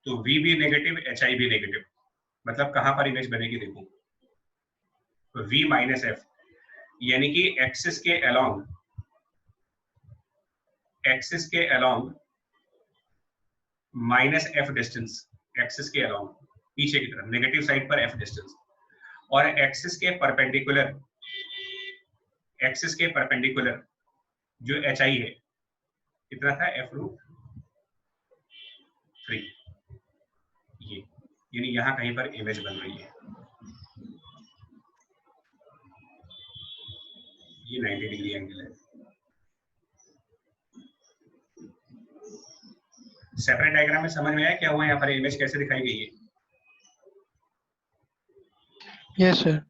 तो V भी नेगेटिव, HI भी नेगेटिव, मतलब कहां पर इमेज बनेगी देखो, तो V माइनस एफ, यानी कि एक्सिस के along minus F distance, axis के अलोंग पीछे की तरफ नेगेटिव साइड पर एफ डिस्टेंस, और एक्सिस के परपेंडिकुलर जो HI है कितना था, f√3, ये यानी यहां कहीं पर इमेज बन रही है, ये 90 डिग्री एंगल है। सेपरेट डायग्राम में समझ में आया क्या हुआ, यहाँ पर इमेज कैसे दिखाई गई है? Yes sir.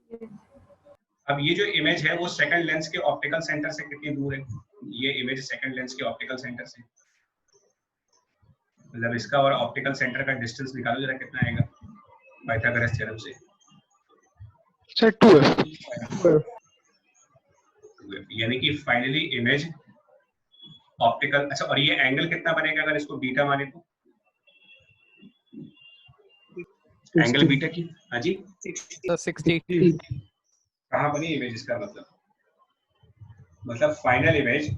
अब ये जो इमेज है वो सेकंड लेंस के ऑप्टिकल सेंटर से कितनी दूर है? ये इमेज सेकंड लेंस के ऑप्टिकल सेंटर से, मतलब इसका और ऑप्टिकल सेंटर का डिस्टेंस निकालो जरा, कितना आएगा पाइथागोरस थ्योरम से? Sir 2f। यानी कि फाइनली इमेज ऑप्टिकल, अच्छा, और ये एंगल कितना बनेगा अगर इसको बीटा माने तो? एंगल बीटा की, हाँ जी, 60। कहाँ बनी इमेज, इसका मतलब फाइनल इमेज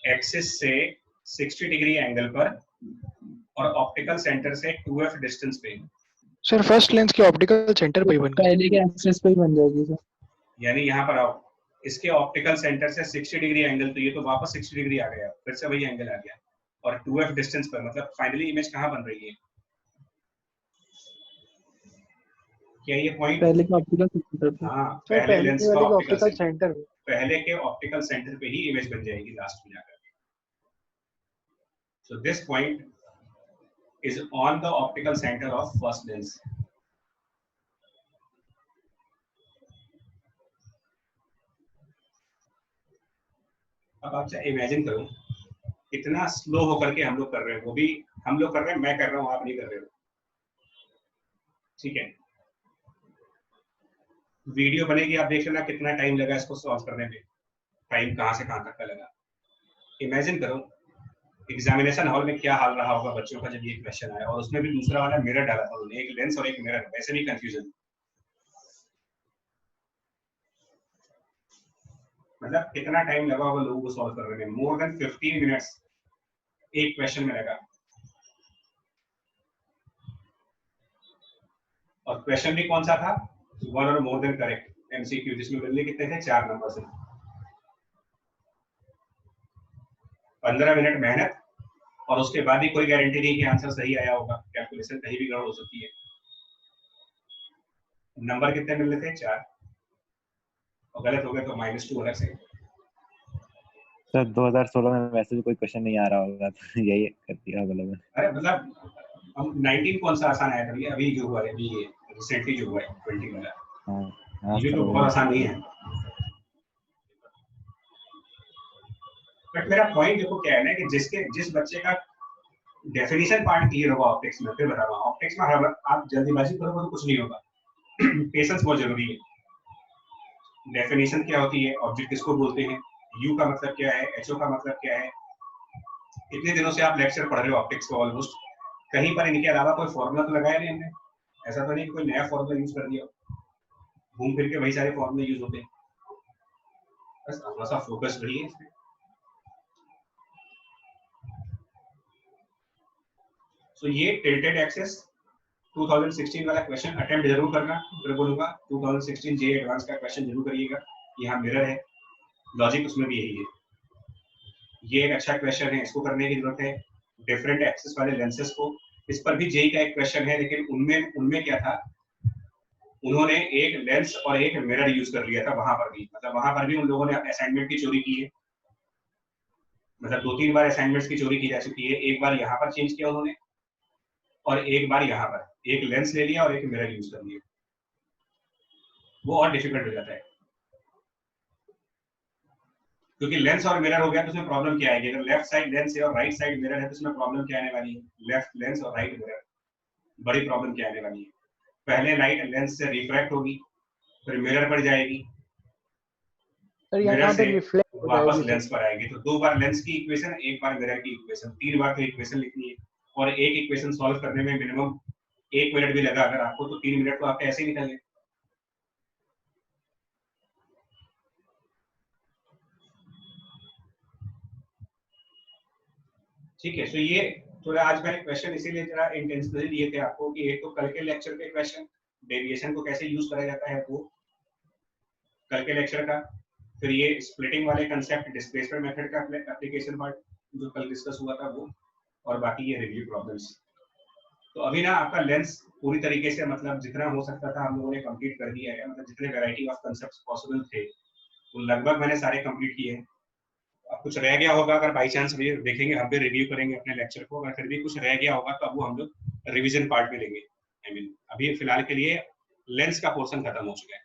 एक्सिस से 60 डिग्री एंगल पर और ऑप्टिकल सेंटर से 2f डिस्टेंस पे। सर फर्स्ट लेंस के ऑप्टिकल सेंटर पे ही बन गई, पहले के एक्सेस पे ही बन जाएगी सर। यानी यहाँ पर आओ, इसके ऑप्टिकल सेंटर से 60 डिग्री एंगल, तो ये तो वापस 60 डिग्री आ गया, फिर से वही एंगल आ गया, और 2f डिस्टेंस पर, मतलब फाइनली इमेज कहाँ बन रही है? क्या ये पॉइंट पहले के ऑप्टिकल सेंटर पे। हाँ, सर पहले लेंस का ऑप्टिकल ऑप्टिकल सेंटर पहले के ऑप्टिकल सेंटर पे ही इमेज बन जाएगी लास्ट में जाकर। So this point is on the optical center of first lens. अब आप चाहे इमेजिन करो, इतना स्लो होकर के हम लोग कर रहे हैं, वो भी हम लोग कर रहे हैं, मैं कर रहा हूं, आप नहीं कर रहे हो, ठीक है? वीडियो बनेगी, आप देख लेना कितना टाइम लगा इसको सॉल्व करने में, टाइम कहां से कहां तक का लगा। इमेजिन करो एग्जामिनेशन हॉल में क्या हाल रहा होगा बच्चों का जब ये क्वेश्चन आया, और उसमें भी दूसरा वाला मिरर डाला था उन्होंने, एक लेंस और एक मिरर, वैसे भी कंफ्यूजन, मतलब कितना टाइम लगा होगा लोगों को सॉल्व करने में, मोर देन 15 मिनट्स एक क्वेश्चन में लगा। और क्वेश्चन भी कौन सा था, वन और मोर देन करेक्ट एमसीक्यू, जिसमें मिलने कितने थे, 4 नंबर से। 15 मिनट मेहनत, और उसके बाद भी कोई गारंटी नहीं कि आंसर सही आया होगा, कैलकुलेशन कहीं भी गड़बड़ हो सकती है। नंबर कितने मिलने थे, 4, और गलत हो गए तो -2 अलग से। सर 2016 में वैसे भी कोई क्वेश्चन नहीं आ रहा होगा, तो यही कर दिया होगा लोगों ने। अरे मतलब हम 19 कौन सा आसान आया था, अभी जो हुआ है, अभी ये रिसेंटली जो हुआ है 20 वाला, हाँ ये तो बहुत आसान नहीं है। बट मेरा पॉइंट देखो क्या है ना, कि जिस बच्चे का डेफिनेशन पार्ट क्लियर होगा ऑप्टिक्स में, फिर बता रहा हूं, ऑप्टिक्स में आप जल्दीबाजी करोगे तो कुछ नहीं होगा, पेशेंस बहुत जरूरी है। डेफिनेशन क्या होती है, ऑब्जेक्ट किसको बोलते हैं, यू का मतलब क्या है, एचओ का मतलब क्या है। इतने दिनों से आप लेक्चर पढ़ रहे हो ऑप्टिक्स को, ऑलमोस्ट कहीं पर इनके अलावा कोई फॉर्मूला तो लगाया नहीं हमने, ऐसा तो नहीं कि कोई नया फॉर्मूला यूज कर दिया, घूम फिर के वही सारे फॉर्मूले यूज होते हैं। बस थोड़ा सा फोकस बढ़िए इसमें। तो ये टिल्टेड एक्सेस 2016 वाला क्वेश्चन अटेम्प्ट जरूर करना, फिर बोलूंगा 2016 जे एडवांस का क्वेश्चन जरूर करिएगा। यहाँ मिरर है, लॉजिक उसमें भी यही है। ये एक अच्छा क्वेश्चन है, इसको करने की जरूरत है। डिफरेंट एक्सेस वाले लेंसेस को, इस पर भी जेई का एक क्वेश्चन है, लेकिन उनमें क्या था, उन्होंने एक लेंस और एक मिरर यूज कर लिया था वहां पर भी, मतलब वहां पर भी उन लोगों ने असाइनमेंट की चोरी की है, मतलब 2-3 बार असाइनमेंट्स की चोरी की जा चुकी है। एक बार यहाँ पर चेंज किया उन्होंने, और एक बार यहाँ पर एक लेंस ले लिया और एक मिरर यूज कर लिया, वो और डिफिकल्ट हो जाता है। क्योंकि लेंस और मिरर हो गया तो उसमें प्रॉब्लम क्या आएगी, अगर लेफ्ट साइड लेंस है और राइट साइड मिरर है तो उसमें प्रॉब्लम क्या आने वाली है, लेफ्ट लेंस और राइट मिरर, बड़ी प्रॉब्लम क्या आने वाली है। पहले लाइट लेंस से रिफ्रैक्ट होगी, फिर मिरर पर जाएगी, मिरर से वापस लेंस पर आएगी, तो 2 बार लेंस की इक्वेशन, 1 बार मिरर की इक्वेशन, 3 बार तो इक्वेशन लिखनी है। और एक इक्वेशन सॉल्व करने में मिनिमम 1 मिनट भी लगा अगर आपको, तो 3 मिनट तो आपके ऐसे ही निकल गए। ठीक है, तो ये थोड़ा आज मैंने क्वेश्चन इसीलिए जरा इंटेंशनली दिए थे आपको कि एक तो कल के लेक्चर के क्वेश्चन, डेविएशन को कैसे यूज करा जाता है वो कल के लेक्चर का, फिर ये स्प्लिटिंग वाले कंसेप्ट, डिस्प्लेसमेंट मेथड का एप्लीकेशन पार्ट जो कल डिस्कस हुआ था वो, और बाकी ये रिव्यू प्रॉब्लम्स। तो अभी ना आपका लेंस पूरी तरीके से मतलब जितना हो सकता था हम लोगों ने कंप्लीट कर दिया है, मतलब जितने वैरायटी ऑफ कंसेप्ट्स पॉसिबल थे वो लगभग मैंने सारे कंप्लीट किए हैं। अब कुछ रह गया होगा, अगर बाई चांस भी देखेंगे, हम भी रिव्यू करेंगे अपने लेक्चर को, अगर फिर भी कुछ रह गया होगा तो अब वो हम लोग रिवीजन पार्ट में लेंगे। आई मीन अभी फिलहाल के लिए लेंस का पोर्शन खत्म हो चुका है,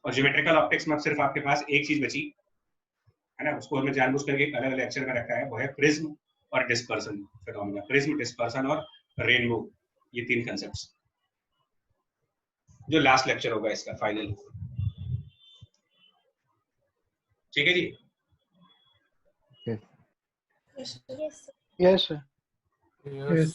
और ज्योमेट्रिकल ऑप्टिक्स में सिर्फ आपके पास एक चीज बची है ना, उसको हमने जानबूझ करके अलग लेक्चर में रखा है, वो है प्रिज्म और डिस्पर्सन फिनोमेना। प्रिज्म, डिस्पर्सन और रेनबो, ये 3 कंसेप्ट्स जो लास्ट लेक्चर होगा इसका फाइनल। ठीक है जी। Yes, sir. Yes sir. Yes.